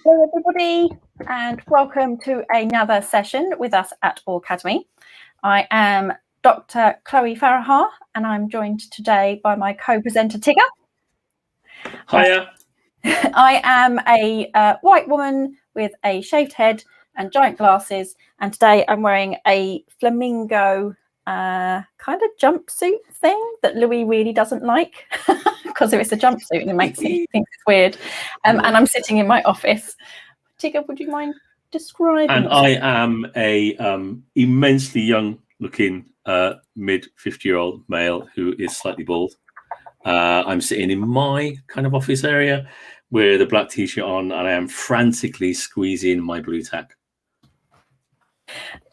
Hello everybody, and welcome to another session with us at Aucademy. I am Dr. Chloe Farahar, and I'm joined today by my co-presenter Tigger. Hiya. I am a white woman with a shaved head and giant glasses, and today I'm wearing a flamingo kind of jumpsuit thing that Louis really doesn't like because it's a jumpsuit and it makes him think it's weird. And I'm sitting in my office. Tigger, would you mind describing? And I am a immensely young-looking mid-50-year-old male who is slightly bald. I'm sitting in my kind of office area with a black t-shirt on, and I am frantically squeezing my blue tack.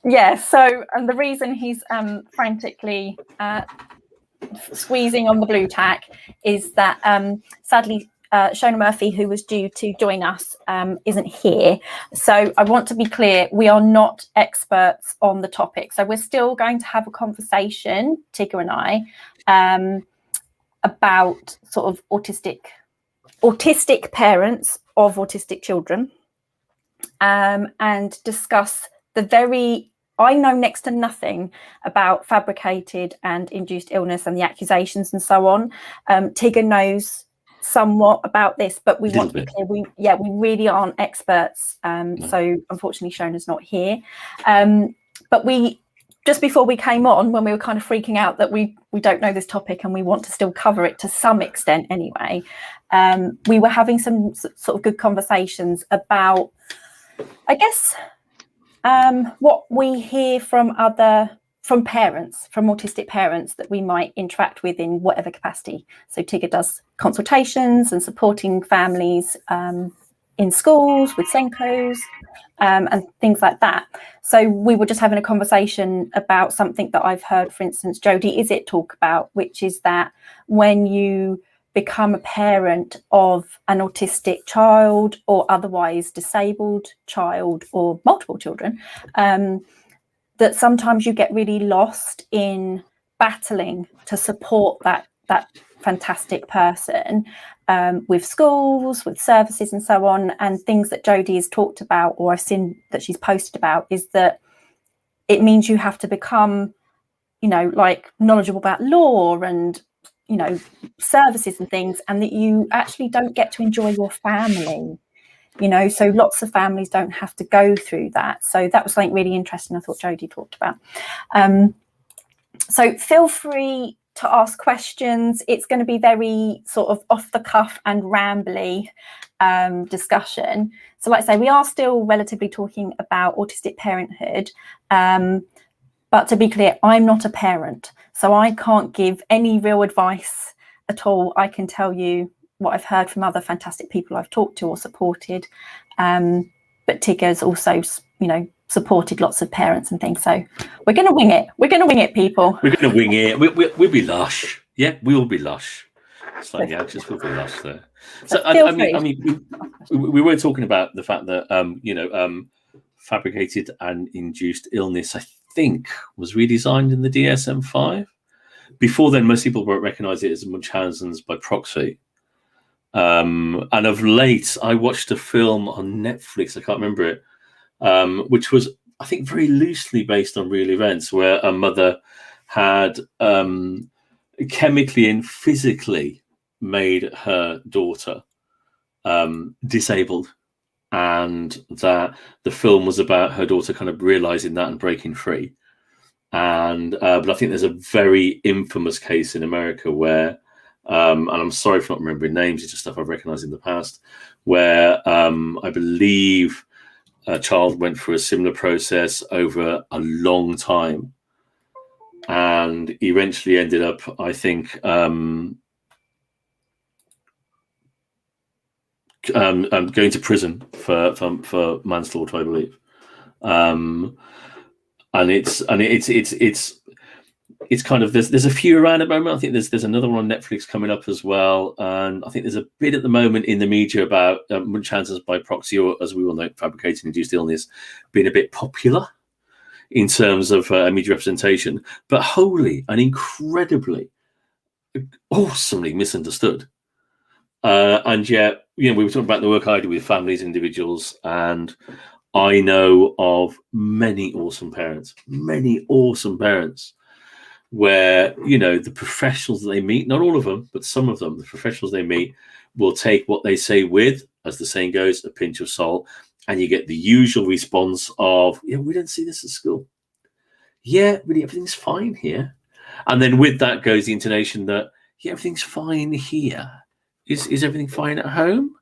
Yeah, so and the reason he's frantically squeezing on the blue tack is that sadly Shona Murphy, who was due to join us, isn't here. So I want to be clear, we are not experts on the topic. So we're still going to have a conversation, Tigger and I, about sort of autistic parents of autistic children, and discuss I know next to nothing about fabricated and induced illness and the accusations and so on. Tigger knows somewhat about this, but we want to be clear, we really aren't experts. So unfortunately Shona's not here. But we, just before we came on, when we were kind of freaking out that we don't know this topic and we want to still cover it to some extent anyway, we were having some sort of good conversations about, I guess, what we hear from parents, from autistic parents that we might interact with in whatever capacity. So Tigger does consultations and supporting families in schools with Senkos and things like that. So we were just having a conversation about something that I've heard, for instance, Jodie Smitten talk about, which is that when you become a parent of an autistic child or otherwise disabled child or multiple children, that sometimes you get really lost in battling to support that fantastic person with schools, with services and so on. And things that Jodie has talked about, or I've seen that she's posted about, is that it means you have to become, like knowledgeable about law and, services and things, and that you actually don't get to enjoy your family. So lots of families don't have to go through that. So that was something really interesting I thought Jodie talked about. So feel free to ask questions. It's going to be very sort of off the cuff and rambly discussion. So like I say, we are still relatively talking about autistic parenthood. But to be clear, I'm not a parent, so I can't give any real advice at all. I can tell you what I've heard from other fantastic people I've talked to or supported, but Tigger's also, supported lots of parents and things. So we're going to wing it. We're going to wing it, people. We're going to wing it. We'll be lush. Yeah, we will be lush. Slightly anxious, we'll be lush there. So I mean, we were talking about the fact that fabricated and induced illness, I think, was redesigned in the DSM-5. Before then, most people won't recognise it as Munchausen's by proxy. And of late, I watched a film on Netflix, I can't remember it, which was, I think, very loosely based on real events, where a mother had chemically and physically made her daughter disabled, and that the film was about her daughter kind of realising that and breaking free. And but I think there's a very infamous case in America where, and I'm sorry for not remembering names, it's just stuff I've recognised in the past, where I believe a child went through a similar process over a long time and eventually ended up, I think, going to prison for manslaughter, I believe. And it's kind of, there's a few around at the moment. I think there's another one on Netflix coming up as well, and I think there's a bit at the moment in the media about Munchausen's by proxy, or as we all know, fabricated induced illness, being a bit popular in terms of media representation, but wholly and incredibly, awesomely misunderstood. And yet we were talking about the work I do with families, individuals, and I know of many awesome parents, where, the professionals that they meet, not all of them, but some of them, the professionals they meet will take what they say with, as the saying goes, a pinch of salt, and you get the usual response of, we don't see this at school. Yeah, really, everything's fine here. And then with that goes the intonation that, everything's fine here. Is everything fine at home?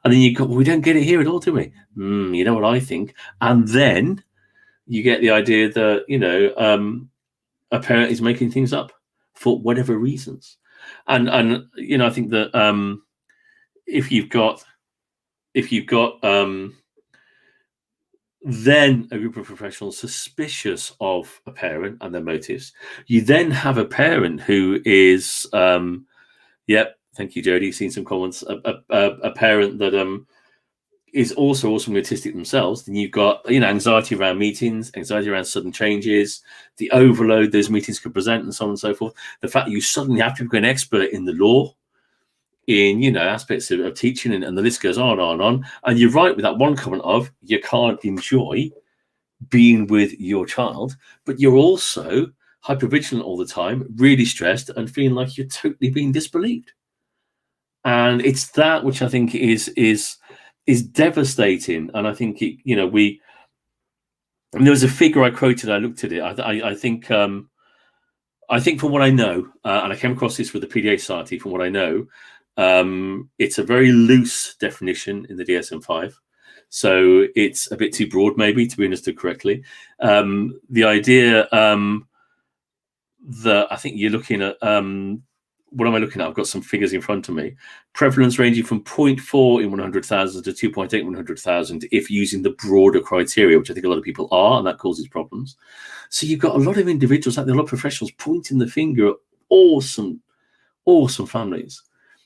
And then you go, we don't get it here at all, do we? You know what I think? And then you get the idea that, a parent is making things up for whatever reasons. And I think that if you've got then a group of professionals suspicious of a parent and their motives, you then have a parent who is, thank you, Jodie. Seen some comments. A parent that is also awesomely autistic themselves. Then you've got anxiety around meetings, anxiety around sudden changes, the overload those meetings could present, and so on and so forth. The fact that you suddenly have to become an expert in the law, in aspects of teaching, and the list goes on and on. And you're right with that one comment of you can't enjoy being with your child, but you're also hypervigilant all the time, really stressed, and feeling like you're totally being disbelieved. And it's that which I think is devastating. And I think there was a figure I quoted. I looked at it. I think from what I know, and I came across this with the PDA Society. From what I know, it's a very loose definition in the DSM-5, so it's a bit too broad, maybe, to be understood correctly. The idea that I think you're looking at. What am I looking at? I've got some figures in front of me. Prevalence ranging from 0.4 in 100,000 to 2.8 in 100,000 if using the broader criteria, which I think a lot of people are, and that causes problems. So you've got a lot of individuals out there, a lot of professionals pointing the finger at awesome families,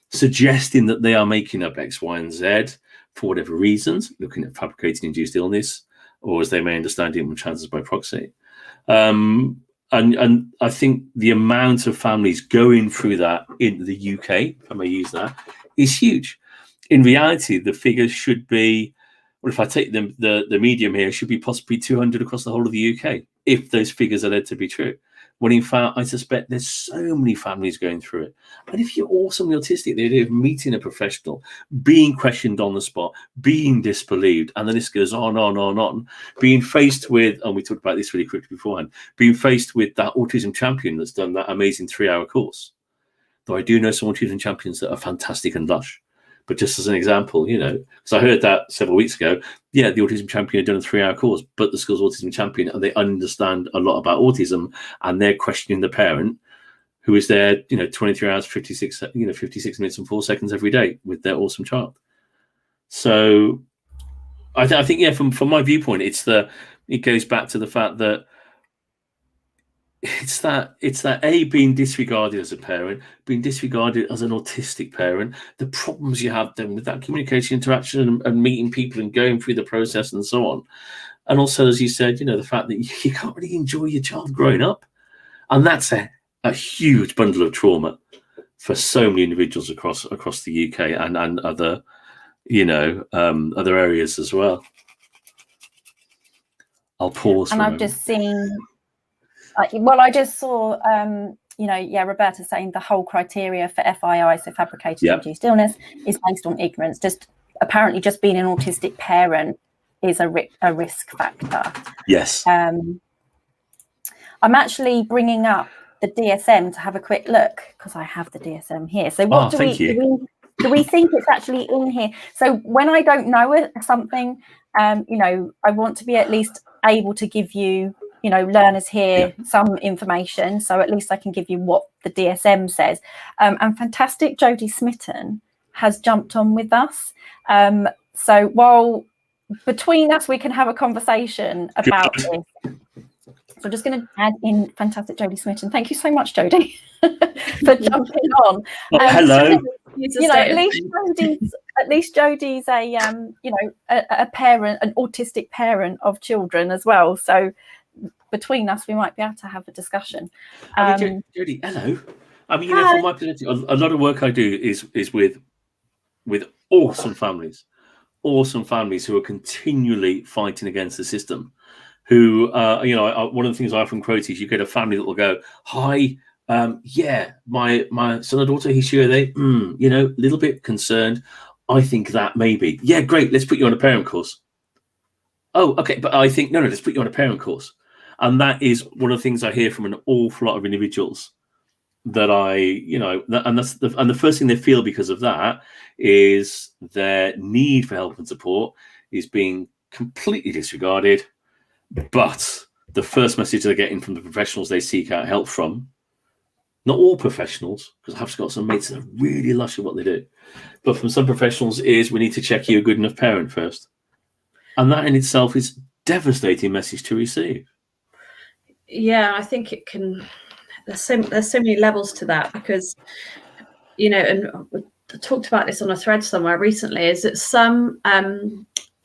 suggesting that they are making up X, Y, and Z for whatever reasons, looking at fabricated induced illness, or as they may understand it, Munchausen by proxy. And I think the amount of families going through that in the UK, if I may use that, is huge. In reality, the figures should be, well, if I take the medium here, it should be possibly 200 across the whole of the UK, if those figures are led to be true. When in fact, I suspect there's so many families going through it. And if you're awesomely autistic, the idea of meeting a professional, being questioned on the spot, being disbelieved, and the list goes on, being faced with, and we talked about this really quickly beforehand, being faced with that autism champion that's done that amazing 3-hour course. Though I do know some autism champions that are fantastic and lush. But just as an example, because I heard that several weeks ago, the autism champion had done a 3-hour course, but the school's autism champion, and they understand a lot about autism, and they're questioning the parent who is there, 23 hours, 56 minutes and 4 seconds every day with their awesome child. So I think, from my viewpoint, it goes back to the fact that it's that being disregarded as a parent, being disregarded as an autistic parent, the problems you have then with that communication, interaction, and meeting people and going through the process and so on. And also, as you said, the fact that you can't really enjoy your child growing up. And that's a huge bundle of trauma for so many individuals across the UK and other, other areas as well. I'll pause. And I've just seen... I just saw, Roberta saying the whole criteria for FII, so fabricated induced illness, is based on ignorance. Apparently just being an autistic parent is a risk factor. Yes. I'm actually bringing up the DSM to have a quick look, because I have the DSM here. So what do we think it's actually in here? So when I don't know something, I want to be at least able to give you, learners here some information, so at least I can give you what the DSM says. And fantastic Jodie Smitten has jumped on with us. So while between us we can have a conversation about this. So I'm just going to add in fantastic Jodie Smitten. Thank you so much, Jodie, for jumping on. Hello. At least Jodie's a parent, an autistic parent of children as well. So between us, we might be able to have a discussion. Jodie, hello. From my perspective, a lot of work I do is with with awesome families who are continually fighting against the system. Who, one of the things I often quote is, you get a family that will go, "Hi, yeah, my son or daughter, he's sure they, a little bit concerned. I think that maybe, yeah, great, let's put you on a parent course. Oh, okay, but I think no, let's put you on a parent course." And that is one of the things I hear from an awful lot of individuals. That and the first thing they feel because of that is their need for help and support is being completely disregarded. But the first message they're getting from the professionals they seek out help from, not all professionals, because I've got some mates that are really lush at what they do, but from some professionals is, we need to check you're a good enough parent first. And that in itself is a devastating message to receive. Yeah, I think it can, there's so many levels to that, because, and I talked about this on a thread somewhere recently, is that some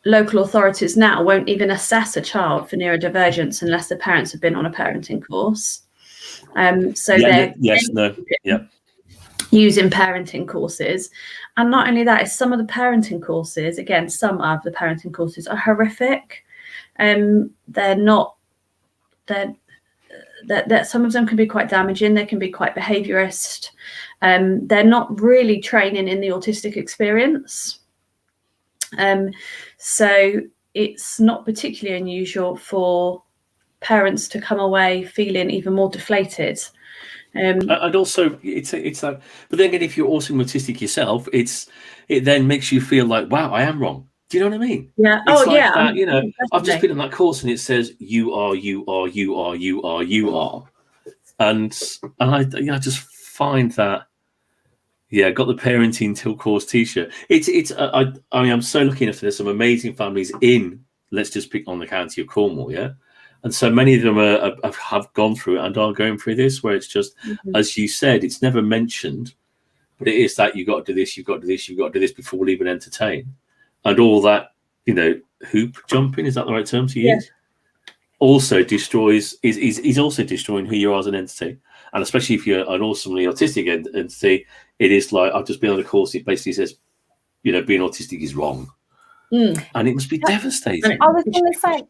local authorities now won't even assess a child for neurodivergence unless the parents have been on a parenting course. Using parenting courses. And not only that, is some of the parenting courses, again, some of the parenting courses are horrific. They're not, that some of them can be quite damaging. They can be quite behaviorist. They're not really training in the autistic experience. So it's not particularly unusual for parents to come away feeling even more deflated. And also, it's like, but then again, if you're also autistic yourself, it then makes you feel like, wow, I am wrong. Do you know what I mean? Yeah. It's like that, I've just been on that course and it says you are, and I just find that. Yeah, got the parenting till course T-shirt. I'm so lucky enough to there's some amazing families in, let's just pick on the county of Cornwall, yeah, and so many of them have gone through it and are going through this, where it's just, as you said, it's never mentioned, but it is that you've got to do this, you've got to do this, you've got to do this before we'll even entertain, and all that, hoop jumping, is that the right term to use? Yeah. Also destroys is also destroying who you are as an entity. And especially if you're an awesomely autistic entity, it is like, I've just been on a course, it basically says, being autistic is wrong. And it must be devastating. I was going to say,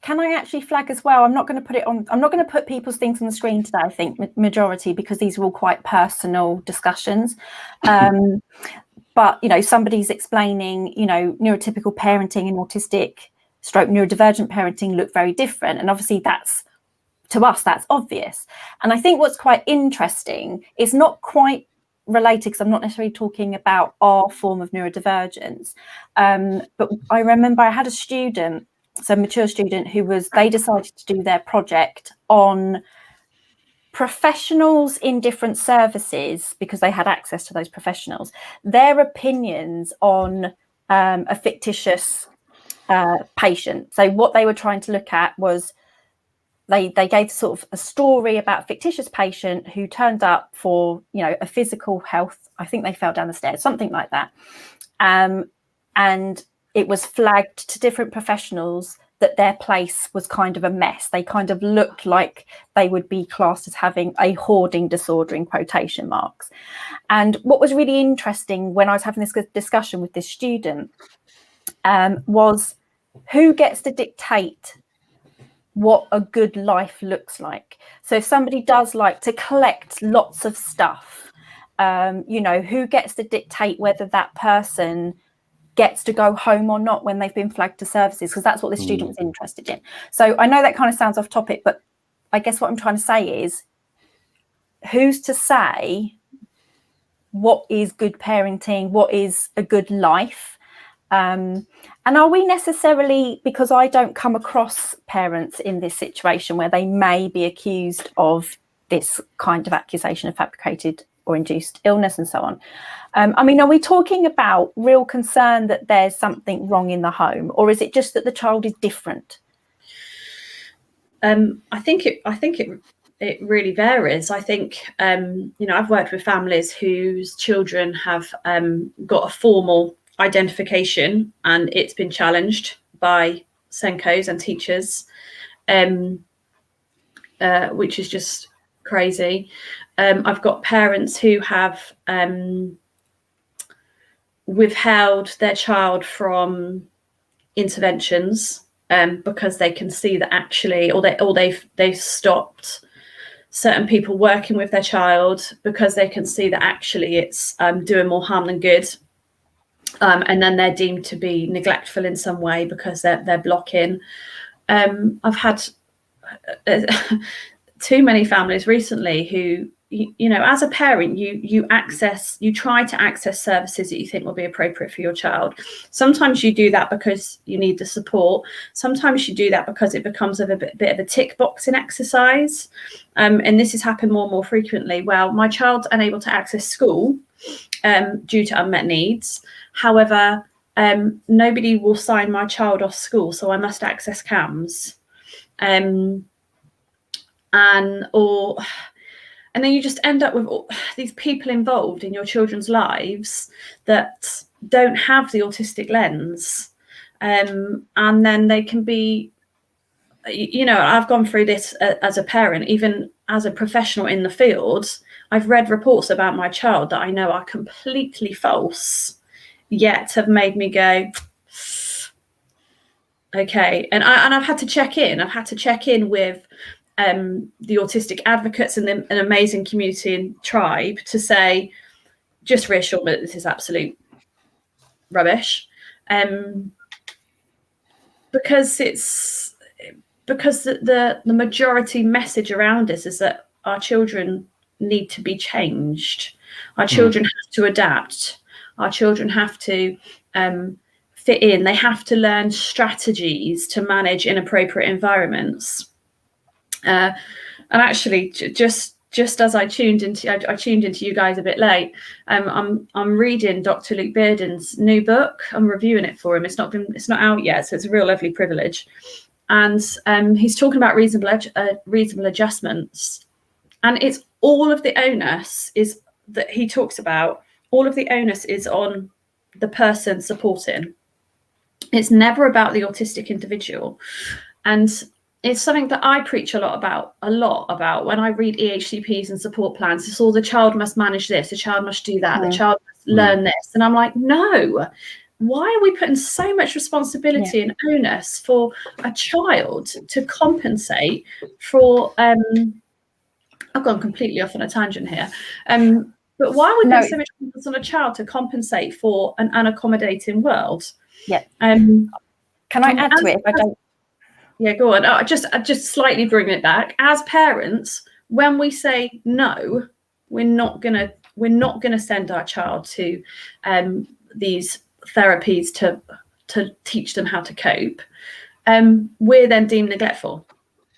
can I actually flag as well? I'm not going to put people's things on the screen today, I think, majority, because these are all quite personal discussions. But, somebody's explaining, neurotypical parenting and autistic / neurodivergent parenting look very different. And obviously to us, that's obvious. And I think what's quite interesting is not quite related, because I'm not necessarily talking about our form of neurodivergence. But I remember I had a student, so a mature student, they decided to do their project on professionals in different services, because they had access to those professionals, their opinions on a fictitious patient. So what they were trying to look at was, they gave sort of a story about a fictitious patient who turned up for, a physical health. I think they fell down the stairs, something like that. And it was flagged to different professionals that their place was kind of a mess. They kind of looked like they would be classed as having a hoarding disorder, in quotation marks. And what was really interesting when I was having this discussion with this student was, who gets to dictate what a good life looks like? So if somebody does like to collect lots of stuff, who gets to dictate whether that person gets to go home or not when they've been flagged to services? Because that's what the student was interested in. So I know that kind of sounds off topic, but I guess what I'm trying to say is, who's to say what is good parenting, what is a good life? And are we necessarily, because I don't come across parents in this situation where they may be accused of this kind of accusation of fabricated or induced illness and so on. Are we talking about real concern that there's something wrong in the home, or is it just that the child is different? I think it really varies. I think, I've worked with families whose children have got a formal identification and it's been challenged by Senkos and teachers, which is just crazy. I've got parents who have withheld their child from interventions because they can see that actually, or they've stopped certain people working with their child because they can see that actually it's doing more harm than good. And then they're deemed to be neglectful in some way because they're blocking. I've had too many families recently who, you know, as a parent, you try to access services that you think will be appropriate for your child. Sometimes you do that because you need the support. Sometimes you do that because it becomes a bit of a tick boxing exercise. And this has happened more and more frequently. Well, my child's unable to access school due to unmet needs. However, nobody will sign my child off school, so I must access CAMS. And then you just end up with all these people involved in your children's lives that don't have the autistic lens. And then they can be, you know, I've gone through this as a parent, even as a professional in the field. I've read reports about my child that I know are completely false, yet have made me go, okay. And I've had to check in. I've had to check in with the autistic advocates and an amazing community and tribe to say, just reassure me that this is absolute rubbish. Because the majority message around us is that our children need to be changed. Our children have to adapt. Our children have to fit in. They have to learn strategies to manage inappropriate environments. And actually, just as I tuned into you guys a bit late, I'm reading Dr. Luke Bearden's new book. I'm reviewing it for him. It's not out yet, so it's a real lovely privilege. And he's talking about reasonable adjustments, and it's all of the onus is that he talks about. All of the onus is on the person supporting. It's never about the autistic individual, and it's something that I preach a lot about when I read EHCPs and support plans. It's all the child must manage this, the child must do that, the child must learn this. And I'm like, no, why are we putting so much responsibility and onus for a child to compensate for, I've gone completely off on a tangent here. But why are we putting so much emphasis on a child to compensate for an unaccommodating world? Yeah. Can I add to it if I don't? Yeah, go on. I just slightly bring it back. As parents, when we say no, we're not gonna send our child to these therapies to teach them how to cope. We're then deemed neglectful.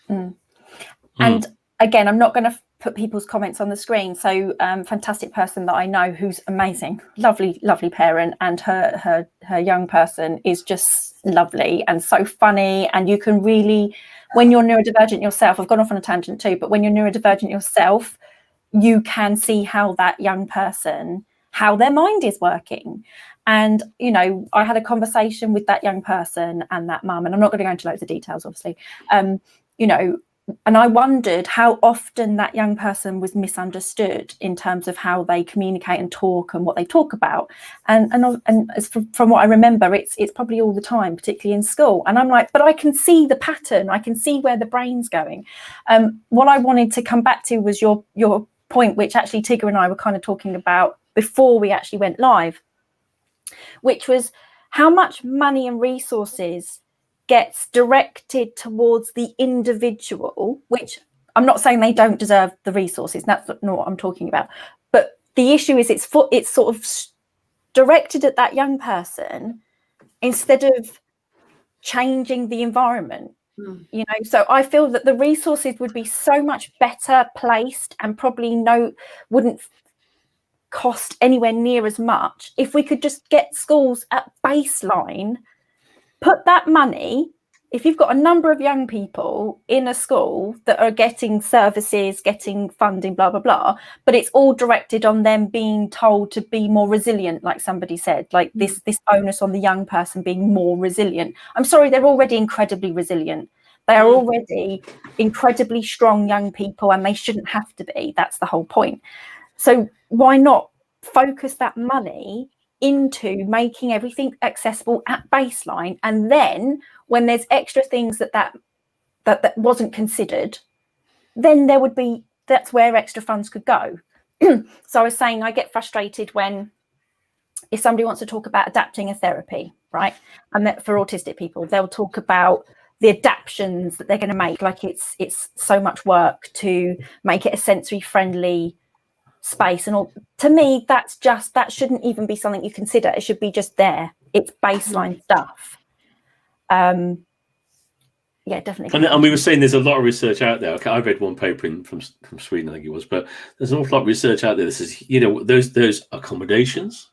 And again, I'm not going to put people's comments on the screen. So fantastic person that I know who's amazing, lovely parent, and her young person is just lovely and so funny. And you can really, when you're neurodivergent yourself, I've gone off on a tangent too, but when you're neurodivergent yourself, you can see how that young person, how their mind is working. And, you know, I had a conversation with that young person and that mum, and I'm not going to go into loads of details, obviously, you know, and I wondered how often that young person was misunderstood in terms of how they communicate and talk and what they talk about. And as from what I remember, it's probably all the time, particularly in school. And I'm like, but I can see the pattern. I can see where the brain's going. What I wanted to come back to was your point, which actually Tigger and I were kind of talking about before we actually went live, which was how much money and resources gets directed towards the individual, which I'm not saying they don't deserve the resources. That's not what I'm talking about. But the issue is it's sort of directed at that young person instead of changing the environment. You know, so I feel that the resources would be so much better placed and probably wouldn't cost anywhere near as much if we could just get schools at baseline. Put that money, if you've got a number of young people in a school that are getting services, getting funding, blah, blah, blah, but it's all directed on them being told to be more resilient, like somebody said, like this onus on the young person being more resilient. I'm sorry, they're already incredibly resilient. They are already incredibly strong young people, and they shouldn't have to be. That's the whole point. So why not focus that money into making everything accessible at baseline, and then when there's extra things that wasn't considered, then that's where extra funds could go. So I was saying I get frustrated when, if somebody wants to talk about adapting a therapy, right, and that for autistic people, they'll talk about the adaptions that they're going to make, like it's so much work to make it a sensory friendly space and all. To me, that shouldn't even be something you consider. It should be just there. It's baseline stuff. Yeah, definitely. And we were saying there's a lot of research out there. Okay, I read one paper from Sweden, I think it was, but there's an awful lot of research out there that says, those accommodations,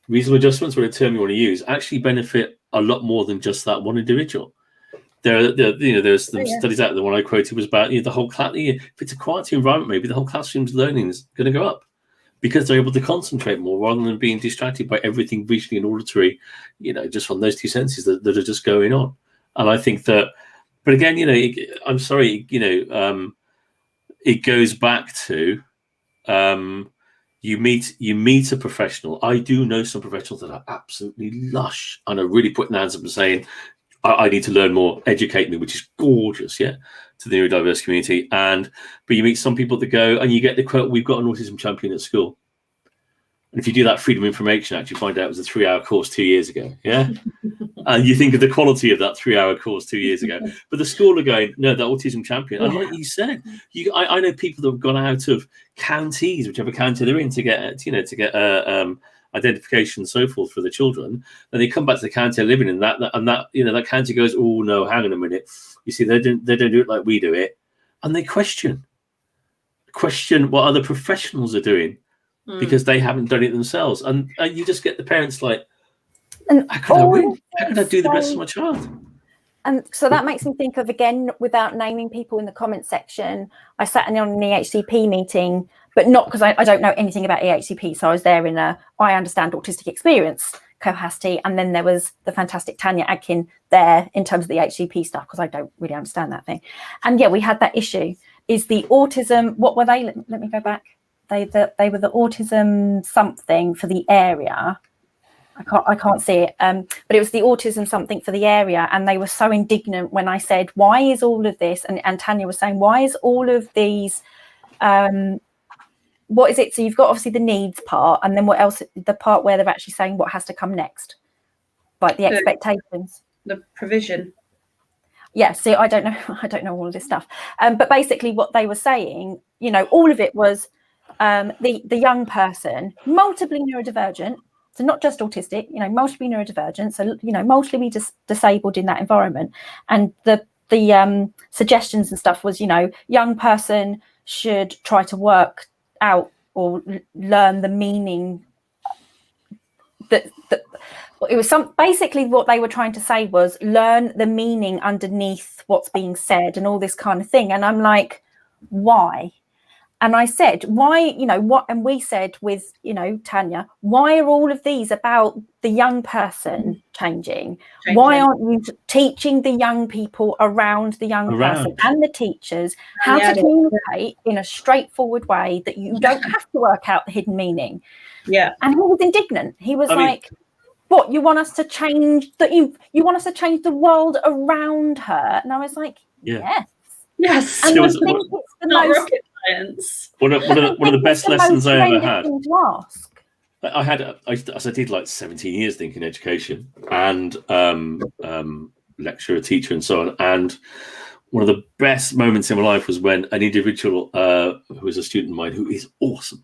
reasonable adjustments, whatever term you want to use, actually benefit a lot more than just that one individual. There's some studies out there. The one I quoted was about the whole class. If it's a quality environment, maybe the whole classroom's learning is going to go up because they're able to concentrate more rather than being distracted by everything visually and auditory, just on those two senses that are just going on. And I think that, but again, I'm sorry, it goes back to you meet a professional. I do know some professionals that are absolutely lush and are really putting hands up and saying, I need to learn more, educate me, which is gorgeous, to the neurodiverse community. But you meet some people that go, and you get the quote, we've got an autism champion at school. And if you do that Freedom of Information Act, you find out it was a 3-hour course 2 years ago, and you think of the quality of that 3-hour course 2 years ago. But the school are going, no, the autism champion. And like you said, I know people that have gone out of counties, whichever county they're in, to get identification and so forth for the children, and they come back to the county they're living in, that county goes, oh no, hang on a minute, you see, they don't do it like we do it, and they question what other professionals are doing because they haven't done it themselves, and you just get the parents like, how can I win? How can I do the best for my child? And so that makes me think of, again, without naming people in the comment section, I sat in on an EHCP meeting, but not because I don't know anything about EHCP. So I was there in I understand autistic experience capacity. And then there was the fantastic Tanya Adkin there in terms of the EHCP stuff, because I don't really understand that thing. And we had that issue. Is the autism, what were they? Let me go back. They were the autism something for the area. I can't see it, but it was the autism something for the area, and they were so indignant when I said, why is all of this, and Tanya was saying, why is all of these, what is it? So you've got obviously the needs part, and then what else, the part where they're actually saying what has to come next, like the expectations, the provision. See, I don't know all of this stuff, but basically what they were saying, all of it was the young person, multiply neurodivergent. So not just autistic, multiply neurodivergent, so, multiply disabled in that environment. And the suggestions and stuff was, young person should try to work out or learn the meaning that it was basically what they were trying to say was learn the meaning underneath what's being said and all this kind of thing. And I'm like, why? And I said, why, what? And we said with, Tanya, why are all of these about the young person changing? Why aren't you teaching the young people around the young person and the teachers how to communicate in a straightforward way that you don't have to work out the hidden meaning? And he was indignant. He was what, you want us to change you want us to change the world around her? And I was like, yes. And I think it's the most rocket science. One of the best lessons I ever had. I did like 17 years thinking education and lecturer, teacher, and so on. And one of the best moments in my life was when an individual who was a student of mine, who is awesome,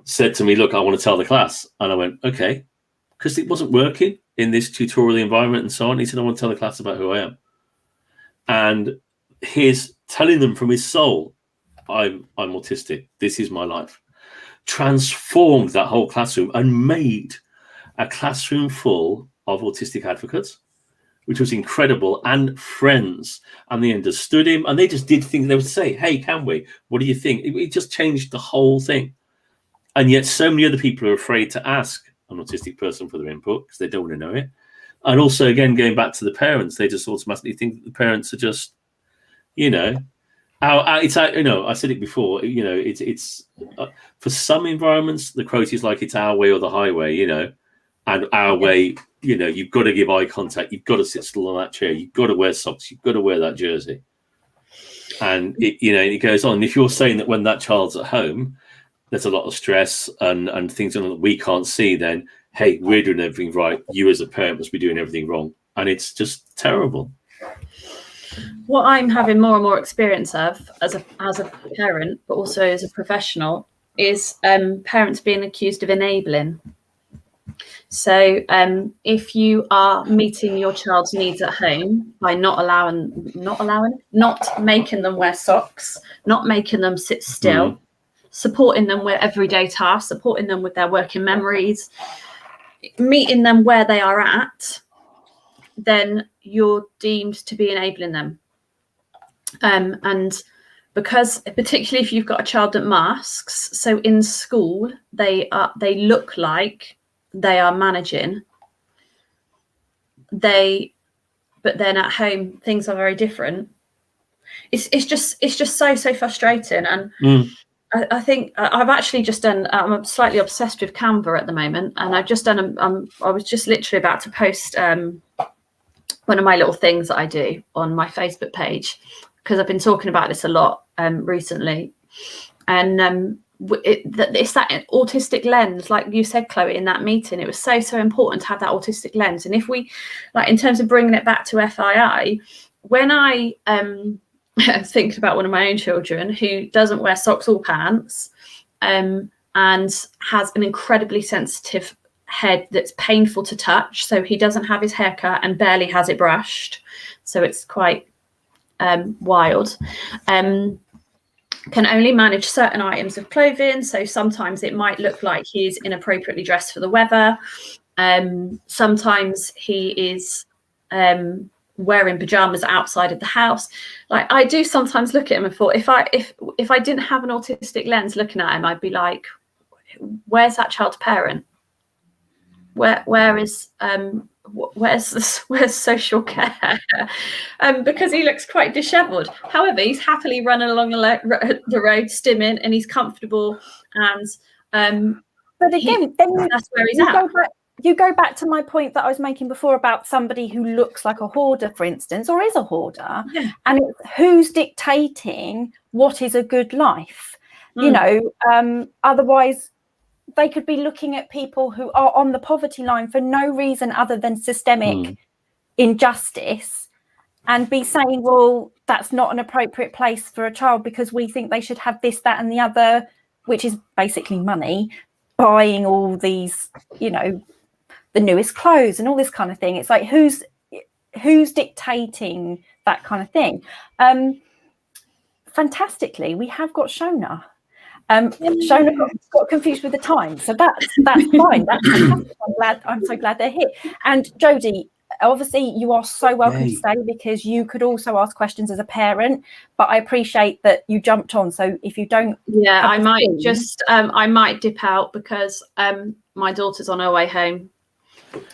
said to me, "Look, I want to tell the class." And I went, "Okay," because it wasn't working in this tutorial environment and so on. He said, "I want to tell the class about who I am." And he's telling them from his soul, I'm autistic. This is my life. Transformed that whole classroom and made a classroom full of autistic advocates, which was incredible, and friends. And they understood him, and they just did things. They would say, "Hey, can we? What do you think?" It just changed the whole thing. And yet so many other people are afraid to ask an autistic person for their input because they don't want to know it. And also, again, going back to the parents, they just automatically think that the parents are just, it's I said it before, it's for some environments, the quote is like it's our way or the highway, And our way, you know, you've got to give eye contact. You've got to sit still on that chair. You've got to wear socks. You've got to wear that jersey. And it goes on. If you're saying that when that child's at home, there's a lot of stress and things that we can't see, then hey, we're doing everything right. You as a parent must be doing everything wrong, and it's just terrible. What I'm having more and more experience of as a parent, but also as a professional, is parents being accused of enabling. So if you are meeting your child's needs at home by not making them wear socks, not making them sit still, supporting them with everyday tasks, supporting them with their working memories, meeting them where they are at, then you're deemed to be enabling them. And because particularly if you've got a child that masks, so in school they look like they are managing, but then at home things are very different. It's just so frustrating. And I think I've actually just done, I'm slightly obsessed with Canva at the moment, and I've just done I was just literally about to post one of my little things that I do on my Facebook page, because I've been talking about this a lot recently. And it's that autistic lens, like you said, Chloe, in that meeting. It was so important to have that autistic lens. And if we, like, in terms of bringing it back to FII, when I think about one of my own children who doesn't wear socks or pants, and has an incredibly sensitive head that's painful to touch, so he doesn't have his hair cut and barely has it brushed, so it's quite wild. Can only manage certain items of clothing, so sometimes it might look like he's inappropriately dressed for the weather. Sometimes he is wearing pajamas outside of the house. Like, I do sometimes look at him and thought, if I didn't have an autistic lens looking at him, I'd be like, where's that child's parent? Where's social care? Because he looks quite dishevelled. However, he's happily running along the road, stimming, and he's comfortable. And but again, then that's where he's at. You go back to my point that I was making before about somebody who looks like a hoarder, for instance, or is a hoarder, and it's who's dictating what is a good life. You know, otherwise they could be looking at people who are on the poverty line for no reason other than systemic injustice, and be saying, well, that's not an appropriate place for a child because we think they should have this, that and the other, which is basically money, buying all these, you know, the newest clothes and all this kind of thing. It's like, who's dictating that kind of thing? Fantastically, we have got Shona. Shona got confused with the time, so that's fine. That's fantastic. I'm so glad they're here. And Jodie, obviously you are so welcome to stay, because you could also ask questions as a parent, but I appreciate that you jumped on. So if you don't, I might I might dip out because my daughter's on her way home.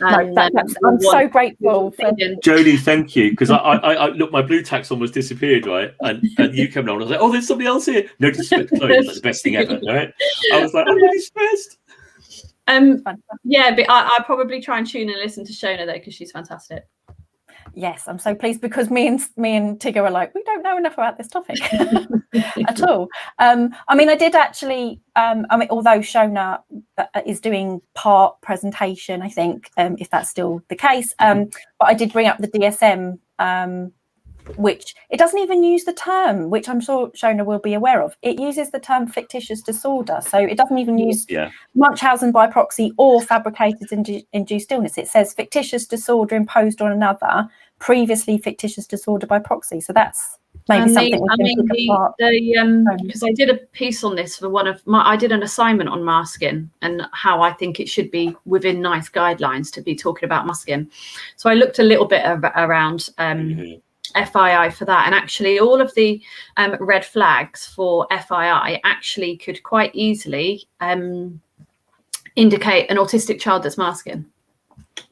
I'm so grateful for Jodie, thank you, because I look, my blue tax almost disappeared, right? And you came on, I was like, oh, there's somebody else here. No disrespect, Chloe, that's the best thing ever, right? I was like, I'm really stressed. Yeah, but I'll probably try and tune and listen to Shona though, because she's fantastic. Yes, I'm so pleased, because me and Tigger are like, we don't know enough about this topic at all. I mean, I did actually, although Shona is doing part presentation, I think, if that's still the case, but I did bring up the DSM, which it doesn't even use the term, which I'm sure Shona will be aware of. It uses the term fictitious disorder. So it doesn't even use Munchausen by proxy or fabricated induced illness. It says fictitious disorder imposed on another, previously fictitious disorder by proxy. So that's maybe something we can pick apart. Because I did a piece on this for I did an assignment on masking and how I think it should be within NICE guidelines to be talking about masking. So I looked a little bit around FII for that, and actually all of the red flags for FII actually could quite easily indicate an autistic child that's masking,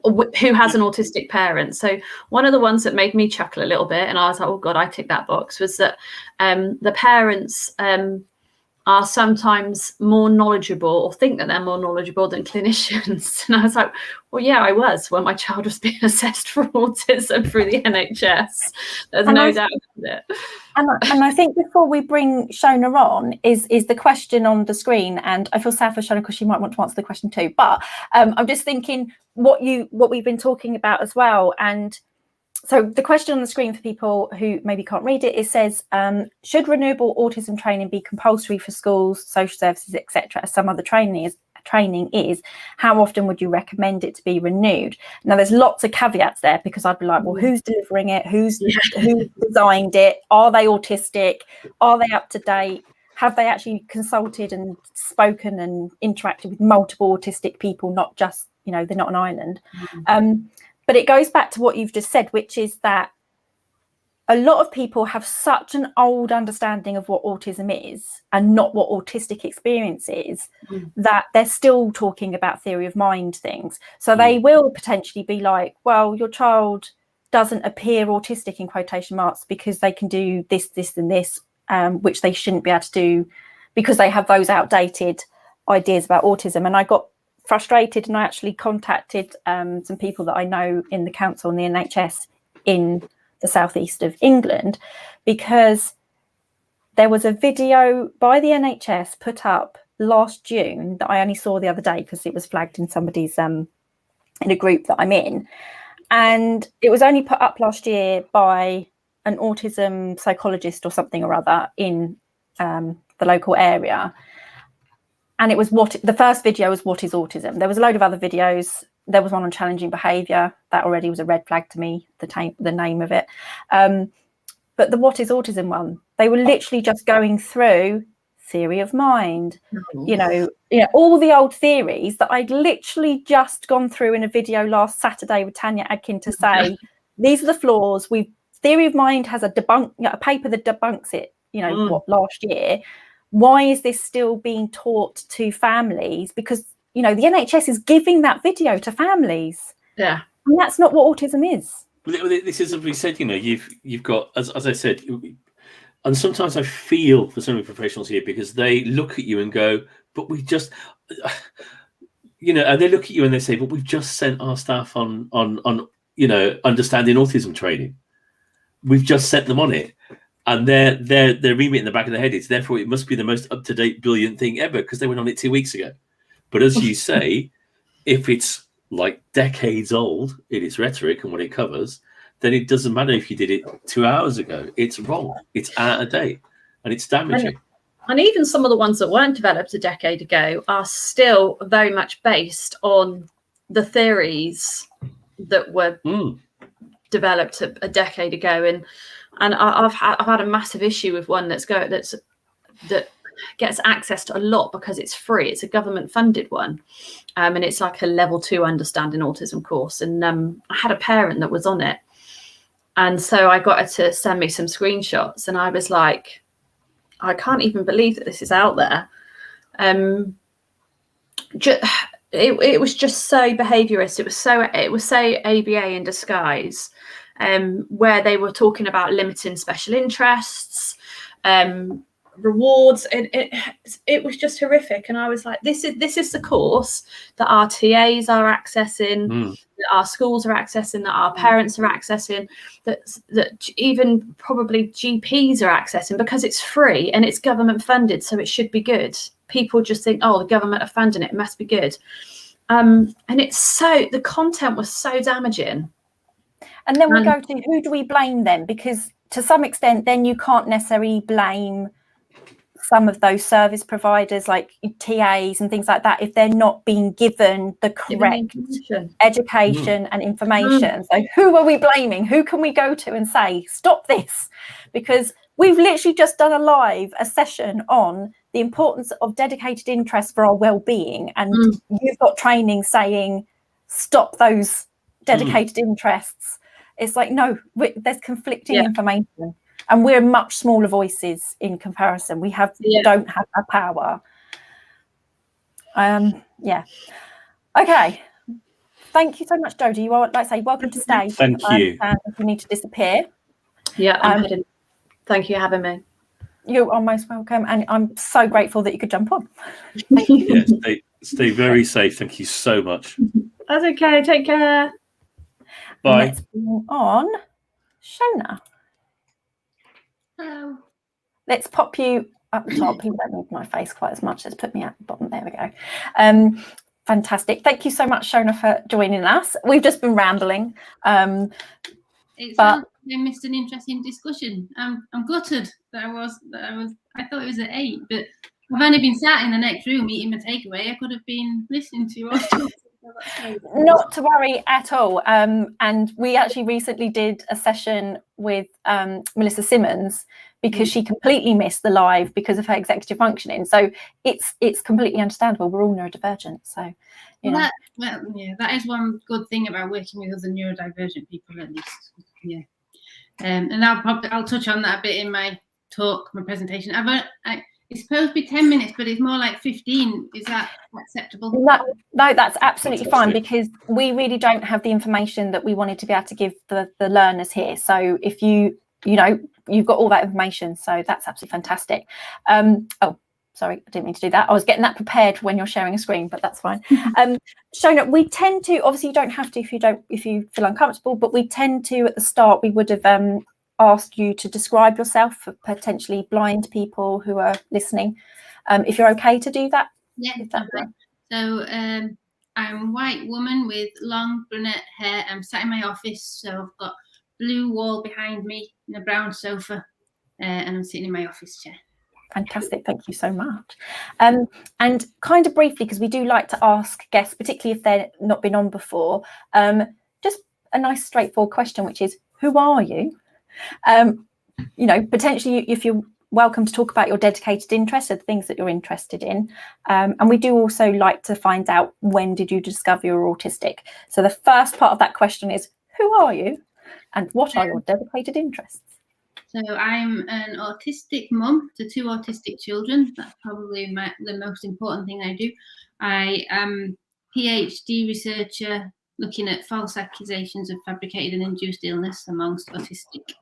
or who has an autistic parent. So one of the ones that made me chuckle a little bit, and I was like, oh god, I ticked that box, was that the parents are sometimes more knowledgeable or think that they're more knowledgeable than clinicians. And I was like, well, yeah, I was when my child was being assessed for autism through the NHS. There's no doubt about it. And I think before we bring Shona on is the question on the screen, and I feel sad for Shona because she might want to answer the question too. But I'm just thinking what we've been talking about as well. And so the question on the screen for people who maybe can't read it, it says, should renewable autism training be compulsory for schools, social services, etc., as some other training is? How often would you recommend it to be renewed? Now, there's lots of caveats there, because I'd be like, well, who's delivering it? Who designed it? Are they autistic? Are they up to date? Have they actually consulted and spoken and interacted with multiple autistic people, not just, they're not an island? But it goes back to what you've just said, which is that a lot of people have such an old understanding of what autism is and not what autistic experience is, that they're still talking about theory of mind things. So they will potentially be like, well, your child doesn't appear autistic in quotation marks because they can do this, this and this, which they shouldn't be able to do because they have those outdated ideas about autism. And I got frustrated, and I actually contacted some people that I know in the council and the NHS in the southeast of England, because there was a video by the NHS put up last June that I only saw the other day because it was flagged in somebody's in a group that I'm in, and it was only put up last year by an autism psychologist or something or other in the local area. And it was the first video was what is autism. There was a load of other videos. There was one on challenging behaviour. That already was a red flag to me, the name of it. But the what is autism one, they were literally just going through theory of mind, all the old theories that I'd literally just gone through in a video last Saturday with Tanya Adkin to say, these are the flaws. Theory of mind has a paper that debunks it, last year. Why is this still being taught to families? Because, the NHS is giving that video to families. Yeah. And that's not what autism is. This is, as we said, you've got, as I said, and sometimes I feel for some of the professionals here, because they look at you and go, but we just, and they look at you and they say, but we've just sent our staff on understanding autism training. We've just sent them on it. And their remit in the back of their head is, therefore, it must be the most up-to-date, brilliant thing ever, because they went on it 2 weeks ago. But as you say, if it's like decades old in its rhetoric and what it covers, then it doesn't matter if you did it 2 hours ago. It's wrong. It's out of date, and it's damaging. And even some of the ones that weren't developed a decade ago are still very much based on the theories that were developed a decade ago. And I've had a massive issue with one that gets access to a lot because it's free. It's a government funded one, and it's like a level 2 understanding autism course. And I had a parent that was on it, and so I got her to send me some screenshots, and I was like, I can't even believe that this is out there. It was just so behaviourist. It was so ABA in disguise. Where they were talking about limiting special interests, rewards, and it was just horrific. And I was like, this is the course that our TAs are accessing, that our schools are accessing, that our parents are accessing, that even probably GPs are accessing, because it's free and it's government funded, so it should be good. People just think, oh, the government are funding it must be good. And the content was so damaging. And then we go to, who do we blame then? Because to some extent, then you can't necessarily blame some of those service providers like TAs and things like that if they're not being given the correct education and information. So who are we blaming? Who can we go to and say, stop this? Because we've literally just done a session on the importance of dedicated interest for our well-being. And you've got training saying, stop those dedicated interests. It's like, no, there's conflicting information, and we're much smaller voices in comparison. We don't have that power. Okay. Thank you so much, Jodie. You are, like I say, welcome to stay. Thank you. If you need to disappear. Yeah, I'm heading. Thank you for having me. You are most welcome, and I'm so grateful that you could jump on. Thank you. Yeah, stay very safe. Thank you so much. That's okay. Take care. Bye. Let's move on. Shona. Hello. Let's pop you up the top. People don't need my face quite as much. Let's put me at the bottom. There we go. Fantastic. Thank you so much, Shona, for joining us. We've just been rambling. It sounds like I missed an interesting discussion. I'm gutted that I thought it was at 8, but I've only been sat in the next room eating my takeaway. I could have been listening to you all. Not to worry at all. And we actually recently did a session with Melissa Simmons, because she completely missed the live because of her executive functioning. So it's completely understandable. We're all neurodivergent. So, that is one good thing about working with other neurodivergent people, at least. Yeah. And I'll touch on that a bit in my talk, my presentation. It's supposed to be 10 minutes, but it's more like 15. Is that acceptable? No, that's absolutely fine, because we really don't have the information that we wanted to be able to give the learners here. So if you've got all that information, so that's absolutely fantastic. Oh, sorry, I didn't mean to do that. I was getting that prepared when you're sharing a screen, but that's fine. Shona, we tend to, obviously you don't have to if you feel uncomfortable, but we tend to, at the start, we would have asked you to describe yourself for potentially blind people who are listening. If you're okay to do that. Yeah, right. So I'm a white woman with long brunette hair. I'm sat in my office, so I've got blue wall behind me and a brown sofa, and I'm sitting in my office chair. Fantastic, thank you so much. And kind of briefly, because we do like to ask guests, particularly if they've not been on before, just a nice straightforward question, which is, who are you? Potentially if you're welcome to talk about your dedicated interests or the things that you're interested in. And we do also like to find out, when did you discover you're autistic? So the first part of that question is, who are you and what are your dedicated interests? So I'm an autistic mum to 2 autistic children. That's probably the most important thing I do. I am PhD researcher looking at false accusations of fabricated and induced illness amongst autistic.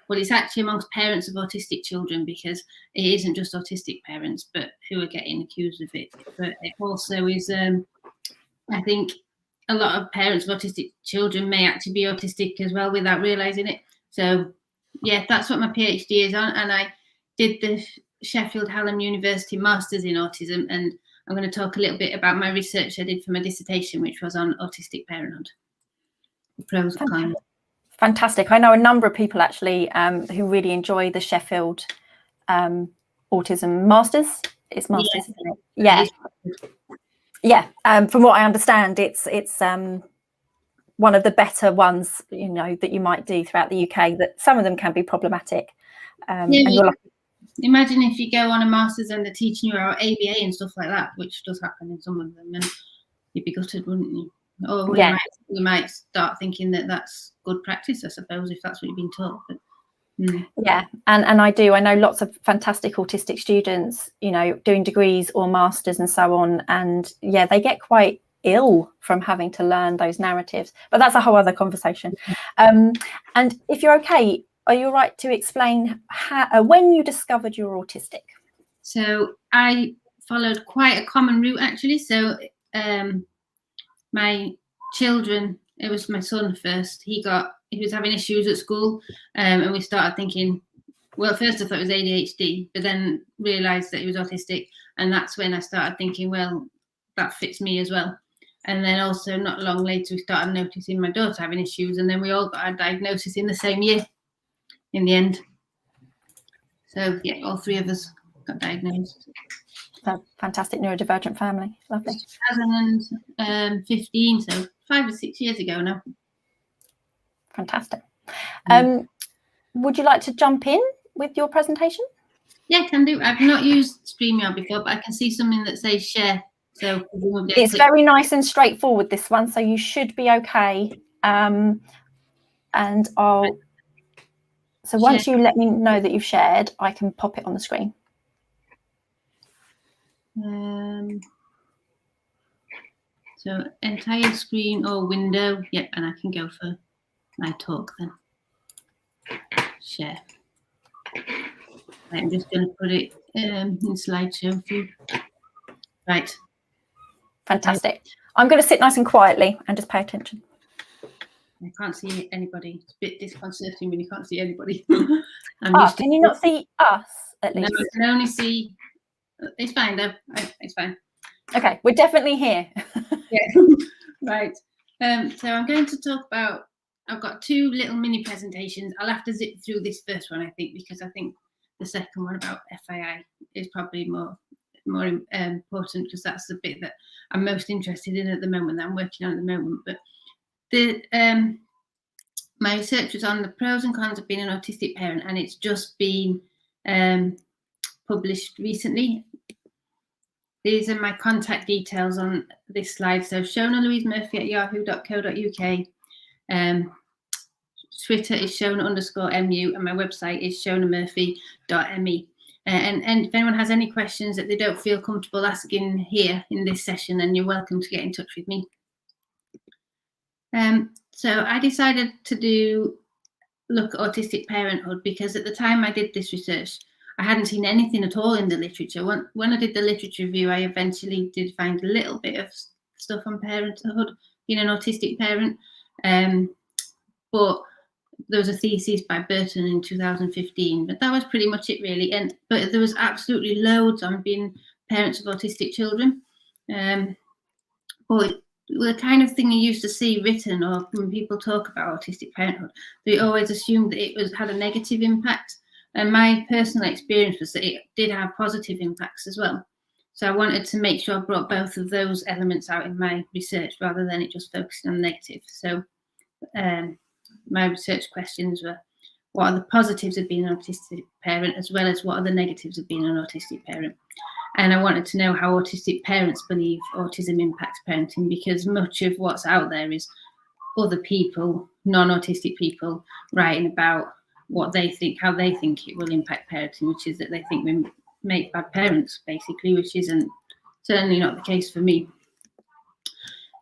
Well, it's actually amongst parents of autistic children, because it isn't just autistic parents, but who are getting accused of it. But it also is, I think, a lot of parents of autistic children may actually be autistic as well without realising it. So, yeah, that's what my PhD is on. And I did the Sheffield Hallam University Masters in Autism. And I'm going to talk a little bit about my research I did for my dissertation, which was on autistic parenthood. The pros and cons. Fantastic. I know a number of people actually who really enjoy the Sheffield Autism Masters. It's Masters, isn't it? Yeah. Yeah. From what I understand, it's one of the better ones, that you might do throughout the UK, that some of them can be problematic. And you're lucky. Imagine if you go on a Masters and they're teaching you about ABA and stuff like that, which does happen in some of them, and you'd be gutted, wouldn't you? Or you might start thinking that that's good practice, I suppose, if that's what you've been taught. But, Yeah, and I know lots of fantastic autistic students, doing degrees or masters and so on, and yeah, they get quite ill from having to learn those narratives, but that's a whole other conversation. And if you're okay, are you all right to explain when you discovered you're autistic? So I followed quite a common route, actually. So my children, it was my son first, he was having issues at school, and we started thinking, well, first I thought it was ADHD, but then realised that he was autistic, and that's when I started thinking, well, that fits me as well. And then also not long later we started noticing my daughter having issues, and then we all got our diagnosis in the same year in the end. So yeah, all 3 of us got diagnosed. A fantastic neurodivergent family. Lovely. 2015, so 5 or 6 years ago now. Fantastic. Would you like to jump in with your presentation? Yeah, can do. I've not used StreamYard before, but I can see something that says share. So it's very nice and straightforward, this one, so you should be okay. And so once you let me know that you've shared, I can pop it on the screen. So entire screen or window, yep, and I can go for my talk then. Share. I'm just going to put it in slideshow view. Right. Fantastic. I'm going to sit nice and quietly and just pay attention. I can't see anybody. It's a bit disconcerting when you can't see anybody. Can you not see us at least? No, I can only see. It's fine though. It's fine. Okay, we're definitely here. Yeah. Right. So I'm going to talk about. I've got two little mini presentations. I'll have to zip through this first one, I think, because I think the second one about FAI is probably more important, because that's the bit that I'm most interested in at the moment, that I'm working on at the moment. But the my research was on the pros and cons of being an autistic parent, and it's just been published recently. These are my contact details on this slide. So Shona Louise Murphy at yahoo.co.uk. Twitter is Shona_MU, and my website is shonamurphy.me. And if anyone has any questions that they don't feel comfortable asking here in this session, then you're welcome to get in touch with me. So I decided to look at autistic parenthood because at the time I did this research, I hadn't seen anything at all in the literature. When I did the literature review, I eventually did find a little bit of stuff on parenthood, being an autistic parent. But there was a thesis by Burton in 2015, but that was pretty much it really. But there was absolutely loads on being parents of autistic children. But the kind of thing you used to see written, or when people talk about autistic parenthood, they always assumed that it had a negative impact. And my personal experience was that it did have positive impacts as well. So I wanted to make sure I brought both of those elements out in my research rather than it just focusing on negative. So my research questions were, what are the positives of being an autistic parent, as well as what are the negatives of being an autistic parent? And I wanted to know how autistic parents believe autism impacts parenting, because much of what's out there is other people, non-autistic people, writing about what they think, how they think it will impact parenting, which is that they think we make bad parents, basically, which isn't certainly not the case for me.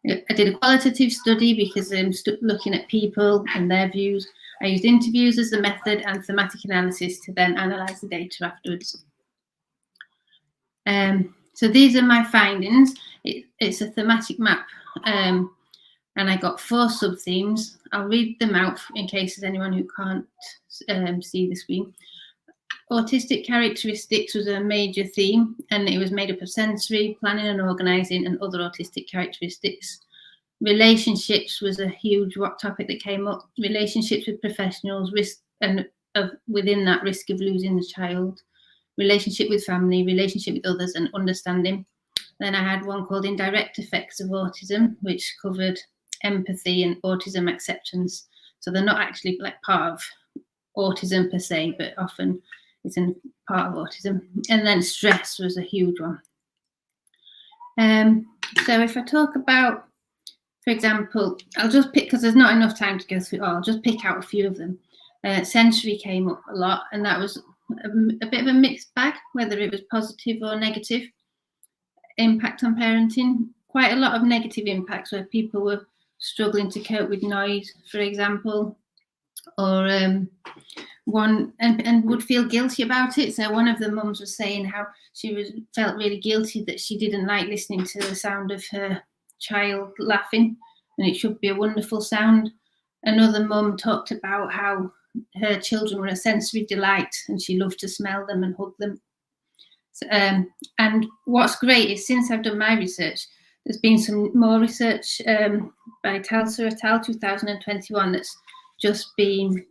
I did a qualitative study because I'm looking at people and their views. I used interviews as the method and thematic analysis to then analyse the data afterwards. So these are my findings. It's a thematic map, and I got 4 sub-themes. I'll read them out in case there's anyone who can't see the screen. Autistic characteristics was a major theme, and it was made up of sensory, planning and organising, and other autistic characteristics. Relationships was a huge topic that came up. Relationships with professionals, risk, and within that, risk of losing the child. Relationship with family, relationship with others, and understanding. Then I had one called Indirect Effects of Autism, which covered empathy and autism acceptance. So they're not actually like part of autism per se, but often it's in part of autism. And then stress was a huge one. So if I talk about, for example, I'll just pick, because there's not enough time to go through all, I'll just pick out a few of them. Sensory came up a lot, and that was a bit of a mixed bag, whether it was positive or negative impact on parenting. Quite a lot of negative impacts where people were struggling to cope with noise, for example, or one and would feel guilty about it. So one of the mums was saying how she felt really guilty that she didn't like listening to the sound of her child laughing, and it should be a wonderful sound. Another mum talked about how her children were a sensory delight and she loved to smell them and hug them. So, and what's great is since I've done my research, there's been some more research by Talsa et al. 2021 that's just been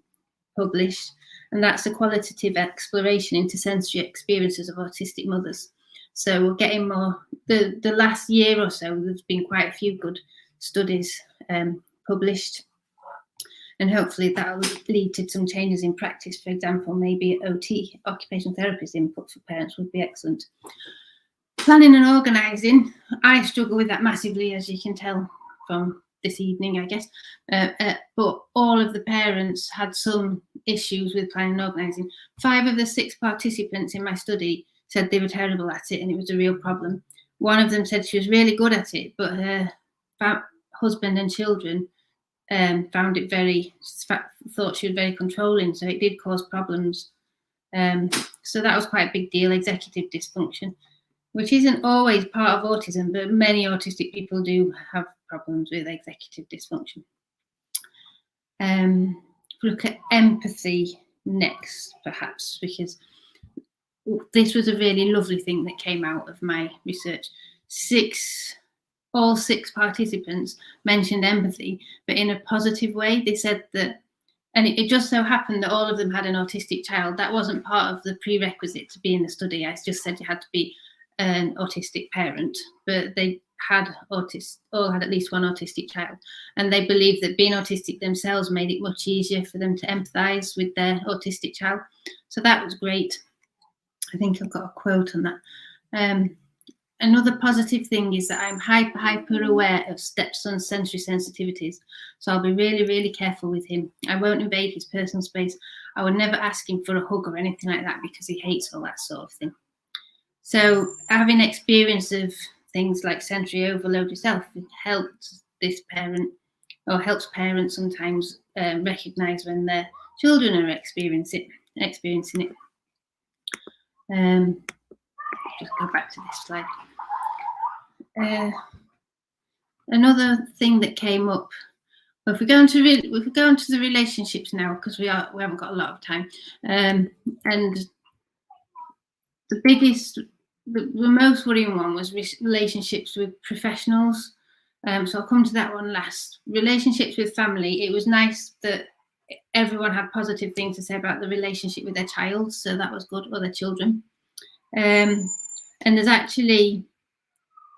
published, and that's a qualitative exploration into sensory experiences of autistic mothers. So we're getting more, the last year or so, there's been quite a few good studies published, and hopefully that will lead to some changes in practice. For example, maybe OT, occupational therapist input for parents would be excellent. Planning and organising, I struggle with that massively, as you can tell from this evening, I guess. But all of the parents had some issues with planning and organising. 5 of the 6 participants in my study said they were terrible at it and it was a real problem. One of them said she was really good at it, but her husband and children thought she was very controlling, so it did cause problems So that was quite a big deal, executive dysfunction, which isn't always part of autism, but many autistic people do have problems with executive dysfunction. Look at empathy next, perhaps, because this was a really lovely thing that came out of my research. All six participants mentioned empathy, but in a positive way. They said that, and it just so happened that all of them had an autistic child. That wasn't part of the prerequisite to be in the study. I just said you had to be an autistic parent, but they all had at least one autistic child, and they believed that being autistic themselves made it much easier for them to empathize with their autistic child. So that was great. I think I've got a quote on that. Another positive thing is that I'm hyper aware of stepson's sensory sensitivities, so I'll be really, really careful with him. I won't invade his personal space. I would never ask him for a hug or anything like that because he hates all that sort of thing. So having experience of things like sensory overload yourself helps this parent, or helps parents sometimes recognise when their children are experiencing it. Just go back to this slide. Another thing that came up. Well, if we go into the relationships now, because we haven't got a lot of time, and the most worrying one was relationships with professionals. So I'll come to that one last. Relationships with family. It was nice that everyone had positive things to say about the relationship with their child, so that was good, or their children. And there's actually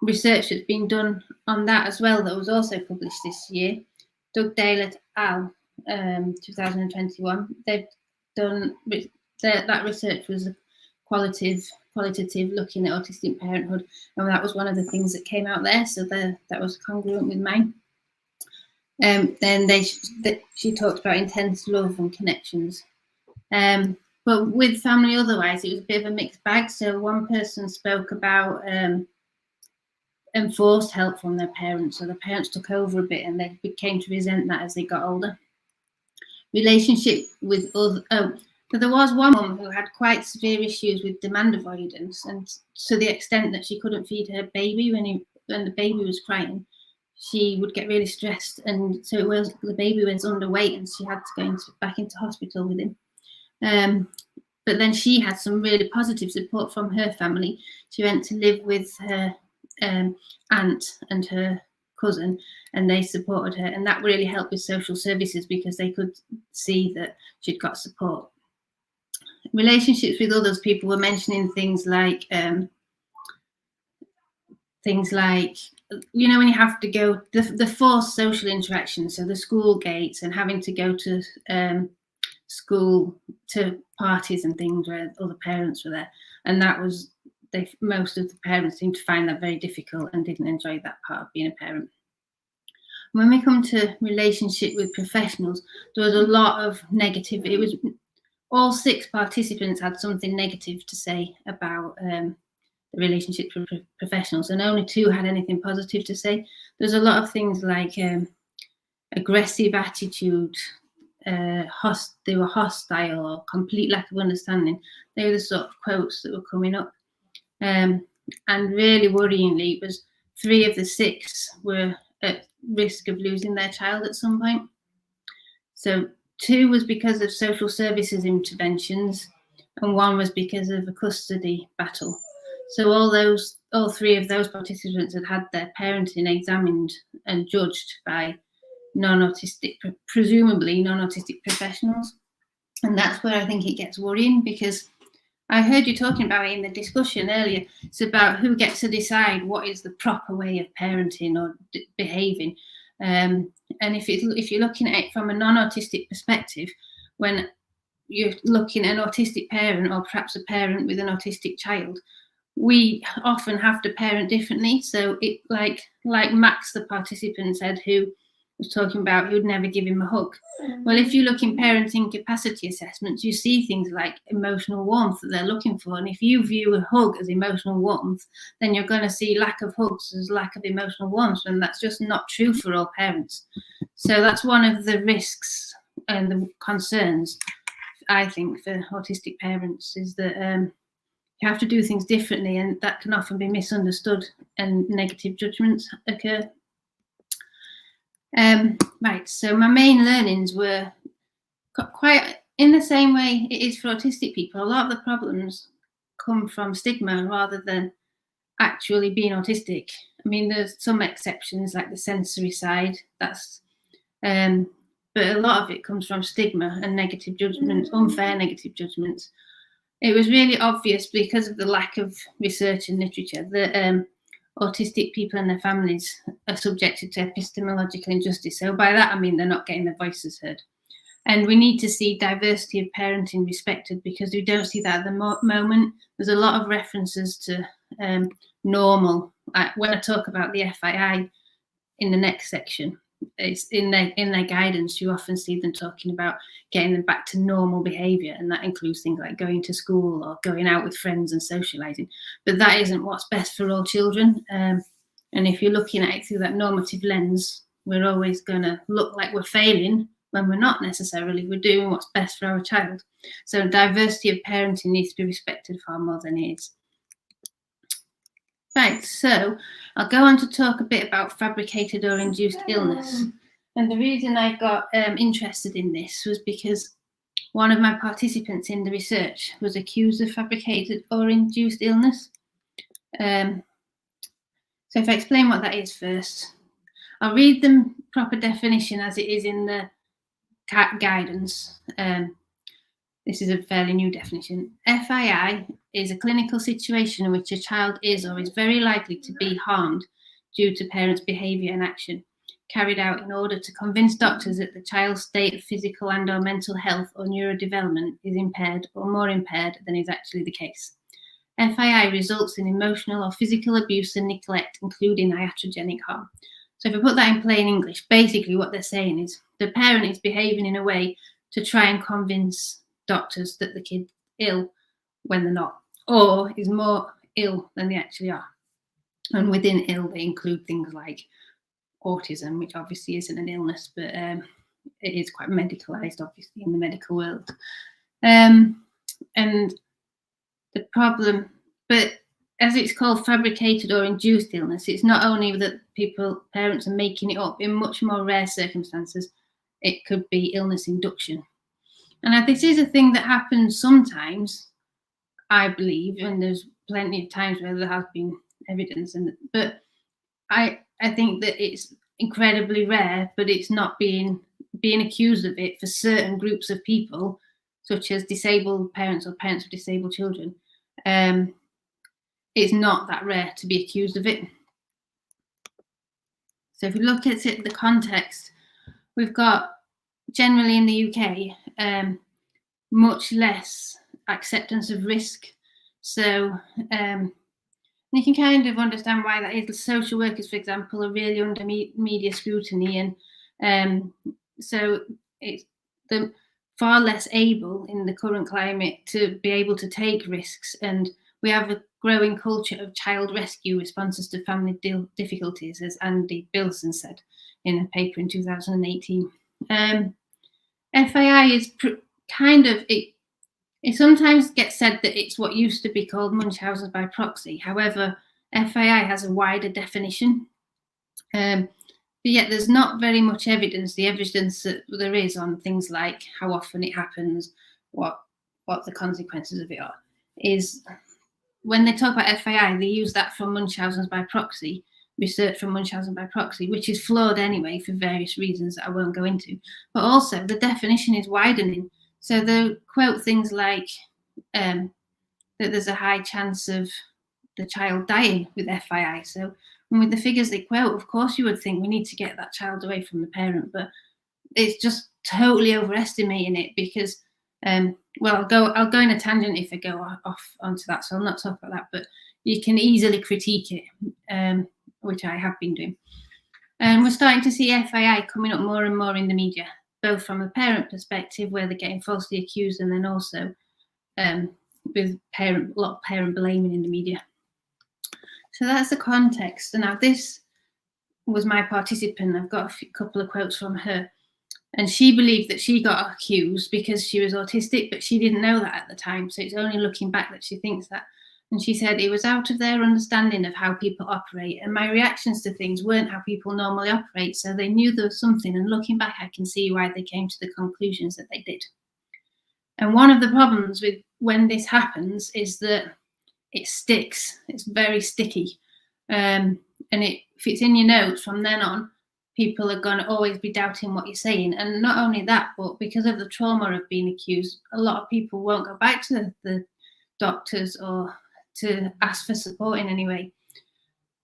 research that's been done on that as well that was also published this year. Doug Dale et al. 2021. They've done that research was qualitative looking at autistic parenthood, and that was one of the things that came out there. So that was congruent with mine. Then she talked about intense love and connections. But with family otherwise, it was a bit of a mixed bag. So one person spoke about enforced help from their parents. So the parents took over a bit and they came to resent that as they got older. Relationship with other, so there was one mum who had quite severe issues with demand avoidance, and to the extent that she couldn't feed her baby when the baby was crying, she would get really stressed, and so the baby was underweight and she had to go back into hospital with him. But then she had some really positive support from her family. She went to live with her aunt and her cousin, and they supported her, and that really helped with social services because they could see that she'd got support. Relationships with others, people were mentioning things like you know, when you have to go the forced social interaction, so the school gates and having to go to school to parties and things where other parents were there, and that was most of the parents seemed to find that very difficult and didn't enjoy that part of being a parent. When we come to relationship with professionals, there was a lot of negative. It was all 6 participants had something negative to say about the relationships with professionals, and only 2 had anything positive to say. There's a lot of things like aggressive attitude, they were hostile, or complete lack of understanding. They were the sort of quotes that were coming up. And really worryingly, it was 3 of the 6 were at risk of losing their child at some point. So 2 was because of social services interventions, and 1 was because of a custody battle. So all 3 of those participants had their parenting examined and judged by presumably non-autistic professionals. And that's where I think it gets worrying, because I heard you talking about it in the discussion earlier. It's about who gets to decide what is the proper way of parenting or behaving. And if you're looking at it from a non-autistic perspective, when you're looking at an autistic parent, or perhaps a parent with an autistic child, we often have to parent differently. So it like Max, the participant, said, who was talking about he would never give him a hug. Well, if you look in parenting capacity assessments, you see things like emotional warmth that they're looking for. And if you view a hug as emotional warmth, then you're going to see lack of hugs as lack of emotional warmth. And that's just not true for all parents. So that's one of the risks and the concerns I think, for autistic parents is that you have to do things differently, and that can often be misunderstood and negative judgments occur. Right, so my main learnings were quite in the same way it is for autistic people. A lot of the problems come from stigma rather than actually being autistic. I mean, there's some exceptions like the sensory side, that's but a lot of it comes from stigma and negative judgments, unfair negative judgments. It was really obvious because of the lack of research and literature that autistic people and their families are subjected to epistemological injustice. So by that, I mean they're not getting their voices heard. And we need to see diversity of parenting respected, because we don't see that at the moment. There's a lot of references to normal. When I talk about the FII in the next section, it's in their guidance, you often see them talking about getting them back to normal behaviour, and that includes things like going to school or going out with friends and socialising. But that isn't what's best for all children. And if you're looking at it through that normative lens, we're always going to look like we're failing when we're not necessarily. We're doing what's best for our child. So diversity of parenting needs to be respected far more than it is. Right, so I'll go on to talk a bit about fabricated or induced illness. And the reason I got interested in this was because one of my participants in the research was accused of fabricated or induced illness. So if I explain what that is first, I'll read the proper definition as it is in the guidance. This is a fairly new definition. FII is a clinical situation in which a child is or is very likely to be harmed due to parents' behaviour and action, carried out in order to convince doctors that the child's state of physical and or mental health or neurodevelopment is impaired or more impaired than is actually the case. FII results in emotional or physical abuse and neglect, including iatrogenic harm. So if I put that in plain English, basically what they're saying is the parent is behaving in a way to try and convince doctors that the kid's ill when they're not, or is more ill than they actually are. And within ill, they include things like autism, which obviously isn't an illness, but it is quite medicalised, obviously, in the medical world. And the problem, but as it's called fabricated or induced illness, it's not only that parents are making it up. In much more rare circumstances, it could be illness induction. And this is a thing that happens sometimes, I believe, and there's plenty of times where there has been evidence, but I think that it's incredibly rare, but it's not being accused of it for certain groups of people, such as disabled parents or parents of disabled children. It's not that rare to be accused of it. So if you look at it, the context, we've got generally in the UK much less acceptance of risk. So you can kind of understand why that is. Social workers, for example, are really under media scrutiny, and so it's far less able in the current climate to be able to take risks. And we have a growing culture of child rescue responses to family difficulties, as Andy Bilson said in a paper in 2018. FII is it sometimes gets said that it's what used to be called Munchausen by proxy. However, FII has a wider definition. But yet there's not very much evidence. The evidence that there is on things like how often it happens, what the consequences of it are, is when they talk about FII, they use that from Munchausen by proxy, research from Munchausen by proxy, which is flawed anyway for various reasons that I won't go into. But also the definition is widening. So they quote things like that there's a high chance of the child dying with FII. So with the figures they quote, of course you would think we need to get that child away from the parent, but it's just totally overestimating it because, well, I'll go in a tangent if I go off onto that, so I'll not talk about that, but you can easily critique it, which I have been doing. And we're starting to see FII coming up more and more in the media, both from a parent perspective where they're getting falsely accused, and then also with a lot of parent blaming in the media. So that's the context. And now this was my participant. I've got a couple of quotes from her. And she believed that she got accused because she was autistic, but she didn't know that at the time. So it's only looking back that she thinks that. And she said it was out of their understanding of how people operate. And my reactions to things weren't how people normally operate. So they knew there was something. And looking back, I can see why they came to the conclusions that they did. And one of the problems with when this happens is that it sticks. It's very sticky. And if it's in your notes from then on, people are going to always be doubting what you're saying. And not only that, but because of the trauma of being accused, a lot of people won't go back to the doctors or to ask for support in any way.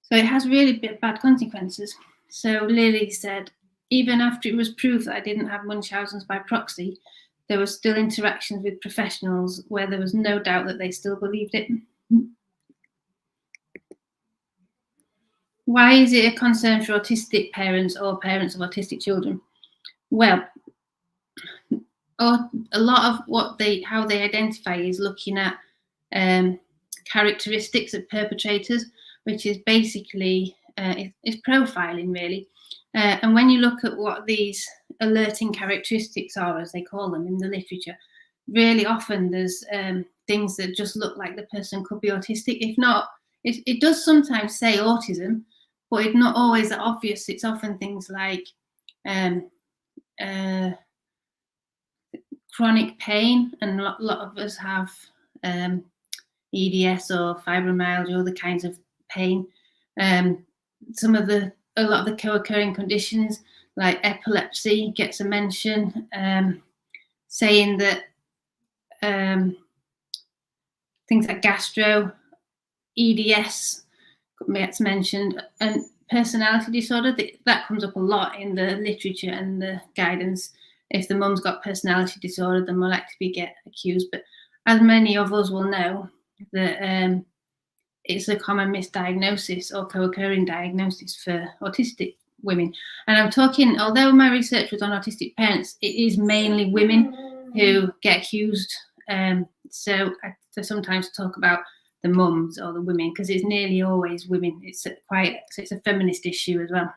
So it has really bad consequences. So Lily said, even after it was proved that I didn't have Munchausen's by proxy, there were still interactions with professionals where there was no doubt that they still believed it. Why is it a concern for autistic parents or parents of autistic children? Well, a lot of how they identify is looking at characteristics of perpetrators, which is basically it's profiling really. And when you look at what these alerting characteristics are, as they call them in the literature, really often there's things that just look like the person could be autistic. If not, it does sometimes say autism, but it's not always that obvious. It's often things like chronic pain, and a lot of us have EDS or fibromyalgia, other kinds of pain. A lot of the co-occurring conditions like epilepsy gets a mention, saying that things like gastro, EDS gets mentioned, and personality disorder, that comes up a lot in the literature and the guidance. If the mum's got personality disorder, then we'll actually get accused. But as many of us will know, that it's a common misdiagnosis or co-occurring diagnosis for autistic women. And I'm talking, although my research was on autistic parents, it is mainly women who get accused. So I sometimes talk about the mums or the women, because it's nearly always women. It's a feminist issue as well.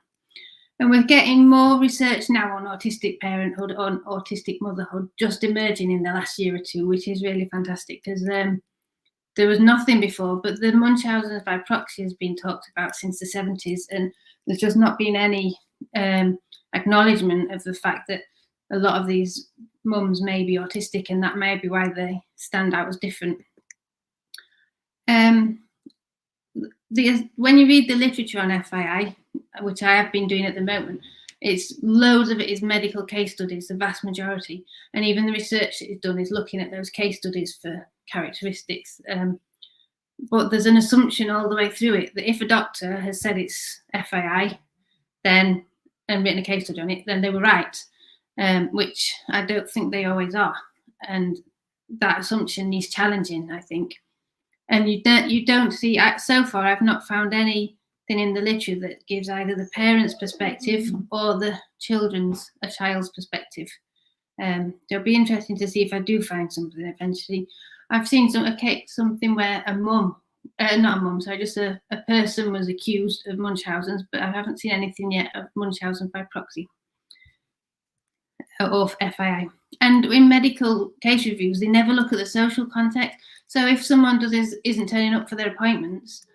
And we're getting more research now on autistic parenthood, on autistic motherhood, just emerging in the last year or two, which is really fantastic, because there was nothing before. But the Munchausen's by proxy has been talked about since the 70s, and there's just not been any acknowledgement of the fact that a lot of these mums may be autistic, and that may be why they stand out as different. When you read the literature on FII, which I have been doing at the moment, loads of it is medical case studies, the vast majority, and even the research that is done is looking at those case studies for characteristics. But there's an assumption all the way through it that if a doctor has said it's FII, and written a case study on it, then they were right, which I don't think they always are, and that assumption needs challenging, I think. And you don't see, so far I've not found anything in the literature that gives either the parent's perspective or the a child's perspective. It'll be interesting to see if I do find something eventually. I've seen something where just a person was accused of Munchausen's, but I haven't seen anything yet of Munchausen by proxy or FII. And in medical case reviews, they never look at the social context. So if someone isn't turning up for their appointments,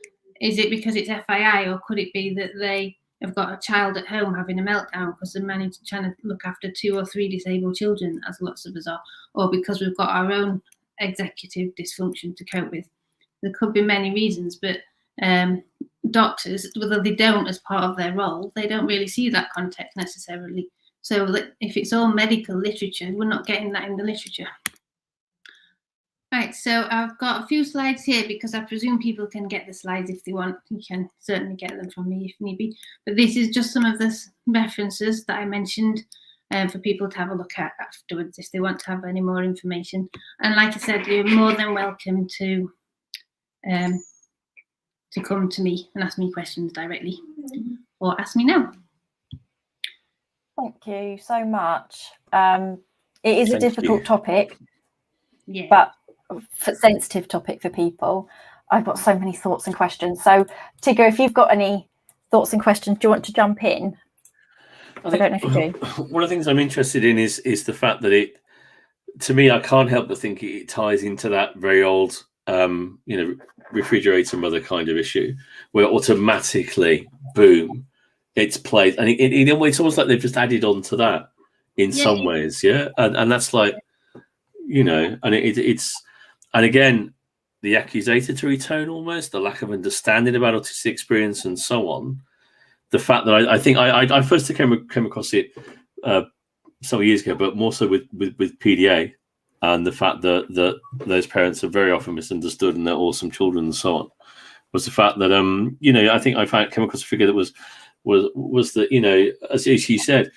is it because it's FII, or could it be that they have got a child at home having a meltdown because they're trying to look after 2 or 3 disabled children, as lots of us are, or because we've got our own executive dysfunction to cope with? There could be many reasons, but doctors, whether they don't as part of their role, they don't really see that context necessarily. So if it's all medical literature, we're not getting that in the literature. Right, so I've got a few slides here because I presume people can get the slides if they want. You can certainly get them from me if need be. But this is just some of the references that I mentioned for people to have a look at afterwards if they want to have any more information. And like I said, you're more than welcome to come to me and ask me questions directly, or ask me now. Thank you so much. It is a difficult topic, but sensitive topic for people. I've got so many thoughts and questions. So Tigger, if you've got any thoughts and questions, do you want to jump in? I don't know if you do. One of the things I'm interested in is the fact that it, to me, I can't help but think it ties into that very old, refrigerator mother kind of issue, where automatically, boom, it's played, and it's almost like they've just added on to that in some ways, and that's like, and it's, and again, the accusatory tone, almost the lack of understanding about autistic experience and so on. The fact that I think I first came across it some years ago, but more so with PDA, and the fact that those parents are very often misunderstood and they're awesome children and so on, was the fact that I think came across a figure that was that, as she said,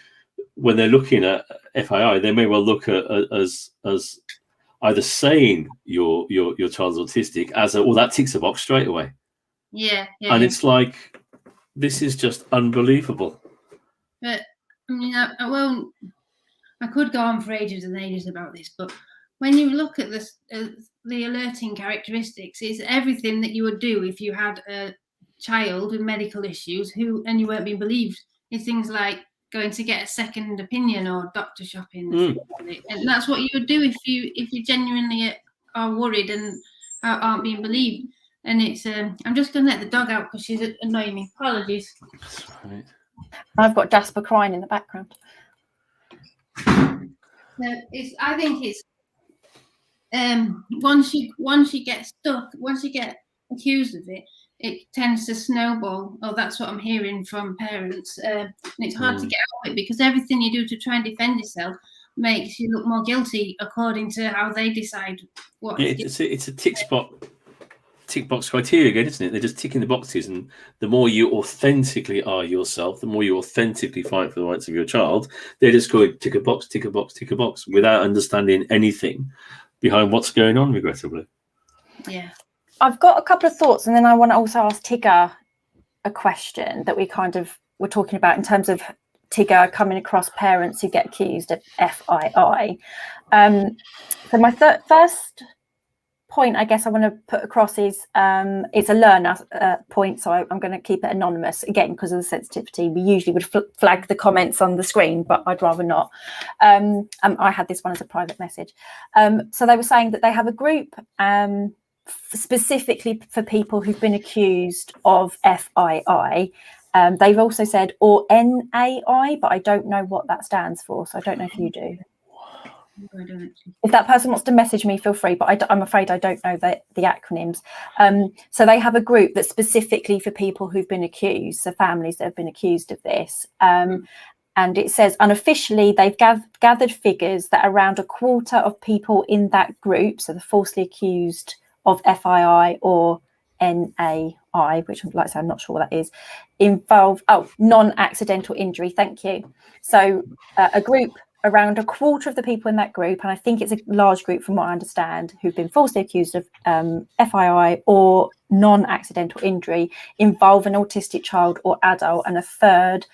when they're looking at FII, they may well look at as either saying your child's autistic as that ticks a box straight away. And it's like, this is just unbelievable. But I mean, I could go on for ages and ages about this, but when you look at this, the alerting characteristics, it's everything that you would do if you had a child with medical issues and you weren't being believed. It's things like going to get a second opinion or doctor shopping, and that's what you would do if you genuinely are worried and aren't being believed. And it's I'm just going to let the dog out because she's annoying me. Apologies. That's right. I've got Jasper crying in the background. I think it's once you get stuck, once you get accused of it, it tends to snowball. Oh, that's what I'm hearing from parents, and it's hard to get out of it because everything you do to try and defend yourself makes you look more guilty according to how they decide what. Yeah, it's a tick box criteria again, isn't it? They're just ticking the boxes, and the more you authentically are yourself, the more you authentically fight for the rights of your child, they're just going tick a box, tick a box, tick a box, without understanding anything behind what's going on, regrettably. Yeah. I've got a couple of thoughts, and then I want to also ask Tigger a question that we kind of were talking about in terms of Tigger coming across parents who get accused of FII. So my first point I guess I want to put across is it's a learner point, so I'm going to keep it anonymous again because of the sensitivity. We usually would flag the comments on the screen, but I'd rather not. I had this one as a private message. So they were saying that they have a group specifically for people who've been accused of FII. They've also said or NAI, but I don't know what that stands for, so I don't know if you do. I don't actually. If that person wants to message me, feel free, but I'm afraid I don't know the acronyms. So they have a group that's specifically for people who've been accused, so families that have been accused of this. And it says unofficially they've gathered figures that around a quarter of people in that group, so the falsely accused of FII or NAI, which like I said, I'm not sure what that is, involve non-accidental injury. Thank you. So a group around a quarter of the people in that group, and I think it's a large group from what I understand, who've been falsely accused of FII or non-accidental injury, involve an autistic child or adult, and a third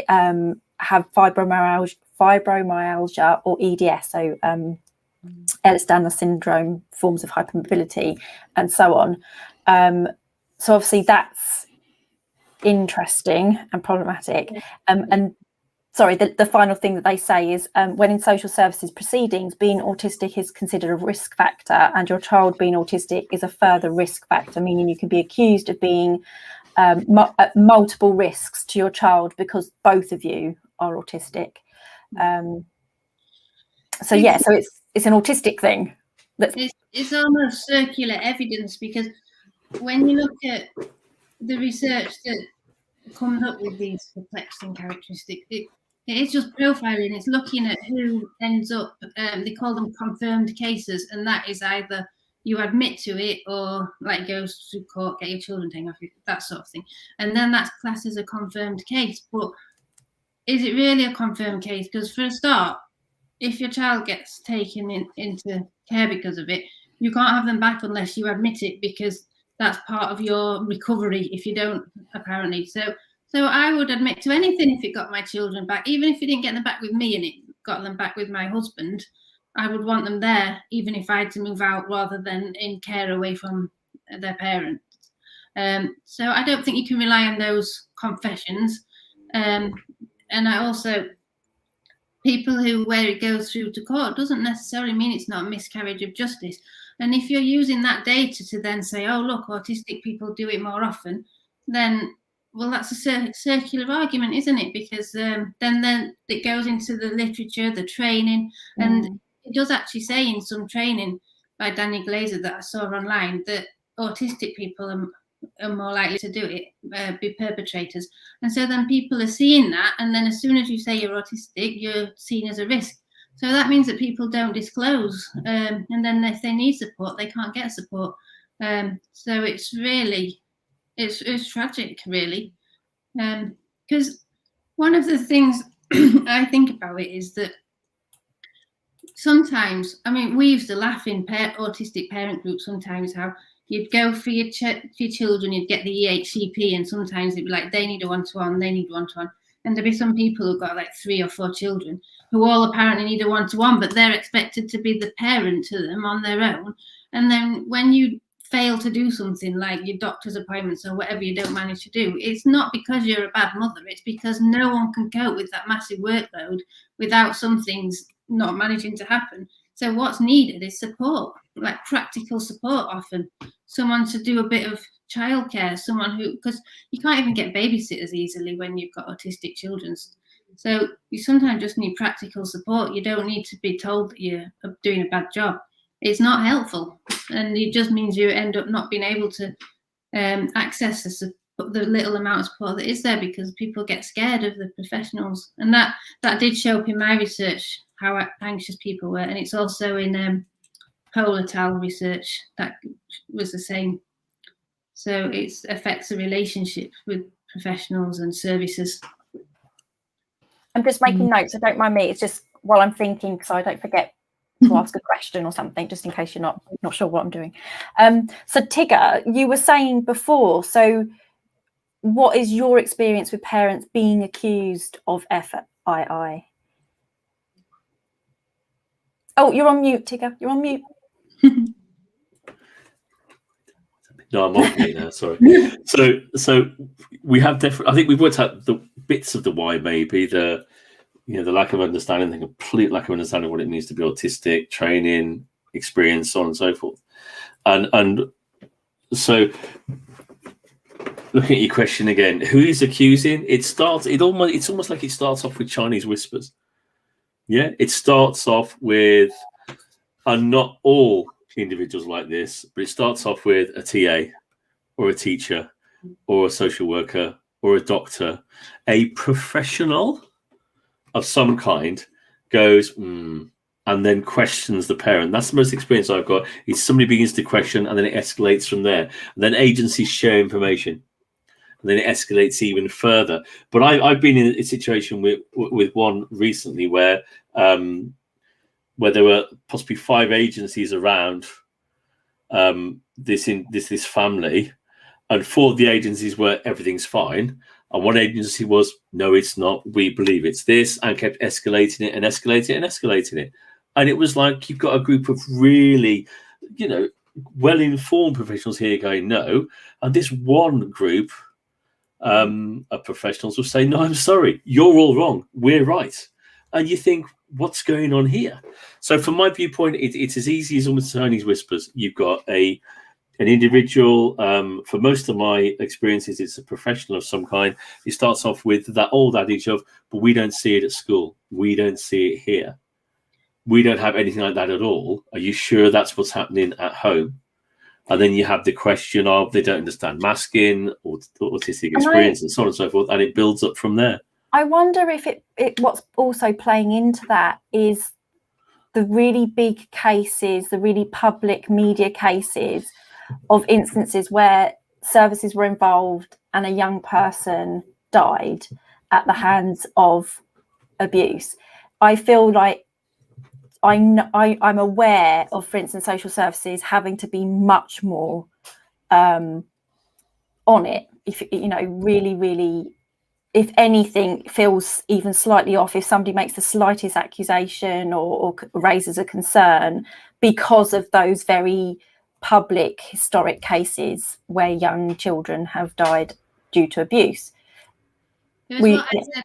have fibromyalgia or EDS, so Ehlers-Danlos syndrome, forms of hypermobility, and so on. So obviously that's interesting and problematic. And sorry, the final thing that they say is when in social services proceedings, being autistic is considered a risk factor, and your child being autistic is a further risk factor, meaning you can be accused of being at multiple risks to your child because both of you are autistic. So it's an autistic thing. It's almost circular evidence, because when you look at the research that comes up with these perplexing characteristics, it is just profiling. It's looking at who ends up, they call them confirmed cases, and that is either you admit to it or like goes to court, get your children taken off you, that sort of thing. And then that's classed as a confirmed case. But is it really a confirmed case? Because for a start, if your child gets taken into care because of it, you can't have them back unless you admit it, because that's part of your recovery if you don't, apparently. So I would admit to anything if it got my children back, even if it didn't get them back with me and it got them back with my husband. I would want them there, even if I had to move out rather than in care away from their parents. So I don't think you can rely on those confessions. I also, people where it goes through to court doesn't necessarily mean it's not a miscarriage of justice. And if you're using that data to then say, oh, look, autistic people do it more often, then, well, that's a circular argument, isn't it? Because then it goes into the literature, the training, and it does actually say in some training by Daniel Glazer that I saw online that autistic people are more likely to do it, be perpetrators. And so then people are seeing that, and then as soon as you say you're autistic, you're seen as a risk. So that means that people don't disclose, and then if they need support, they can't get support. So it's really, it's tragic, really, because one of the things I think about it is that sometimes, I mean, we used to laugh in autistic parent groups sometimes how you'd go for your children, you'd get the EHCP, and sometimes it'd be like, they need a one-to-one, they need one-to-one. And there'd be some people who've got like 3 or 4 children who all apparently need a one-to-one, but they're expected to be the parent to them on their own. And then when you fail to do something like your doctor's appointments or whatever you don't manage to do, it's not because you're a bad mother, it's because no one can cope with that massive workload without some things not managing to happen. So what's needed is support, like practical support often. Someone to do a bit of childcare, someone who, because you can't even get babysitters easily when you've got autistic children. So you sometimes just need practical support. You don't need to be told that you're doing a bad job. It's not helpful. And it just means you end up not being able to access the little amount of support that is there because people get scared of the professionals. And that did show up in my research, how anxious people were. And it's also in Polar Tal research that was the same. So it affects the relationship with professionals and services. I'm just making notes, so don't mind me. It's just while I'm thinking, so I don't forget to ask a question or something, just in case you're not sure what I'm doing. So Tigger, you were saying before, so what is your experience with parents being accused of FII? Oh, you're on mute, Tigger. You're on mute. No, I'm off mute now. Sorry. So we have I think we've worked out the bits of the why, maybe the lack of understanding, the complete lack of understanding of what it means to be autistic, training, experience, so on and so forth. And so looking at your question again, who is accusing? It's almost like it starts off with Chinese whispers. Yeah, it starts off with, and not all individuals like this, but it starts off with a TA or a teacher or a social worker or a doctor, a professional of some kind goes, and then questions the parent. That's the most experience I've got, is somebody begins to question and then it escalates from there. And then agencies share information and then it escalates even further. But I've been in a situation with one recently where there were possibly 5 agencies around this family, and 4 of the agencies were everything's fine, and one agency was no, it's not, we believe it's this, and kept escalating it and escalating it and escalating it. And it was like you've got a group of really, well-informed professionals here going no, and this one group of professionals will say, no, I'm sorry, you're all wrong, we're right. And you think, what's going on here? So from my viewpoint, it's as easy as almost Chinese whispers. You've got an individual, for most of my experiences, it's a professional of some kind. It starts off with that old adage of, but we don't see it at school. We don't see it here. We don't have anything like that at all. Are you sure that's what's happening at home? And then you have the question of they don't understand masking or autistic experience and so on and so forth. And it builds up from there. I wonder if what's also playing into that is the really big cases, the really public media cases of instances where services were involved and a young person died at the hands of abuse. I feel like I'm aware of, for instance, social services having to be much more on it. If really, really, if anything feels even slightly off, if somebody makes the slightest accusation or raises a concern because of those very public historic cases where young children have died due to abuse. It was what I said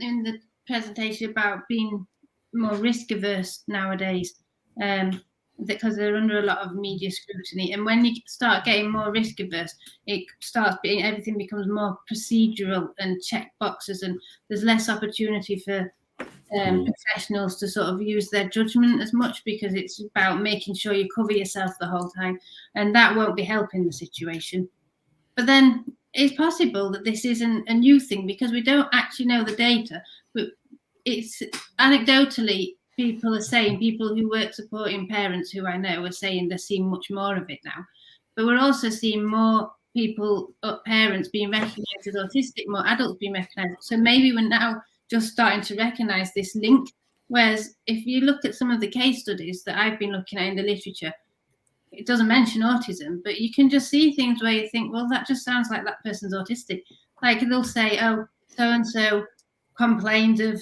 in the presentation about being more risk averse nowadays, because they're under a lot of media scrutiny. And when you start getting more risk averse, it starts being, everything becomes more procedural and check boxes, and there's less opportunity for professionals to sort of use their judgment as much, because it's about making sure you cover yourself the whole time, and that won't be helping the situation. But then it's possible that this isn't a new thing, because we don't actually know the data, but it's anecdotally people are saying, people who work supporting parents who I know are saying they're seeing much more of it now. But we're also seeing more people, parents being recognised as autistic, more adults being recognised. So maybe we're now just starting to recognise this link. Whereas if you look at some of the case studies that I've been looking at in the literature, it doesn't mention autism, but you can just see things where you think, well, that just sounds like that person's autistic. Like they'll say, oh, so-and-so complained of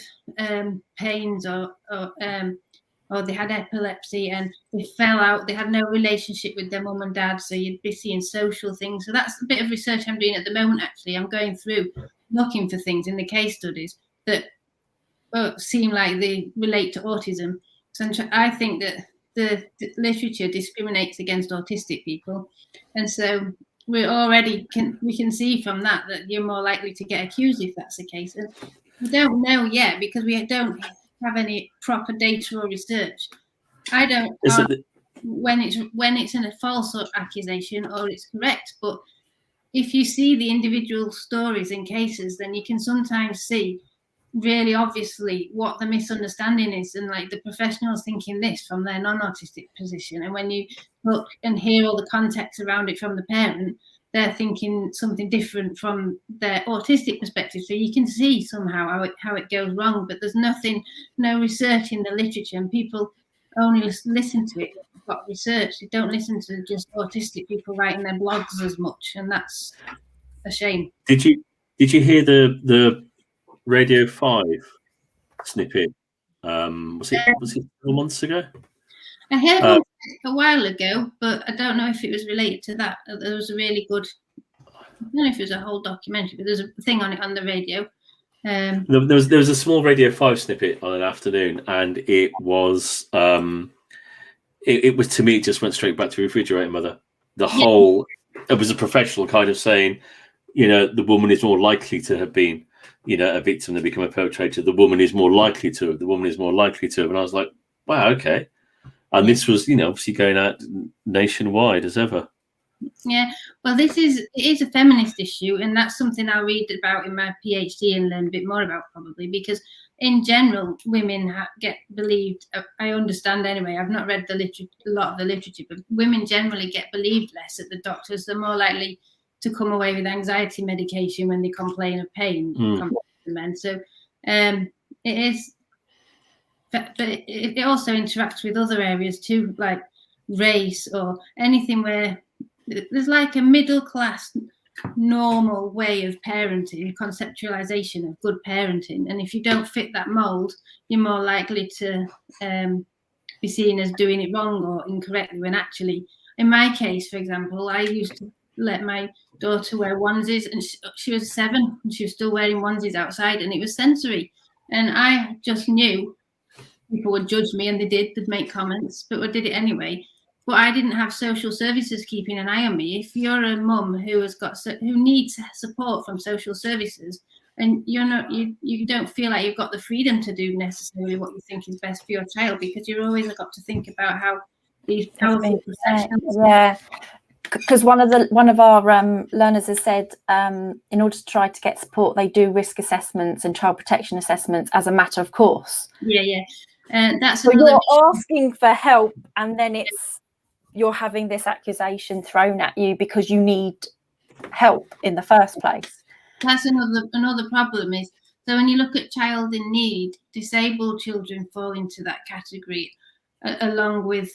pains, or they had epilepsy and they fell out, they had no relationship with their mum and dad, so you'd be seeing social things. So that's a bit of research I'm doing at the moment, actually. I'm going through looking for things in the case studies that seem like they relate to autism. So I think that the literature discriminates against autistic people, and so we can see from that you're more likely to get accused if that's the case. And we don't know yet, because we don't have any proper data or research. I don't know when it's in a false accusation or it's correct, but if you see the individual stories and cases, then you can sometimes see really obviously what the misunderstanding is, and like the professionals thinking this from their non-autistic position, and when you look and hear all the context around it from the parent, they're thinking something different from their autistic perspective. So you can see somehow how it goes wrong, but there's no research in the literature, and people only listen to it. They've got research. They don't listen to just autistic people writing their blogs as much, and that's a shame. Did you hear the Radio 5 snippet? Was it 4 months ago? I heard one a while ago, but I don't know if it was related to that. There was a really good, I don't know if it was a whole documentary, but there's a thing on it on the radio. There was a small Radio 5 snippet on an afternoon, and it was it was, to me, it just went straight back to refrigerator mother. It was a professional kind of saying, the woman is more likely to have been, a victim than become a perpetrator. The woman is more likely to have. The woman is more likely to have. And I was like, wow, okay. And this was, obviously going out nationwide as ever. Yeah, well, it is a feminist issue, and that's something I'll read about in my PhD and learn a bit more about, probably, because in general, women get believed. I understand anyway. I've not read a lot of the literature, but women generally get believed less at the doctors. They're more likely to come away with anxiety medication when they complain of pain compared to men. So it is. But it also interacts with other areas too, like race or anything where there's like a middle class normal way of parenting, conceptualization of good parenting, and if you don't fit that mold, you're more likely to be seen as doing it wrong or incorrectly, when actually, in my case, for example, I used to let my daughter wear onesies, and she was 7 and she was still wearing onesies outside, and it was sensory, and I just knew people would judge me, and they'd make comments, but I did it anyway. But I didn't have social services keeping an eye on me. If you're a mum who needs support from social services, and you don't feel like you've got the freedom to do necessarily what you think is best for your child, because you've always got to think about how these powerful professionals. Yeah, because one of our learners has said, in order to try to get support, they do risk assessments and child protection assessments as a matter of course. Yeah. That's so you're asking for help, and then you're having this accusation thrown at you because you need help in the first place. That's another problem is, so when you look at child in need, disabled children fall into that category along with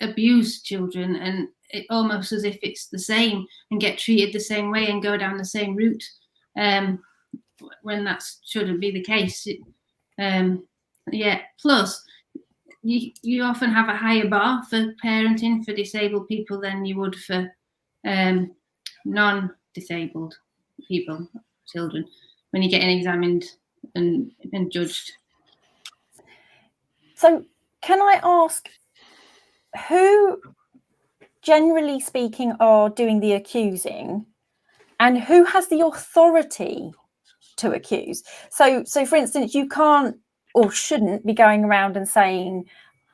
abused children, and it almost as if it's the same and get treated the same way and go down the same route, when that shouldn't be the case. Plus you often have a higher bar for parenting for disabled people than you would for non-disabled people, children. when you're getting examined and judged. So can I ask, who, generally speaking, are doing the accusing, and who has the authority to accuse? So for instance, you can't or shouldn't be going around and saying,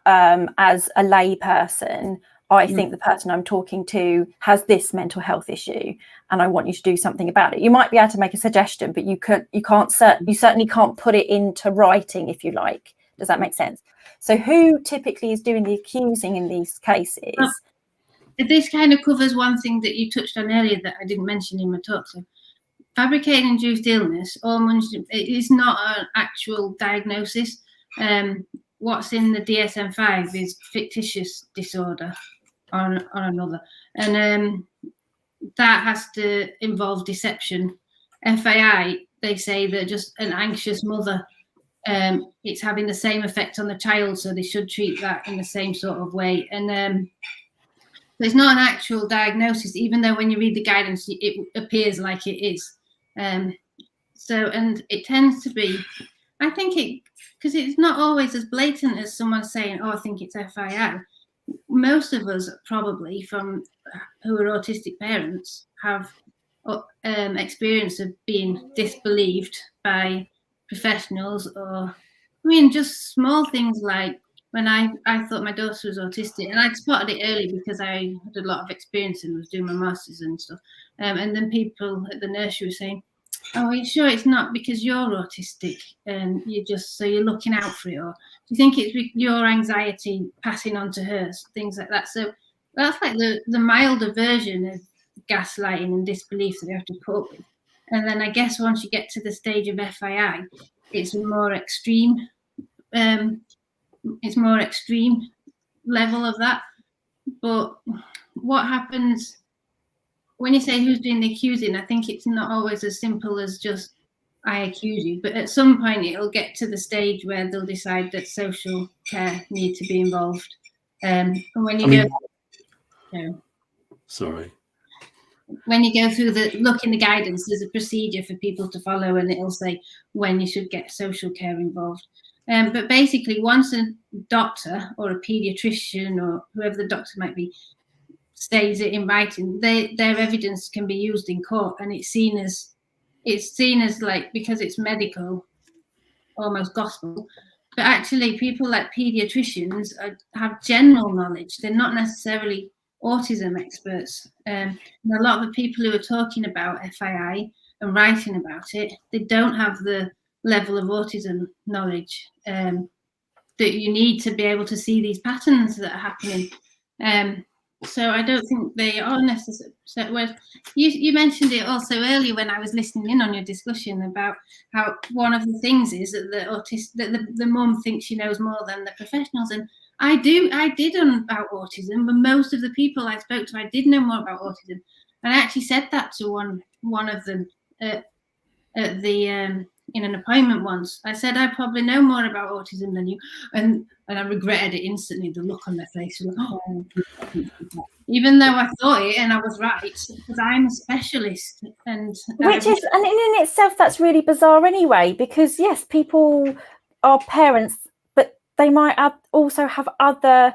as a lay person, I think the person I'm talking to has this mental health issue and I want you to do something about it. You might be able to make a suggestion, but you certainly can't put it into writing, if you like. Does that make sense? So who typically is doing the accusing in these cases? Well, this kind of covers one thing that you touched on earlier that I didn't mention in my talk. So fabricated induced illness, it is not an actual diagnosis. What's in the DSM-5 is fictitious disorder on another, and that has to involve deception. FAI, they say they're just an anxious mother. It's having the same effect on the child, so they should treat that in the same sort of way. And there's not an actual diagnosis, even though when you read the guidance, it appears like it is. And it tends to be, I think because it's not always as blatant as someone saying, oh, I think it's FII. Most of us probably who are autistic parents have experience of being disbelieved by professionals, or just small things like when I thought my daughter was autistic, and I'd spotted it early because I had a lot of experience and was doing my masters and stuff, and then people at the nursery were saying, oh, are you sure it's not because you're autistic and you're looking out for it, or do you think it's your anxiety passing on to hers, things like that? So that's like the milder version of gaslighting and disbelief that they have to put up with. And then I guess once you get to the stage of FII, it's more extreme. It's more extreme level of that. But what happens when you say who's doing the accusing? I think it's not always as simple as just I accuse you, but at some point it'll get to the stage where they'll decide that social care need to be involved. And when you when you go through look in the guidance, there's a procedure for people to follow, and it'll say when you should get social care involved. But basically, once a doctor or a pediatrician or whoever the doctor might be states it in writing, their evidence can be used in court, and it's seen as like, because it's medical, almost gospel. But actually, people like pediatricians have general knowledge. They're not necessarily autism experts. And a lot of the people who are talking about FII and writing about it, they don't have the level of autism knowledge that you need to be able to see these patterns that are happening. So I don't think they are necessary. You mentioned it also earlier when I was listening in on your discussion about how one of the things is that the mum thinks she knows more than the professionals, and I did about autism, but most of the people I spoke to, I did know more about autism, and I actually said that to one of them at the in an appointment once. I said, I probably know more about autism than you, and I regretted it instantly, the look on their face. Like, oh. Even though I thought it and I was right, because I'm a specialist. And in itself, that's really bizarre anyway, because yes, people are parents, but they might also have other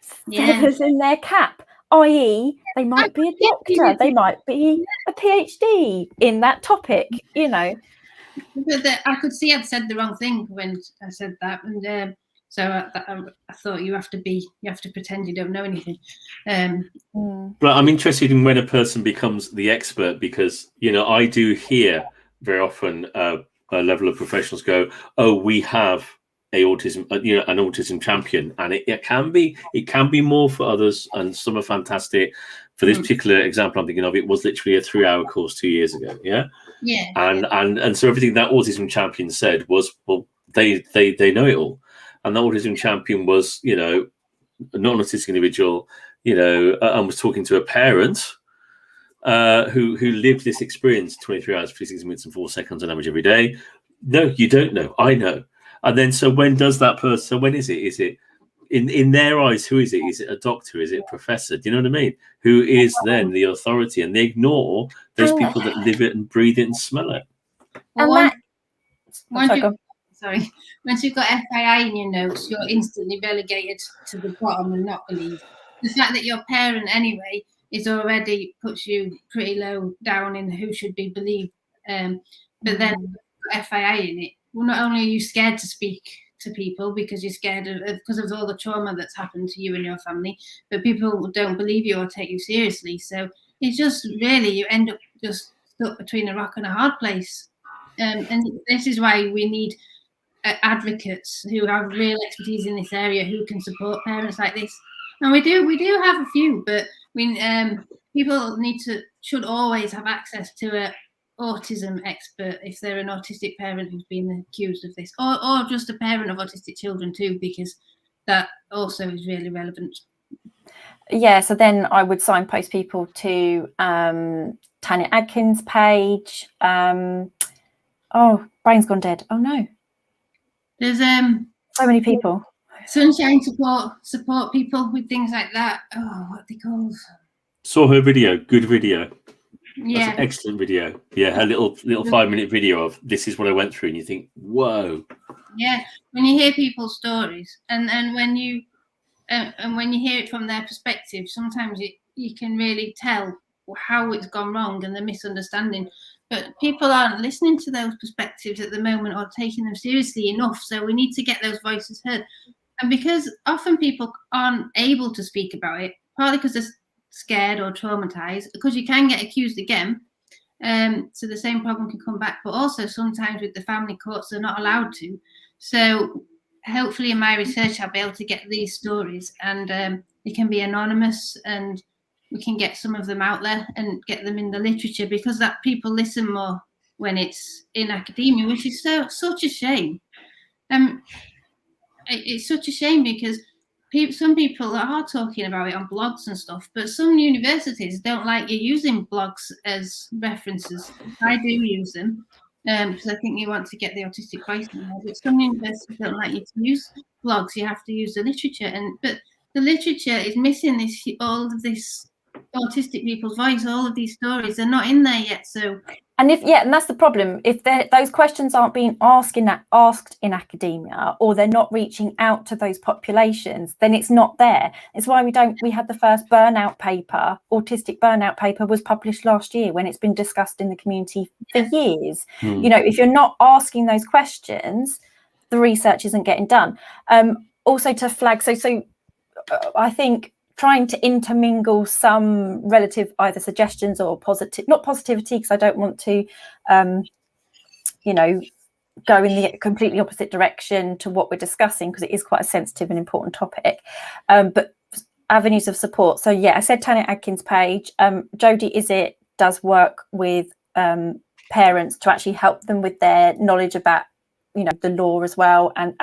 feathers in their cap, i.e. they might be a doctor, they might be a PhD in that topic, But I could see I'd said the wrong thing when I said that, and so I thought you have to pretend you don't know anything. But I'm interested in when a person becomes the expert, because I do hear very often a level of professionals go, "Oh, we have an autism champion," and it can be more for others, and some are fantastic. For this particular example I'm thinking of, it was literally a 3-hour course 2 years ago. Yeah. And so everything that autism champion said was, well, they know it all. And the autism champion was, not an autistic individual, and was talking to a parent who lived this experience 23 hours, 56 minutes and 4 seconds on average every day. No, you don't know. I know. And then, so when does that person? So when is it? Is it in their eyes? Who is it? Is it a doctor? Is it a professor? Do you know what I mean? Who is then the authority? And they ignore those people that live it and breathe it and smell it. Once you've got FII in your notes, you're instantly relegated to the bottom and not believed. The fact that you're a parent anyway is already puts you pretty low down in who should be believed. But then FII in it, well, not only are you scared to speak to people because you're scared because of all the trauma that's happened to you and your family, but people don't believe you or take you seriously. So it's just really, you end up just stuck between a rock and a hard place. And this is why we need advocates who have real expertise in this area who can support parents like this. And we do have a few, but people should always have access to a autism expert if they're an autistic parent who's been accused of this, or just a parent of autistic children too, because that also is really relevant. Yeah, so then I would signpost people to Tanya Adkins' page. Oh, brain's gone dead. Oh no. There's so many people. Sunshine support people with things like that. Oh, what are they called? Saw her video. Good video. Yeah, that's an excellent video. Yeah, her little 5-minute video of this is what I went through, and you think, whoa. Yeah, when you hear people's stories, and when you hear it from their perspective, sometimes you can really tell how it's gone wrong and the misunderstanding. But people aren't listening to those perspectives at the moment or taking them seriously enough. So we need to get those voices heard. And because often people aren't able to speak about it, partly because they're scared or traumatized, because you can get accused again. So the same problem can come back. But also sometimes with the family courts, they're not allowed to. So hopefully in my research, I'll be able to get these stories, and they can be anonymous, and we can get some of them out there and get them in the literature, because that people listen more when it's in academia, which is such a shame. It's such a shame because some people are talking about it on blogs and stuff, but some universities don't like you using blogs as references. I do use them because I think you want to get the autistic voice in there, but some universities don't like you to use blogs. You have to use the literature, but the literature is missing all of this autistic people's voice. All of these stories are not in there yet. So, and that's the problem. If those questions aren't being asked in academia, or they're not reaching out to those populations, then it's not there. It's why we had the first autistic burnout paper was published last year, when it's been discussed in the community for years. You know, if you're not asking those questions, the research isn't getting done. Also to flag, so I think trying to intermingle some relative either suggestions or not positivity, because I don't want to, go in the completely opposite direction to what we're discussing, because it is quite a sensitive and important topic. But avenues of support. So yeah, I said Tanya Adkins' page. Jodie does work with parents to actually help them with their knowledge about, the law as well, and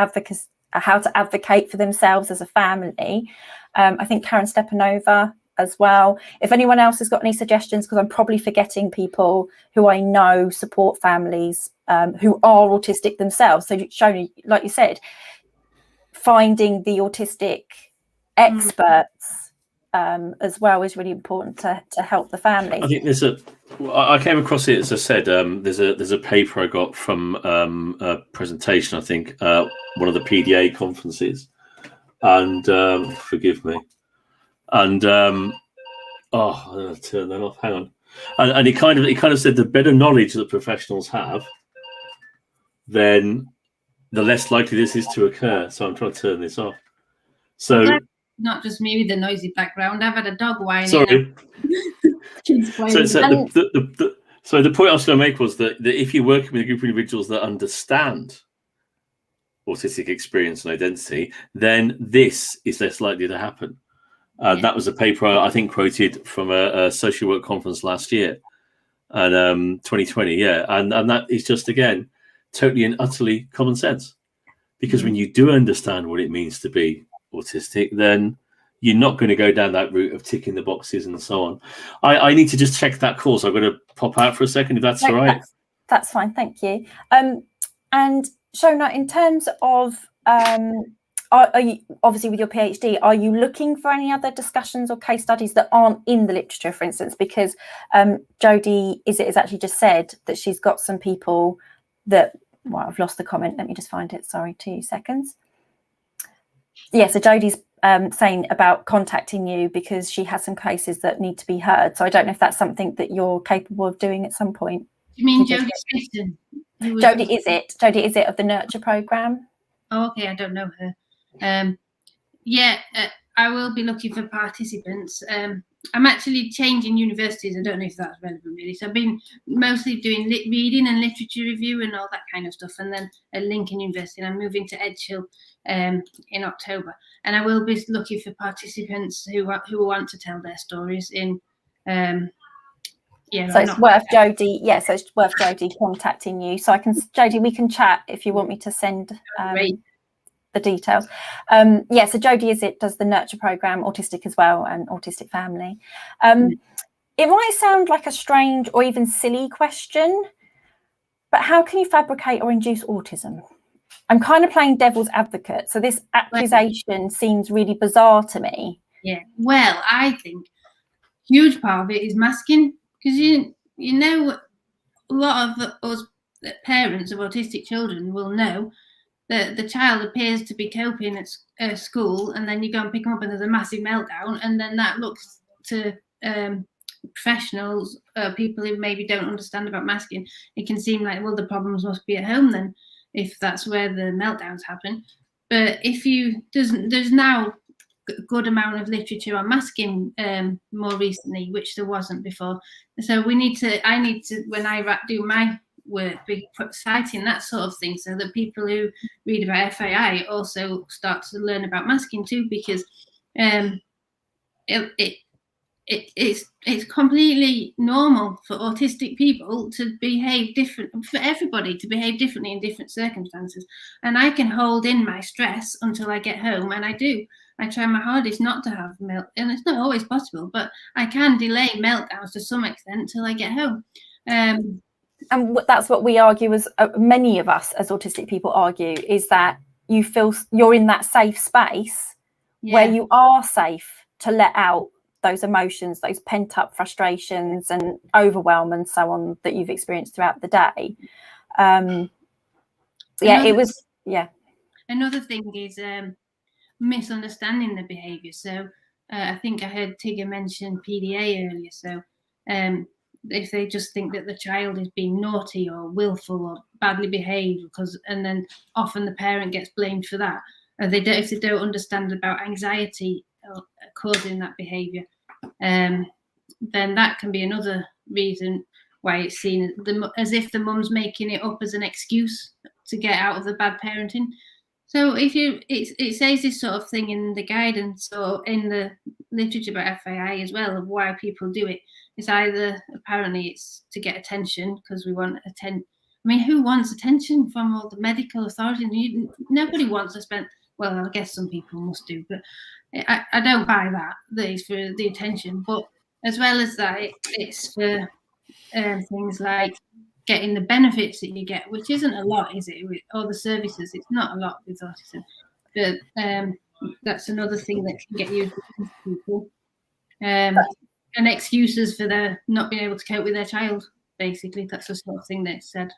how to advocate for themselves as a family. I think Karen Stepanova as well. If anyone else has got any suggestions, because I'm probably forgetting people who I know support families who are autistic themselves. So Shona, like you said, finding the autistic experts as well is really important to help the family. I think I came across it, as I said, there's a paper I got from a presentation, I think, one of the PDA conferences. And forgive me. And I'm gonna turn that off. Hang on. And it kind of said the better knowledge that professionals have, then the less likely this is to occur. So I'm trying to turn this off. So not just me with the noisy background. I've had a dog whining. Sorry. So the point I was going to make was that if you're working with a group of individuals that understand autistic experience and identity, then this is less likely to happen. That was a paper I think quoted from a social work conference last year, and 2020. Yeah, and that is just, again, totally and utterly common sense, because when you do understand what it means to be autistic, then you're not going to go down that route of ticking the boxes and so on. I need to just check that course. I'm going to pop out for a second, if that's all right. That's fine, thank you. And Shona, in terms of, are you, obviously with your PhD, are you looking for any other discussions or case studies that aren't in the literature, for instance? Because Jodie has actually just said that she's got some people well, I've lost the comment. Let me just find it. Sorry, 2 seconds. Yeah, so Jodie's saying about contacting you because she has some cases that need to be heard. So I don't know if that's something that you're capable of doing at some point. You mean Jodie Smitten? Jodie is it of the Nurture programme? Oh, okay, I don't know her. Yeah, I will be looking for participants. I'm actually changing universities. I don't know if that's relevant really. So I've been mostly doing reading and literature review and all that kind of stuff, and then at Lincoln University. And I'm moving to Edgehill in October, and I will be looking for participants who want to tell their stories in. Yeah, so it's worth Jodie. Yeah, so it's worth Jodie contacting you. So Jodie, we can chat if you want me to send the details. Yeah, so Jodie does the Nurture programme, Autistic as well, and Autistic Family. It might sound like a strange or even silly question, but how can you fabricate or induce autism? I'm kind of playing devil's advocate, so this accusation seems really bizarre to me. Yeah, well, I think a huge part of it is masking, because you know, a lot of us parents of autistic children will know that the child appears to be coping at school, and then you go and pick them up and there's a massive meltdown, and then that looks to professionals, people who maybe don't understand about masking, it can seem like, well, the problems must be at home then, if that's where the meltdowns happen. But there's now a good amount of literature on masking more recently, which there wasn't before. So I need to, when I do my work, be citing that sort of thing, so that people who read about FAI also start to learn about masking too, because it's completely normal for autistic people to behave different, for everybody to behave differently in different circumstances. And I can hold in my stress until I get home, and I do. I try my hardest not to have and it's not always possible, but I can delay meltdowns to some extent till I get home. And that's what we argue, as many of us as autistic people argue, is that you feel you're in that safe space where you are safe to let out those emotions, those pent up frustrations and overwhelm and so on that you've experienced throughout the day. Another thing is misunderstanding the behaviour. So I think I heard Tigger mention PDA earlier. So if they just think that the child is being naughty or willful or badly behaved, and then often the parent gets blamed for that. If they don't understand about anxiety causing that behaviour, then that can be another reason why it's seen as if the mum's making it up as an excuse to get out of the bad parenting. So it says this sort of thing in the guidance or in the literature about FAI as well, of why people do it. It's either, apparently it's to get attention, because we want attention. I mean, who wants attention from all the medical authorities? Nobody wants to spend, well, I guess some people must do, but I don't buy that it's for the attention. But as well as that, it's for things like getting the benefits that you get, which isn't a lot, is it? With all the services, it's not a lot with autism. But that's another thing that can get used against people. And excuses for their not being able to cope with their child, basically. That's the sort of thing that's said.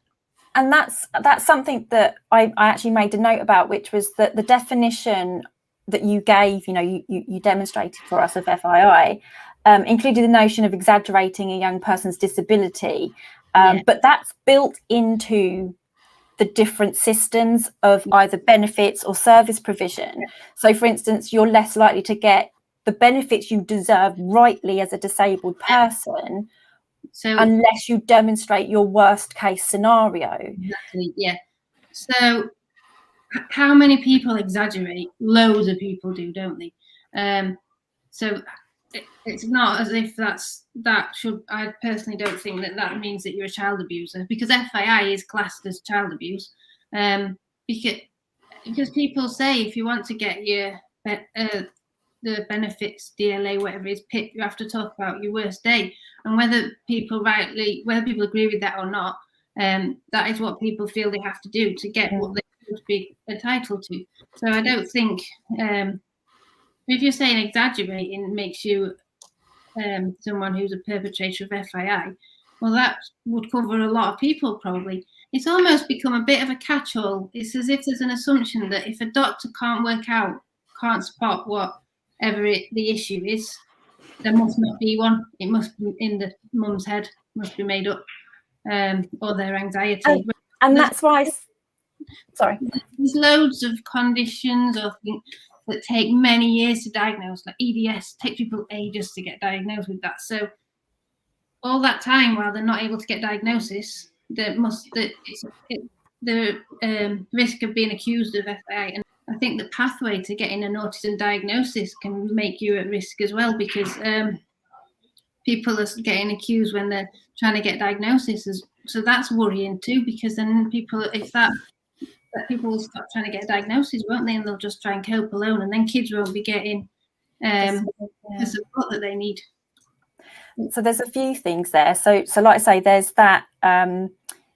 And that's something that I actually made a note about, which was that the definition that you gave, you demonstrated for us of FII, included the notion of exaggerating a young person's disability. But that's built into the different systems of either benefits or service provision. So, for instance, you're less likely to get the benefits you deserve rightly as a disabled person, unless you demonstrate your worst case scenario. Exactly, yeah. So how many people exaggerate? Loads of people do, don't they? So it's not as if that should, I personally don't think that means that you're a child abuser, because FII is classed as child abuse. Because people say if you want to get your the benefits, DLA, whatever it is, PIP, you have to talk about your worst day, and whether people agree with that or not, that is what people feel they have to do to get what they should be entitled to. So I don't think if you're saying exaggerating makes you someone who's a perpetrator of FII, well, that would cover a lot of people probably. it's almost become a bit of a catch-all. It's as if there's an assumption that if a doctor can't spot whatever the issue is, there must not be one. It must be in the mum's head, must be made up, or their anxiety. And that's why, sorry. There's loads of conditions or things that take many years to diagnose, like EDS, takes people ages to get diagnosed with that. So all that time while they're not able to get diagnosis, the risk of being accused of FI. And I think the pathway to getting an autism diagnosis can make you at risk as well, because people are getting accused when they're trying to get diagnosis. So that's worrying too, because then people will stop trying to get a diagnosis, won't they? And they'll just try and cope alone, and then kids won't be getting the support that they need. So there's a few things there. So like I say, there's that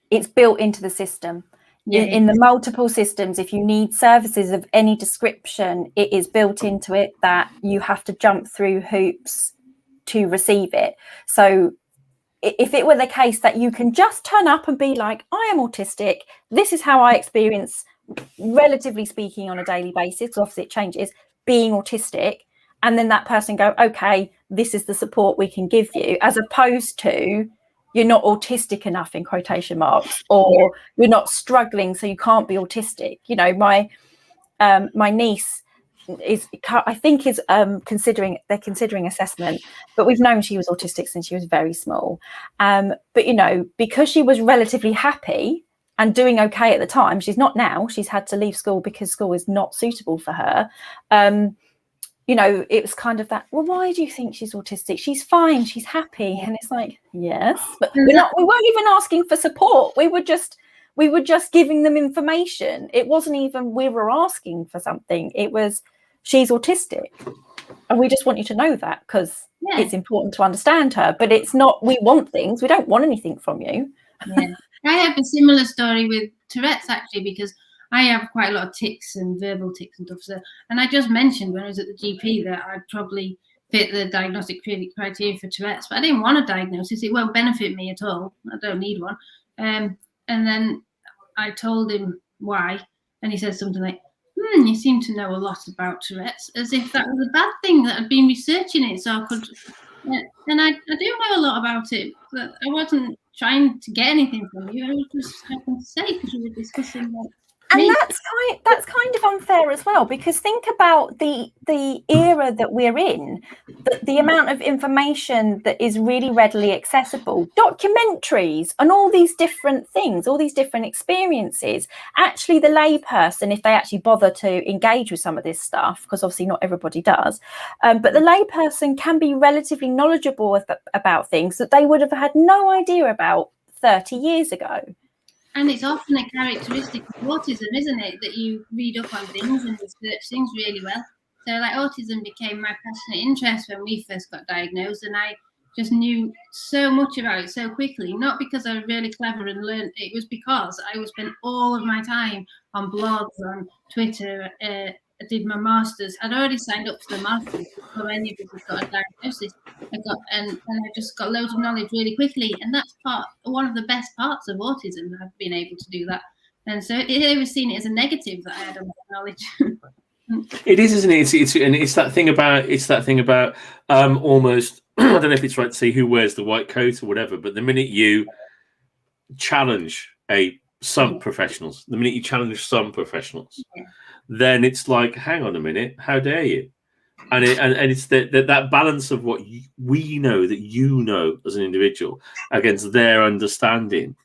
it's built into the system. Yeah. In the multiple systems, if you need services of any description, it is built into it that you have to jump through hoops to receive it. So if it were the case that you can just turn up and be like, I am autistic, this is how I experience, relatively speaking, on a daily basis, obviously it changes, being autistic, and then that person go, okay, this is the support we can give you, as opposed to you're not autistic enough, in quotation marks, or you're not struggling, so you can't be autistic. You know, my niece is considering assessment, but we've known she was autistic since she was very small. But you know, because she was relatively happy and doing okay at the time, she's not now. She's had to leave school because school is not suitable for her. You know, it was kind of that, well, why do you think she's autistic? She's fine, she's happy. And it's like, yes, but we weren't even asking for support. We were just giving them information. It wasn't even we were asking for something. It was, she's autistic. And we just want you to know that, because it's important to understand her. But it's not, we want things. We don't want anything from you. Yeah. I have a similar story with Tourette's, actually, because I have quite a lot of tics and verbal tics and stuff. So, and I just mentioned when I was at the GP that I'd probably fit the diagnostic criteria for Tourette's, but I didn't want a diagnosis. It won't benefit me at all. I don't need one. And then I told him why, and he said something like, you seem to know a lot about Tourette's, as if that was a bad thing, that I'd been researching it so I could. And I do know a lot about it, but I wasn't trying to get anything from you. I was just having to say, because we were discussing that. And that's kind of unfair as well, because think about the era that we're in, the amount of information that is really readily accessible, documentaries and all these different things, all these different experiences. Actually, the layperson, if they actually bother to engage with some of this stuff, because obviously not everybody does, but the layperson can be relatively knowledgeable about things that they would have had no idea about 30 years ago. And it's often a characteristic of autism, isn't it, that you read up on things and research things really well. So like autism became my passionate interest when we first got diagnosed, and I just knew so much about it so quickly, not because I was really clever and learned, it was because I would spend all of my time on blogs, on Twitter. I did my masters. I'd already signed up for the masters before any of us got a diagnosis. And I just got loads of knowledge really quickly, and that's one of the best parts of autism. I've been able to do that, and so it was seen as a negative that I had a lot of knowledge. It is, isn't it? It's that thing about almost. I don't know if it's right to say who wears the white coat or whatever, but the minute you challenge some professionals, then it's like, hang on a minute, how dare you? And it's that balance of what we know that you know as an individual against their understanding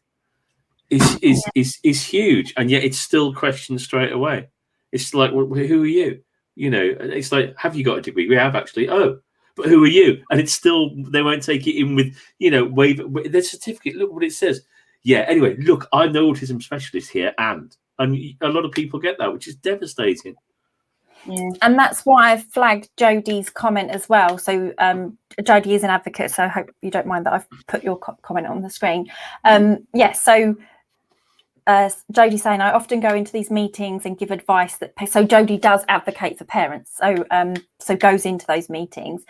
is huge, and yet it's still questioned straight away. It's like, well, who are you? You know, it's like, have you got a degree? We have, actually. Oh, but who are you? And it's still, they won't take it in with, you know, wave their certificate. Look what it says. Yeah. Anyway, look, I'm the autism specialist here, and a lot of people get that, which is devastating. Yeah. And that's why I've flagged Jodie's comment as well. So Jodie is an advocate, so I hope you don't mind that I've put your comment on the screen. So Jodie saying, I often go into these meetings and give advice that, so Jodie does advocate for parents, so goes into those meetings,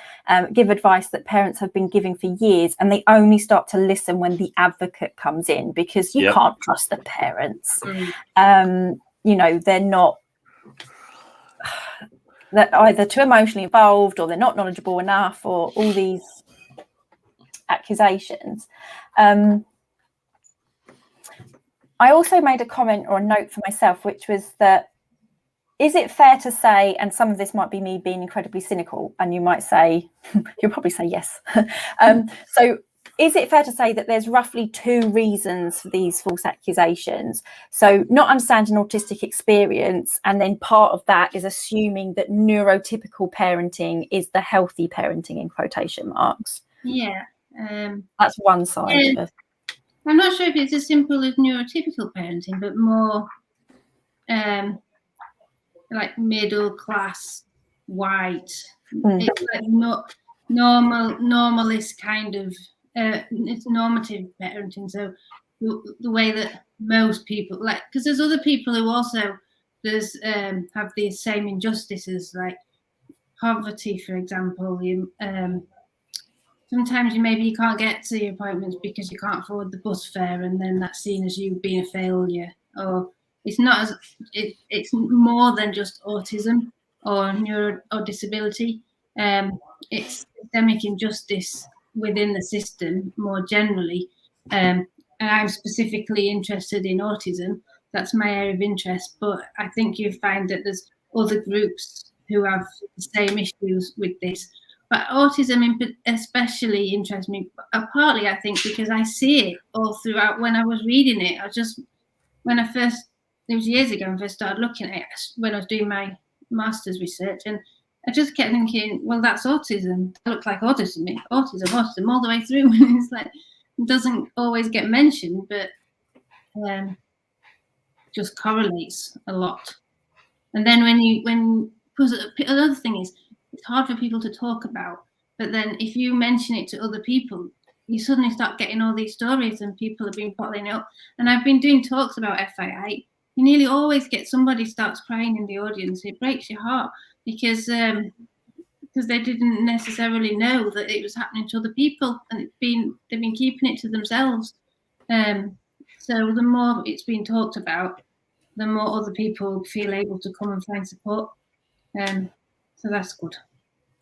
give advice that parents have been giving for years, and they only start to listen when the advocate comes in, because you can't trust the parents. You know, they're either too emotionally involved, or they're not knowledgeable enough, or all these accusations. I also made a comment or a note for myself, which was that, is it fair to say, and some of this might be me being incredibly cynical, and you might say, you'll probably say yes. So is it fair to say that there's roughly 2 reasons for these false accusations? So not understanding autistic experience, and then part of that is assuming that neurotypical parenting is the healthy parenting, in quotation marks. Yeah. That's one side of it. I'm not sure if it's as simple as neurotypical parenting, but more like middle class, white. It's like not normalist kind of. It's normative parenting. So the way that most people, like, because there's other people who also have these same injustices, like poverty, for example. Sometimes maybe you can't get to your appointments because you can't afford the bus fare, and then that's seen as you being a failure. Or it's not as it's more than just autism or disability. It's systemic injustice within the system more generally. And I'm specifically interested in autism. That's my area of interest. But I think you find that there's other groups who have the same issues with this. But autism especially interests me, partly I think because I see it all throughout. When I was reading it, it was years ago when I first started looking at it, when I was doing my master's research, and I just kept thinking, well, that's autism. That looks like autism all the way through. And it's like, it doesn't always get mentioned, but just correlates a lot. And then another thing is, it's hard for people to talk about, but then if you mention it to other people, you suddenly start getting all these stories, and people have been bottling it up. And I've been doing talks about FII. You nearly always get somebody starts crying in the audience. It breaks your heart because they didn't necessarily know that it was happening to other people, and they've been keeping it to themselves. So the more it's been talked about, the more other people feel able to come and find support. So that's good.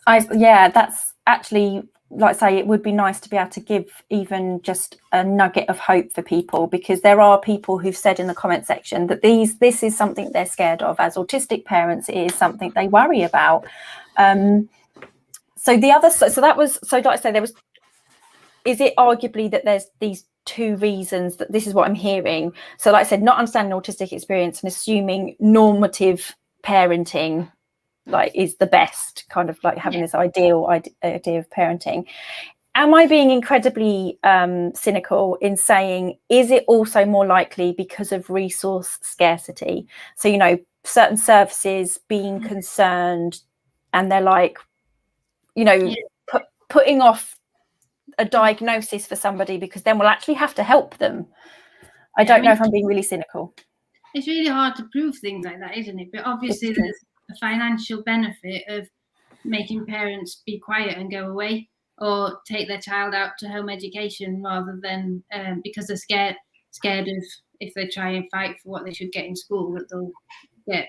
That's actually, like I say, it would be nice to be able to give even just a nugget of hope for people, because there are people who've said in the comment section that this is something they're scared of. As autistic parents, it is something they worry about. So like I say, is it arguably that there's these 2 reasons that this is what I'm hearing? So like I said, not understanding autistic experience and assuming normative parenting like is the best, kind of like having this ideal idea of parenting. Am I being incredibly cynical in saying, is it also more likely because of resource scarcity? So, you know, certain services being concerned, and they're like, you know, putting off a diagnosis for somebody because then we'll actually have to help them. I don't know if I'm being really cynical. It's really hard to prove things like that, isn't it? But obviously there's a financial benefit of making parents be quiet and go away, or take their child out to home education, rather than because they're scared of, if they try and fight for what they should get in school, that they'll get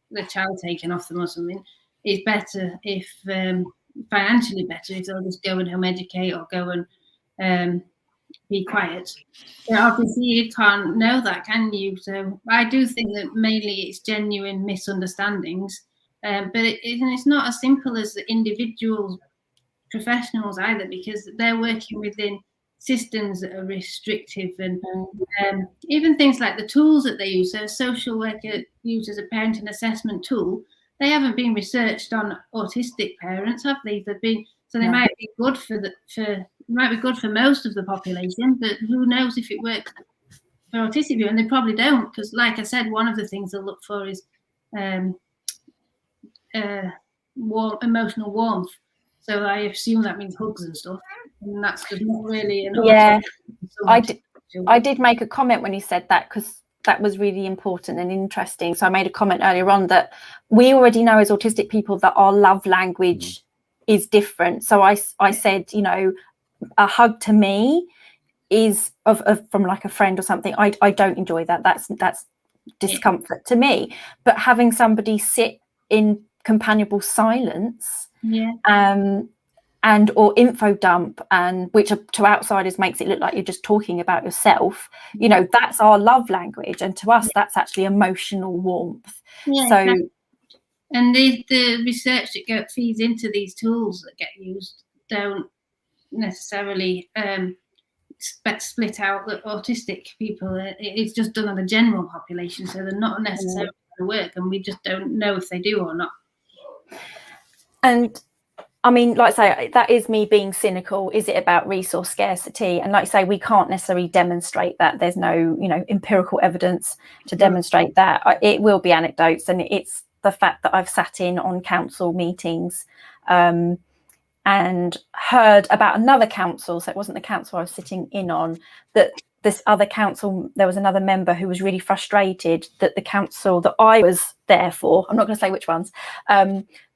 their child taken off them or something. It's better if financially better if they'll just go and home educate, or go and be quiet. But obviously you can't know that, can you? So I do think that mainly it's genuine misunderstandings, but it's not as simple as the individual professionals either, because they're working within systems that are restrictive, and even things like the tools that they use. So a social worker uses a parenting assessment tool. They haven't been researched on autistic parents, have they? They might be good might be good for most of the population, but who knows if it works for autistic people? And they probably don't, because, like I said, one of the things they'll look for is emotional warmth. So I assume that means hugs and stuff, and that's just not really an I did make a comment when you said that, because that was really important and interesting. So I made a comment earlier on that we already know as autistic people that our love language is different. So I said, you know, a hug to me is from like a friend or something. I don't enjoy that. That's discomfort to me. But having somebody sit in companionable silence, and or info dump, and which to outsiders makes it look like you're just talking about yourself, you know, that's our love language, and to us that's actually emotional warmth. So and the research that feeds into these tools that get used don't necessarily split out the autistic people. It's just done on the general population, so they're not necessarily going to work, and we just don't know if they do or not. And I mean, like I say, that is me being cynical. Is it about resource scarcity? And like I say, we can't necessarily demonstrate that. There's no, you know, empirical evidence to demonstrate that. It will be anecdotes, and it's the fact that I've sat in on council meetings and heard about another council. So it wasn't the council I was sitting in on, that this other council, there was another member who was really frustrated that the council that I was there for, I'm not going to say which ones,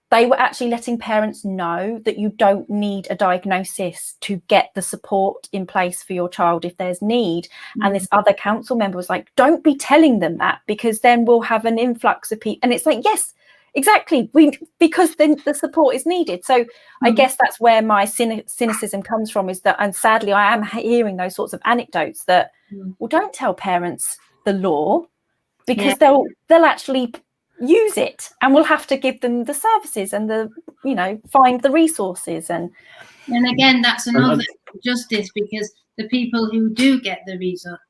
they were actually letting parents know that you don't need a diagnosis to get the support in place for your child if there's need. And this other council member was like, don't be telling them that, because then we'll have an influx of people. And it's like, yes, exactly, because then the support is needed. So I guess that's where my cynicism comes from, is that, and sadly I am hearing those sorts of anecdotes that, well, don't tell parents the law, because they'll actually use it, and we'll have to give them the services and the, you know, find the resources. And again, that's another justice, because the people who do get the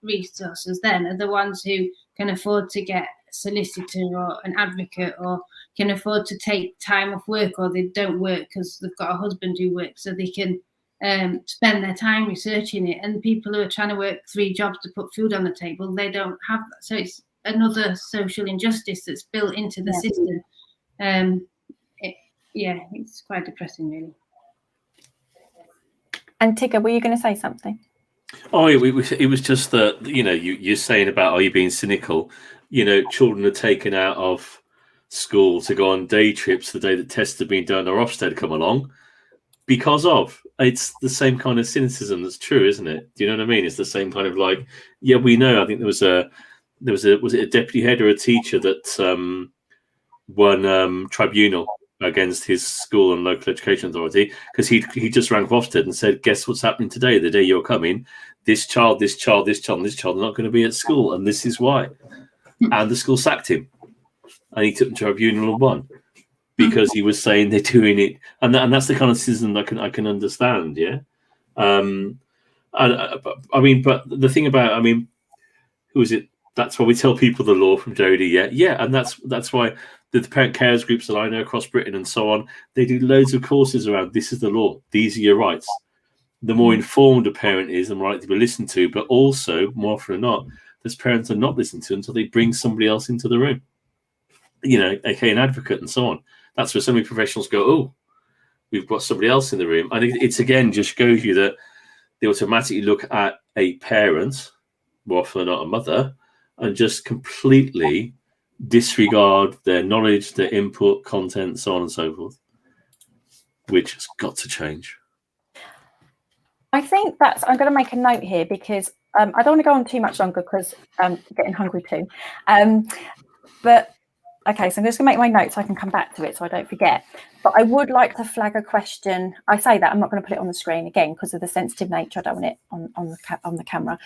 resources then are the ones who can afford to get a solicitor or an advocate, or can afford to take time off work, or they don't work because they've got a husband who works, so they can spend their time researching it. And people who are trying to work 3 jobs to put food on the table, they don't have that. So it's another social injustice that's built into the system. It's quite depressing, really. And Tigger, were you going to say something? Oh, it was just that, you know, you're saying about, are you being cynical? You know, children are taken out of school to go on day trips the day that tests have been done, or Ofsted come along, because of, it's the same kind of cynicism that's true, isn't it? Do you know what I mean? It's the same kind of like, yeah, we know. I think was it a deputy head or a teacher that won tribunal against his school and local education authority, because he just rang Ofsted and said, guess what's happening today, the day you're coming, this child, this child, this child, and this child are not going to be at school, and this is why. And the school sacked him, and he took the tribunal and won, because he was saying they're doing it, and that's the kind of cynicism I can understand. I mean, but the thing about, I mean, who is it? That's why we tell people the law from Jodie. Yeah, and that's why the parent carers groups that I know across Britain and so on, they do loads of courses around, this is the law, these are your rights. The more informed a parent is, the more likely to be listened to, but also, more often than not, those parents are not listened to until they bring somebody else into the room, you know, aka an advocate and so on. That's where so many professionals go, oh, we've got somebody else in the room. And it's again just shows you that they automatically look at a parent, more often than not a mother, and just completely disregard their knowledge, their input, content, so on and so forth, which has got to change. I think I'm going to make a note here, because I don't want to go on too much longer, because I'm getting hungry too. But okay, so I'm just going to make my notes so I can come back to it so I don't forget. But I would like to flag a question. I say that I'm not going to put it on the screen again because of the sensitive nature. I don't want it on the camera.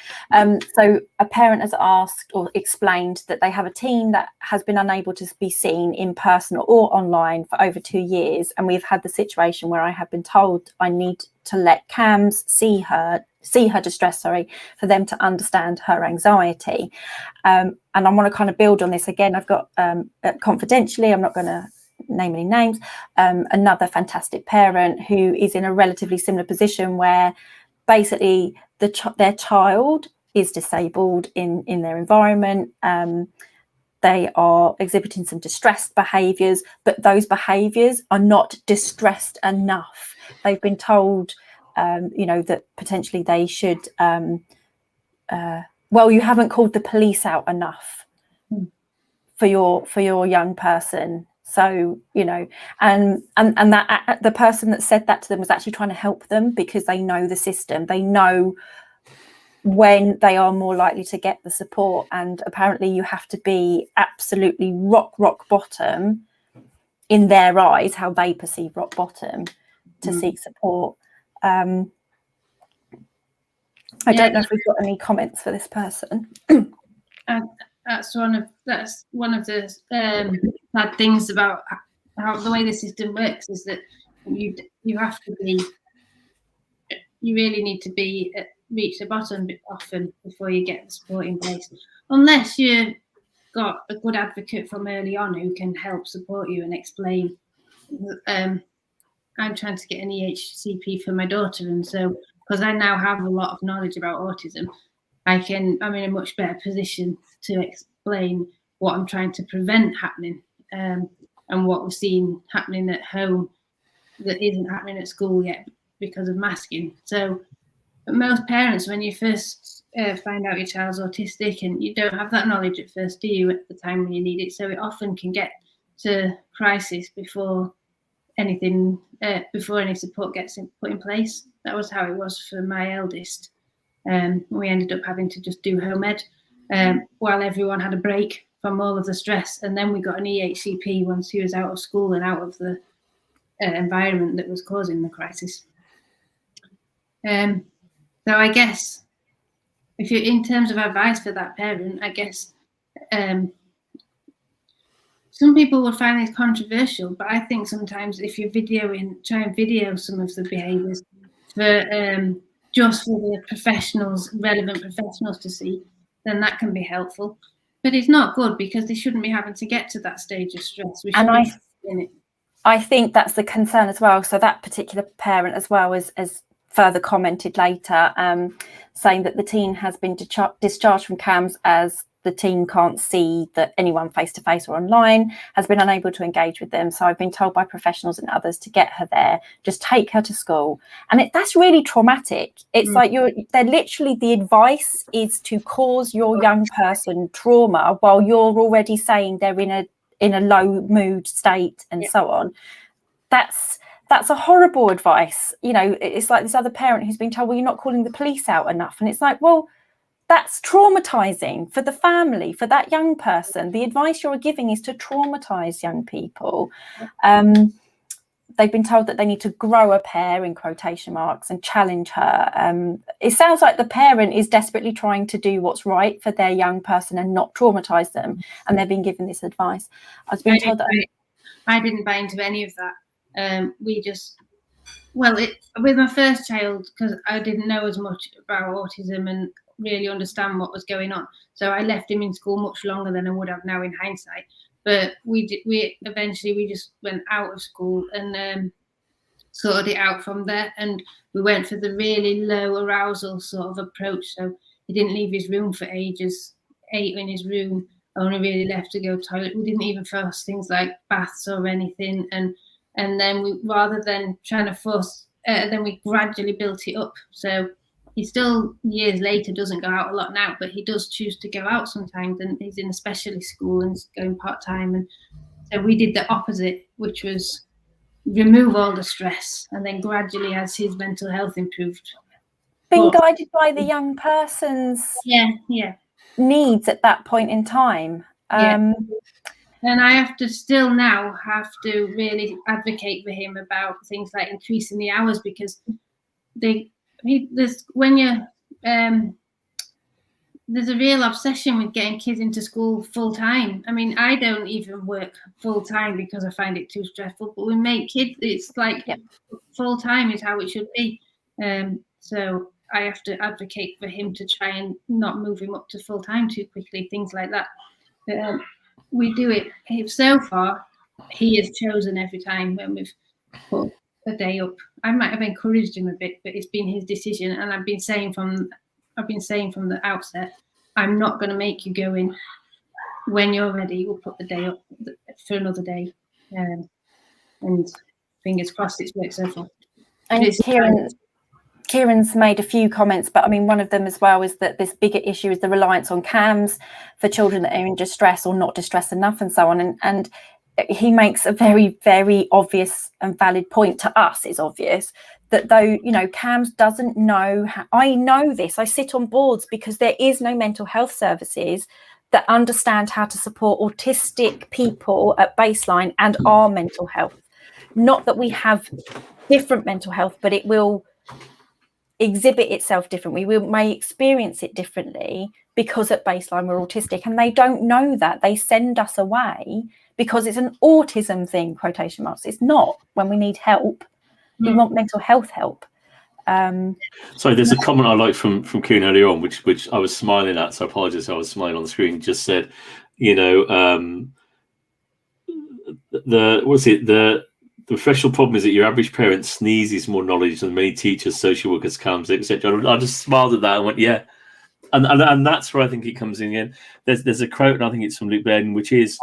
So a parent has asked or explained that they have a teen that has been unable to be seen in person or online for over 2 years, and we've had the situation where I have been told I need to let CAMS see her distress, for them to understand her anxiety. And I want to kind of build on this again. I've got confidentially, I'm not going to name any names, another fantastic parent who is in a relatively similar position, where basically their child is disabled in their environment. They are exhibiting some distressed behaviours, but those behaviours are not distressed enough. They've been told that potentially they should well, you haven't called the police out enough for your young person. So, you know, and that the person that said that to them was actually trying to help them, because they know the system, they know when they are more likely to get the support. And apparently you have to be absolutely rock bottom in their eyes, how they perceive rock bottom, to seek support. I don't know if we've got any comments for this person. That's one of the bad things about how the way the system works, is that you have to be, you really need to be reach the bottom often before you get the support in place, unless you've got a good advocate from early on who can help support you and explain. I'm trying to get an EHCP for my daughter, and so because I now have a lot of knowledge about autism, I'm in a much better position to explain what I'm trying to prevent happening, and what we're seeing happening at home that isn't happening at school yet because of masking. So most parents, when you first find out your child's autistic, and you don't have that knowledge at first, do you, at the time when you need it? So it often can get to crisis before anything, before any support gets put in place. That was how it was for my eldest. We ended up having to just do home ed while everyone had a break from all of the stress, and then we got an EHCP once he was out of school and out of the environment that was causing the crisis. So I guess, if you're in terms of advice for that parent, I guess some people would find this controversial, but I think sometimes if you're try and video some of the behaviours for just for the relevant professionals to see, then that can be helpful. But it's not good, because they shouldn't be having to get to that stage of stress. I think that's the concern as well. So that particular parent as well as further commented later, saying that the teen has been discharged from CAMS as the teen can't see that anyone face-to-face or online, has been unable to engage with them. So I've been told by professionals and others to get her there, just take her to school. And that's really traumatic. It's like they're literally, the advice is to cause your young person trauma while you're already saying they're in a low mood state and so on. That's a horrible advice. You know, it's like this other parent who's been told, well, you're not calling the police out enough. And it's like, well, that's traumatizing for the family, for that young person. The advice you're giving is to traumatize young people. They've been told that they need to grow a pair, in quotation marks, and challenge her. It sounds like the parent is desperately trying to do what's right for their young person and not traumatize them. And they're being given this advice. I was being told that. I didn't buy into any of that. With my first child, because I didn't know as much about autism and really understand what was going on, so I left him in school much longer than I would have now in hindsight. But we eventually just went out of school and sorted it out from there, and we went for the really low arousal sort of approach. So he didn't leave his room for ages, ate in his room, only really left to go to the toilet. We didn't even force things like baths or anything, and then we, rather than trying to force, then we gradually built it up. So he still, years later, doesn't go out a lot now, but he does choose to go out sometimes, and he's in a specialist school and going part-time. And so we did the opposite, which was remove all the stress, and then gradually, as his mental health improved, being guided by the young person's needs at that point in time. And I have to really advocate for him about things like increasing the hours, because there's a real obsession with getting kids into school full time. I mean, I don't even work full time because I find it too stressful, but we make kids, it's like full time is how it should be. So I have to advocate for him to try and not move him up to full time too quickly, things like that. We do it. So far, he has chosen every time when we've put a day up. I might have encouraged him a bit, but it's been his decision. And I've been saying from the outset, I'm not going to make you go in. When you're ready, we'll put the day up for another day. And fingers crossed, it's worked so far. And Kieran's made a few comments, but I mean, one of them as well is that this bigger issue is the reliance on CAMs for children that are in distress or not distressed enough and so on. And he makes a very, very obvious and valid point. To us is obvious that though, you know, CAMS doesn't know how, I know this, I sit on boards because there is no mental health services that understand how to support autistic people at baseline and our mental health. Not that we have different mental health, but it will exhibit itself differently. We may experience it differently because at baseline we're autistic, and they don't know that. They send us away because it's an autism thing, quotation marks. It's not. When we need help, we want mental health help. Sorry, there's a comment I liked from Kieran earlier on, which I was smiling at, so I apologize. I was smiling on the screen. Just said, you know, the professional problem is that your average parent sneezes more knowledge than many teachers, social workers, CAMs, etc. I just smiled at that and went, yeah, and that's where I think it comes in. Again, there's a quote, and I think it's from Luke Baden, which is,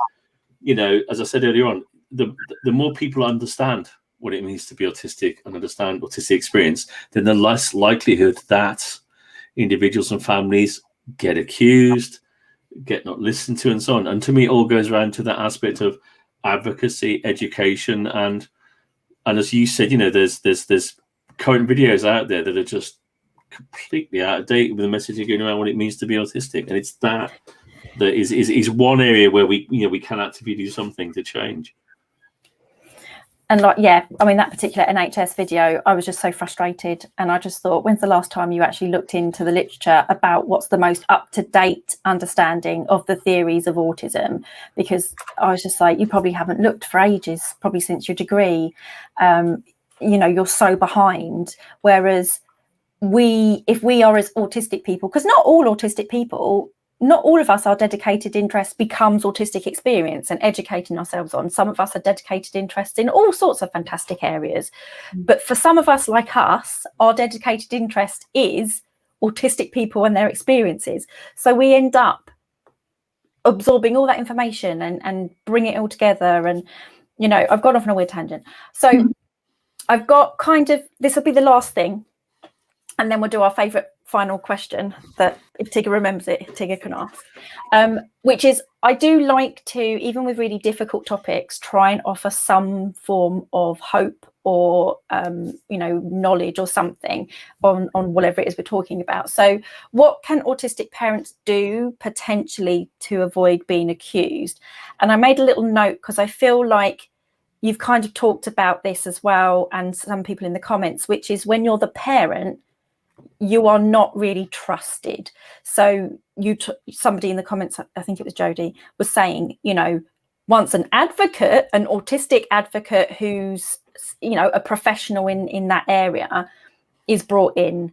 you know, as I said earlier on, the more people understand what it means to be autistic and understand autistic experience, then the less likelihood that individuals and families get accused, get not listened to, and so on. And to me, it all goes around to that aspect of advocacy, education, and as you said, you know, there's current videos out there that are just completely out of date with the messaging going around what it means to be autistic, and it's that is one area where we can actively do something to change. And like, yeah, I mean, that particular NHS video, I was just so frustrated. And I just thought, when's the last time you actually looked into the literature about what's the most up-to-date understanding of the theories of autism? Because I was just like, you probably haven't looked for ages, probably since your degree. You know, you're so behind. Whereas if we are as autistic people, because not all autistic people, not all of us, our dedicated interest becomes autistic experience and educating ourselves on. Some of us are dedicated interests in all sorts of fantastic areas. But for some of us, like us, our dedicated interest is autistic people and their experiences. So we end up absorbing all that information and bring it all together. And, you know, I've gone off on a weird tangent. So I've got kind of, this will be the last thing. And then we'll do our favourite final question that, if Tigger remembers it, Tigger can ask, which is, I do like to, even with really difficult topics, try and offer some form of hope or, you know, knowledge or something on whatever it is we're talking about. So what can autistic parents do potentially to avoid being accused? And I made a little note because I feel like you've kind of talked about this as well, and some people in the comments, which is when you're the parent, you are not really trusted. So somebody in the comments, I think it was Jodie, was saying, you know, once an advocate, an autistic advocate who's, you know, a professional in that area is brought in,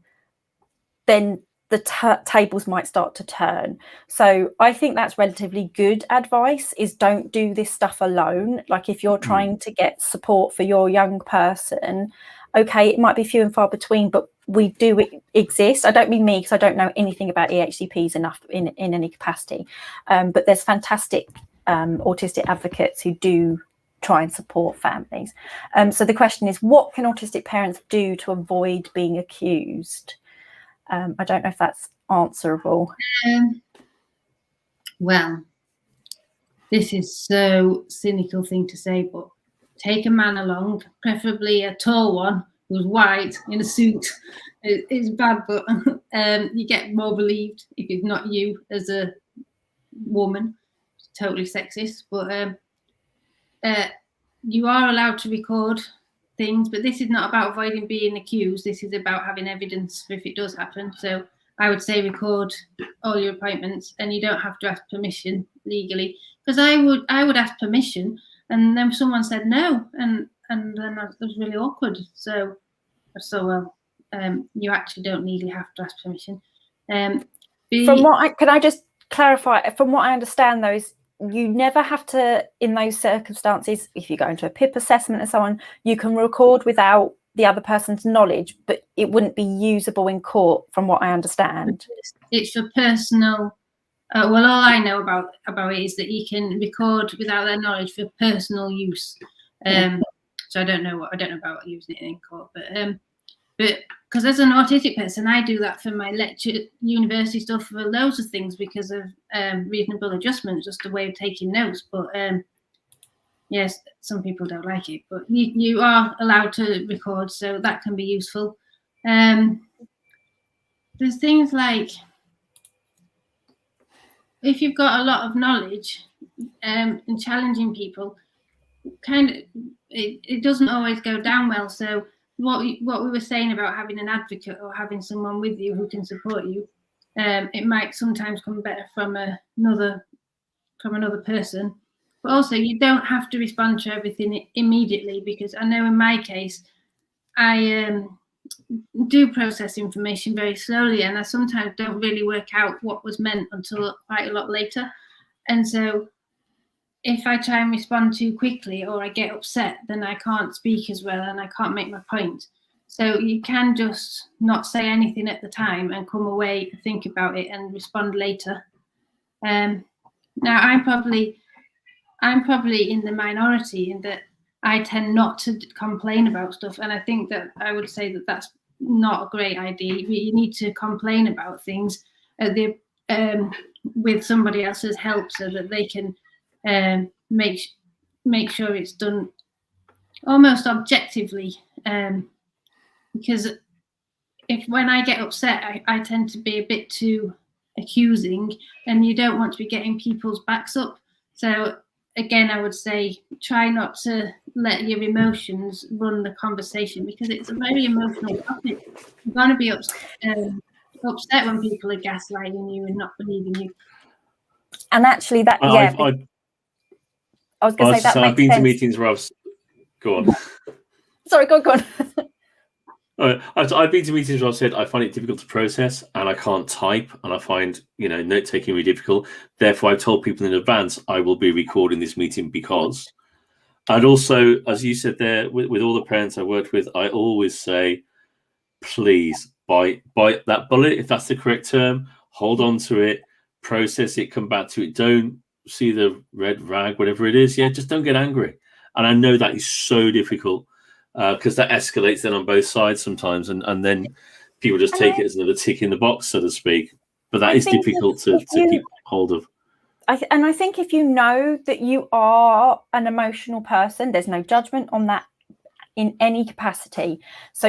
then the tables might start to turn. So I think that's relatively good advice, is don't do this stuff alone. Like if you're trying to get support for your young person, okay, it might be few and far between, but we do exist. I don't mean me, because I don't know anything about EHCPs enough in any capacity, but there's fantastic autistic advocates who do try and support families. So the question is, what can autistic parents do to avoid being accused? I don't know if that's answerable. Well, this is so cynical thing to say, but take a man along, preferably a tall one who's white in a suit. It's bad, but you get more believed if it's not you as a woman. It's totally sexist, but you are allowed to record things, but this is not about avoiding being accused. This is about having evidence for if it does happen. So I would say record all your appointments, and you don't have to ask permission legally, because I would ask permission, and then someone said no, and then it was really awkward. So you actually don't legally have to ask permission. Can I just clarify? From what I understand, you never have to, in those circumstances, if you go into a PIP assessment and so on, you can record without the other person's knowledge, but it wouldn't be usable in court, from what I understand. It's for personal. Well, all I know about it is that you can record without their knowledge for personal use. So I don't know about using it in court, but But because as an autistic person, I do that for my lecture, university stuff, for loads of things because of reasonable adjustment, just a way of taking notes. But yes, some people don't like it, but you are allowed to record, so that can be useful. There's things like, if you've got a lot of knowledge and challenging people, it doesn't always go down well. So what we were saying about having an advocate or having someone with you who can support you, it might sometimes come better from another person. But also, you don't have to respond to everything immediately, because I know in my case, I do process information very slowly, and I sometimes don't really work out what was meant until quite a lot later. And so if I try and respond too quickly or I get upset, then I can't speak as well and I can't make my point. So you can just not say anything at the time and come away, think about it and respond later. Now I'm probably in the minority in that I tend not to complain about stuff, and I think that I would say that that's not a great idea. You need to complain about things with somebody else's help, so that they can make sure it's done almost objectively. Because when I get upset, I tend to be a bit too accusing, and you don't want to be getting people's backs up. So again, I would say try not to let your emotions run the conversation, because it's a very emotional topic. You're going to be upset when people are gaslighting you and not believing you. And actually, that I was going to say that makes I've been sense. to meetings where go on. Sorry, go on. I've been to meetings where I've said I find it difficult to process and I can't type, and I find note taking really difficult. Therefore, I've told people in advance I will be recording this meeting because. And also, as you said there, with all the parents I worked with, I always say, please bite that bullet, if that's the correct term. Hold on to it, process it, come back to it. Don't see the red rag, whatever it is. Yeah, just don't get angry. And I know that is so difficult. Because that escalates then on both sides sometimes, and then people just take it as another tick in the box, so to speak. But that is difficult to keep hold of. I think if you know that you are an emotional person, there's no judgment on that in any capacity. So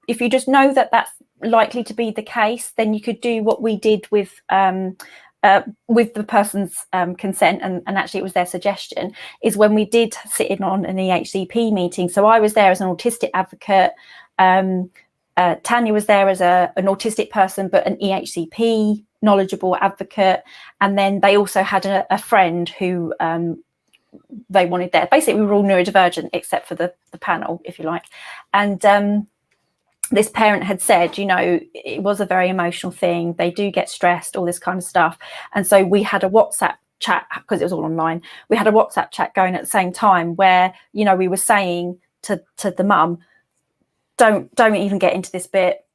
if you just know that that's likely to be the case, then you could do what we did with the person's consent, and actually it was their suggestion, is when we did sit in on an EHCP meeting. So I was there as an autistic advocate, Tanya was there as an autistic person but an EHCP knowledgeable advocate, and then they also had a friend who they wanted there. Basically we were all neurodivergent except for the panel, if you like. And this parent had said, it was a very emotional thing. They do get stressed, all this kind of stuff. And so we had a WhatsApp chat, because it was all online. We had a WhatsApp chat going at the same time where, we were saying to the mum, don't even get into this bit,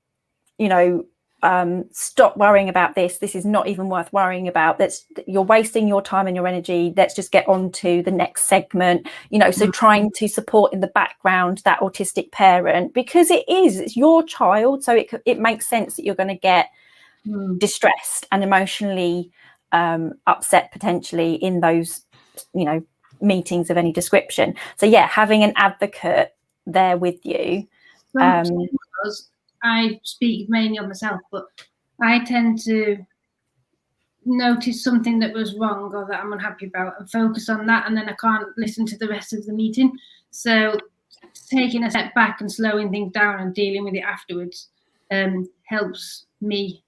stop worrying about this. This is not even worth worrying about. You're wasting your time and your energy. Let's just get on to the next segment. So trying to support in the background that autistic parent, because it's your child. So it makes sense that you're going to get distressed and emotionally upset potentially in those, meetings of any description. So yeah, having an advocate there with you. I speak mainly on myself, but I tend to notice something that was wrong or that I'm unhappy about and focus on that, and then I can't listen to the rest of the meeting. So taking a step back and slowing things down and dealing with it afterwards helps me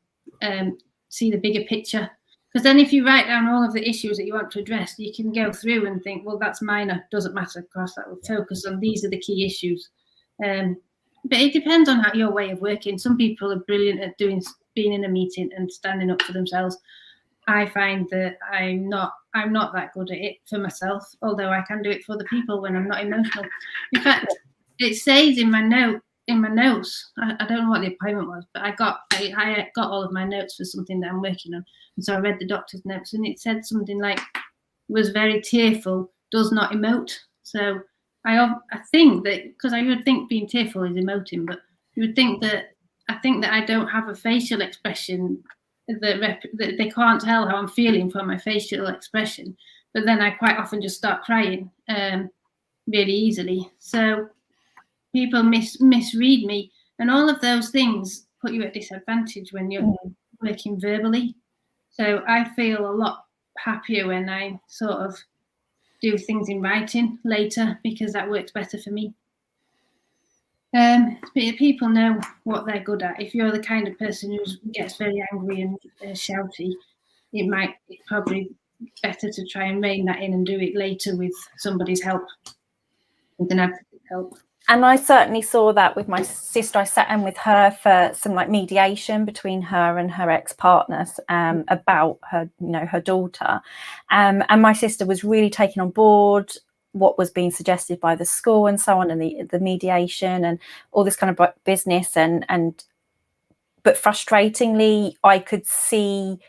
see the bigger picture. Because then if you write down all of the issues that you want to address, you can go through and think, well, that's minor, doesn't matter, of course, that will focus on these are the key issues. But it depends on your way of working. Some people are brilliant at being in a meeting and standing up for themselves. I find that I'm not that good at it for myself, although I can do it for other people when I'm not emotional. In fact, it says in my notes, I don't know what the appointment was, but I got all of my notes for something that I'm working on. And so I read the doctor's notes, and it said something like, was very tearful, does not emote. So I think that, because I would think being tearful is emoting, but You would think that I don't have a facial expression that they can't tell how I'm feeling from my facial expression, but then I quite often just start crying really easily. So people misread me, and all of those things put you at disadvantage when you're working verbally. So I feel a lot happier when I sort of do things in writing later, because that works better for me. People know what they're good at. If you're the kind of person who gets very angry and shouty, it's probably better to try and rein that in and do it later with somebody's help, with an advocate's help. And I certainly saw that with my sister. I sat in with her for some like mediation between her and her ex-partners about her, her daughter. And my sister was really taking on board what was being suggested by the school and so on, and the mediation and all this kind of business. But frustratingly, I could see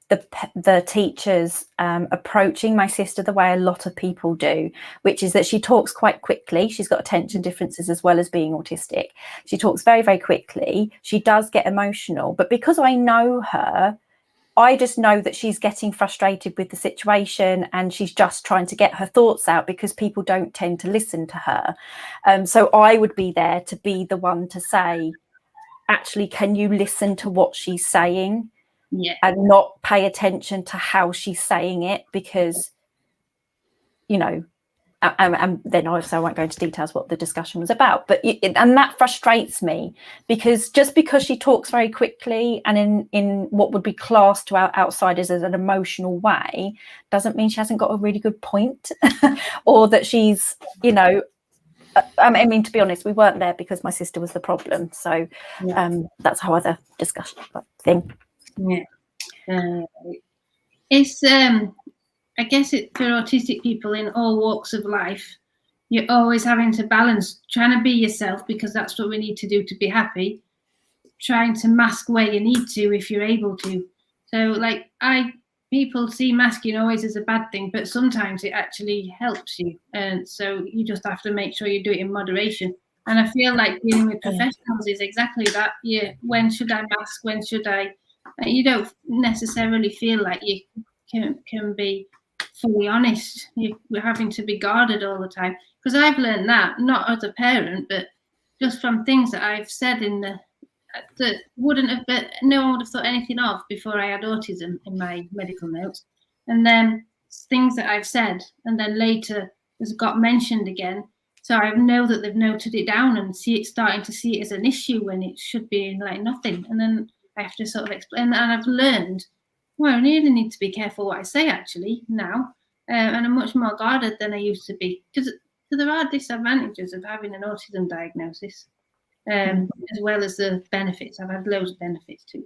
the teachers approaching my sister the way a lot of people do, which is that she talks quite quickly. She's got attention differences as well as being autistic. She talks very, very quickly. She does get emotional, but because I know her, I just know that she's getting frustrated with the situation and she's just trying to get her thoughts out, because people don't tend to listen to her. So I would be there to be the one to say, actually, can you listen to what she's saying? Yeah. And not pay attention to how she's saying it, because, and then obviously I won't go into details what the discussion was about, but and that frustrates me, because just because she talks very quickly and in what would be classed to our outsiders as an emotional way, doesn't mean she hasn't got a really good point or that she's, I mean, to be honest, we weren't there because my sister was the problem. So that's how other discussion thing. Yeah, it's I guess for autistic people in all walks of life, you're always having to balance trying to be yourself, because that's what we need to do to be happy, trying to mask where you need to if you're able to. So people see masking always as a bad thing, but sometimes it actually helps you, and so you just have to make sure you do it in moderation. And I feel like dealing with professionals is exactly that. When should I mask? When should I? You don't necessarily feel like you can be fully honest. You're having to be guarded all the time. Because I've learned that, not as a parent, but just from things that I've said that wouldn't have been, no one would have thought anything of before I had autism in my medical notes. And then things that I've said, and then later has got mentioned again. So I know that they've noted it down and starting to see it as an issue when it should be like nothing. And then I have to sort of explain that, and I've learned, well, I really need to be careful what I say actually now, and I'm much more guarded than I used to be, because there are disadvantages of having an autism diagnosis, as well as the benefits. I've had loads of benefits too.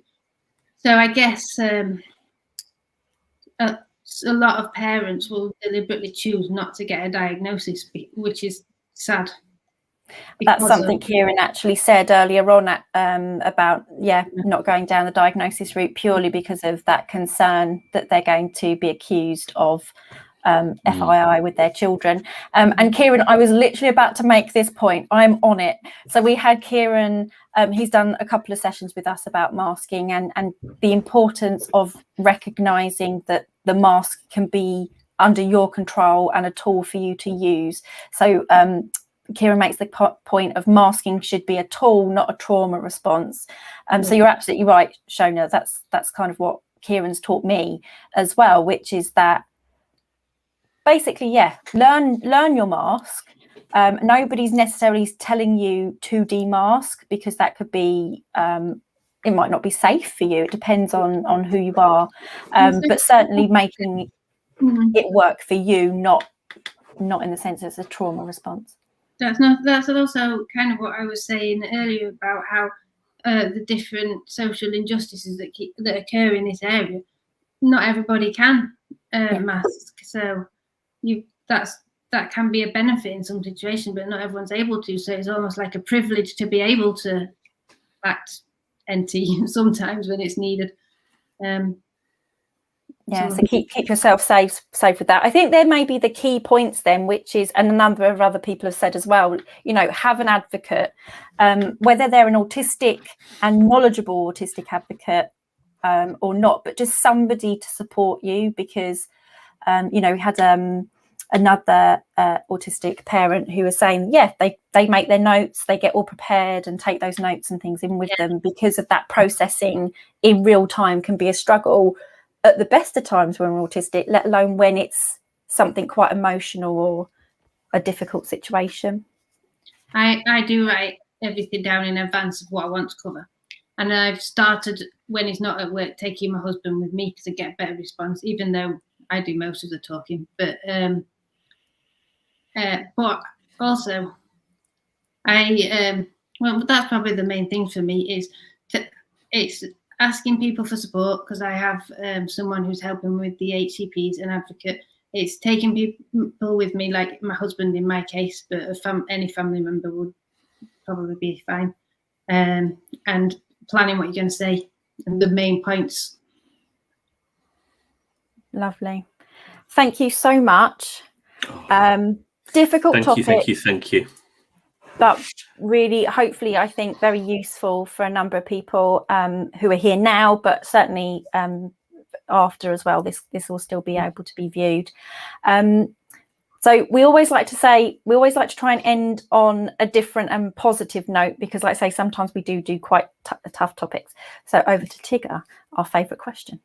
So I guess a lot of parents will deliberately choose not to get a diagnosis, which is sad. That's something Kieran actually said earlier on about not going down the diagnosis route purely because of that concern that they're going to be accused of FII with their children. And Kieran, I was literally about to make this point. I'm on it. So we had Kieran, he's done a couple of sessions with us about masking and the importance of recognizing that the mask can be under your control and a tool for you to use. So Kieran makes the point of masking should be a tool, not a trauma response. So you're absolutely right, Shona. That's kind of what Kieran's taught me as well, which is that basically, learn your mask. Nobody's necessarily telling you to demask, because that could be it might not be safe for you. It depends on who you are, but certainly making it work for you, not in the sense it's a trauma response. That's also kind of what I was saying earlier about how the different social injustices that occur in this area. Not everybody can mask, so that can be a benefit in some situations, but not everyone's able to. So it's almost like a privilege to be able to act NT sometimes when it's needed. Yeah, so keep yourself safe with that. I think there may be the key points then, which is, and a number of other people have said as well, you know, have an advocate, whether they're an autistic and knowledgeable autistic advocate or not, but just somebody to support you, because, you know, we had another autistic parent who was saying, yeah, they make their notes, they get all prepared and take those notes and things in with them, because of that processing in real time can be a struggle at the best of times when we're autistic, let alone when it's something quite emotional or a difficult situation. I do write everything down in advance of what I want to cover. And I've started, when he's not at work, taking my husband with me because I get a better response, even though I do most of the talking. But also, well, that's probably the main thing for me it's asking people for support, because I have someone who's helping with the EHCPs, an advocate. It's taking people with me, like my husband in my case, but any family member would probably be fine. And planning what you're going to say and the main points. Lovely. Thank you so much. Difficult topic. Thank you. But really, hopefully, I think very useful for a number of people who are here now, but certainly after as well. This will still be able to be viewed. So we always like to try and end on a different and positive note, because, like I say, sometimes we do quite tough topics. So over to Tigger, our favourite question.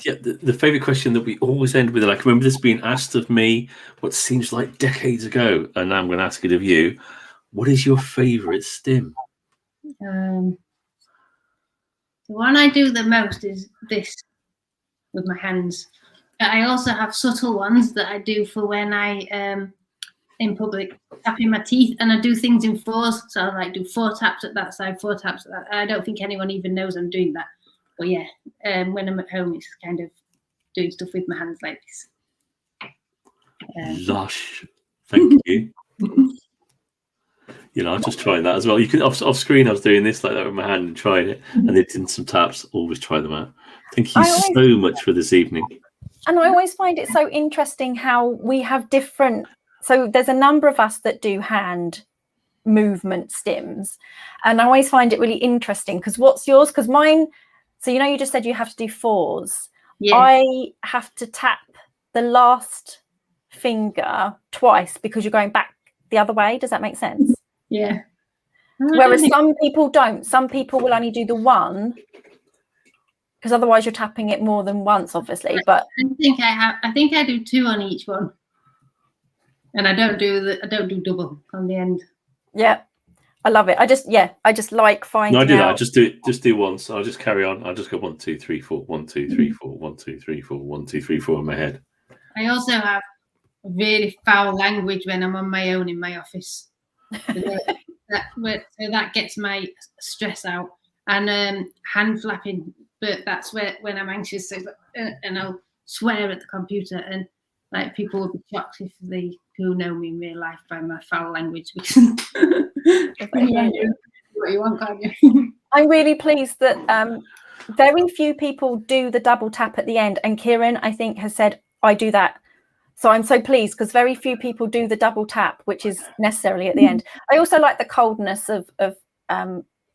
Yeah, the favourite question that we always end with, like, I remember this being asked of me what seems like decades ago, and now I'm going to ask it of you. What is your favourite stim? The one I do the most is this with my hands. But I also have subtle ones that I do for when I in public, tapping my teeth, and I do things in fours. So I like do 4 taps at that side, 4 taps at that. I don't think anyone even knows I'm doing that. But yeah, when I'm at home, it's kind of doing stuff with my hands like this. Lush. Thank you. You know, I'm just trying that as well. You can off screen. I was doing this like that with my hand and trying it, and they did some taps. Always try them out. Thank you so much for this evening. And I always find it so interesting how we have different. So there's a number of us that do hand movement stims, and I always find it really interesting because what's yours? Because mine. So, you know, you just said you have to do 4s. Yeah. I have to tap the last finger twice because you're going back the other way. Does that make sense? Yeah. Whereas some people don't. Some people will only do the 1 because otherwise you're tapping it more than once, obviously. But I think I do 2 on each one, and I don't do double on the end. Yeah. I love it. I just like finding. No, I do that. I just do once. I'll just carry on. I'll just go 1, 2, 3, 4, 1, 2, 3, 4, 1, 2, 3, 4, 1, 2, 3, 4 in my head. I also have really foul language when I'm on my own in my office. So that gets my stress out, and hand flapping. But that's when I'm anxious, and I'll swear at the computer, and like people will be shocked if they who know me in real life by my foul language. What you want, can't you? I'm really pleased that very few people do the double tap at the end, and Kieran, I think, has said I do that. So I'm so pleased because very few people do the double tap, which is necessarily at the end. I also like the coldness of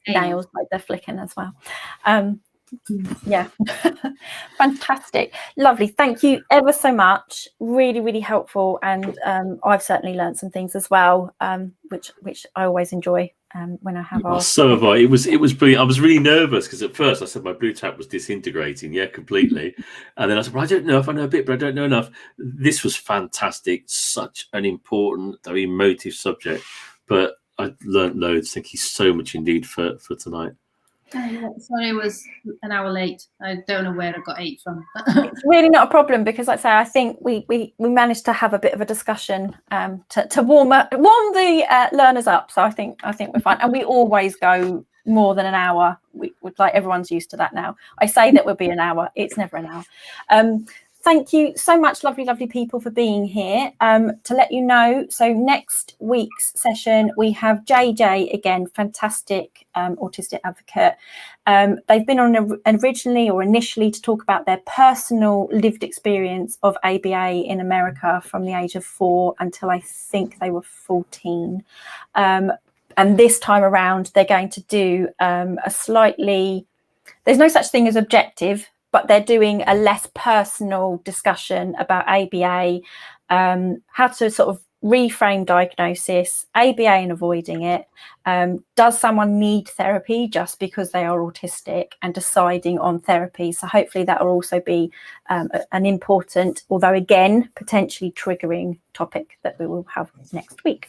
nails, like they're flicking as well. Yeah. Fantastic. Lovely. Thank you ever so much. Really, really helpful. And I've certainly learned some things as well, which I always enjoy when I have our... So have I. It was brilliant. I was really nervous because at first I said my blue tap was disintegrating, completely. And then I said, well, I don't know if I know a bit, but I don't know enough. This was fantastic. Such an important, very emotive subject. But I learned loads. Thank you so much indeed for tonight. Sorry, it was an hour late. I don't know where I got 8 from. It's really not a problem because, like I say, I think we managed to have a bit of a discussion to warm the learners up. So I think we're fine, and we always go more than an hour. We like everyone's used to that now. I say that we'll be an hour. It's never an hour. thank you so much, lovely people, for being here. To let you know, so next week's session we have JJ again, fantastic autistic advocate. They've been on initially to talk about their personal lived experience of ABA in America from the age of 4 until I think they were 14. And this time around they're going to do a slightly, there's no such thing as objective, but they're doing a less personal discussion about ABA, how to sort of reframe diagnosis, ABA and avoiding it. Does someone need therapy just because they are autistic, and deciding on therapy? So hopefully that will also be an important, although again, potentially triggering topic that we will have next week.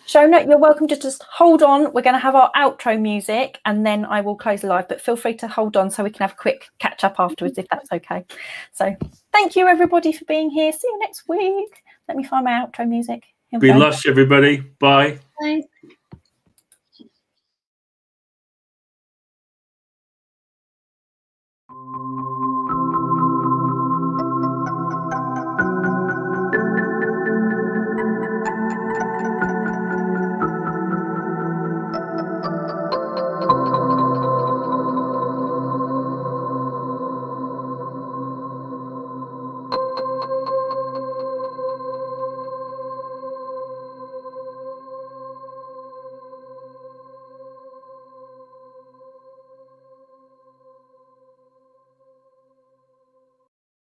Shona, you're welcome to just hold on. We're going to have our outro music and then I will close the live, but feel free to hold on so we can have a quick catch up afterwards if that's okay. So thank you everybody for being here. See you next week. Let me find my outro music. Be lush, everybody. Bye. Bye.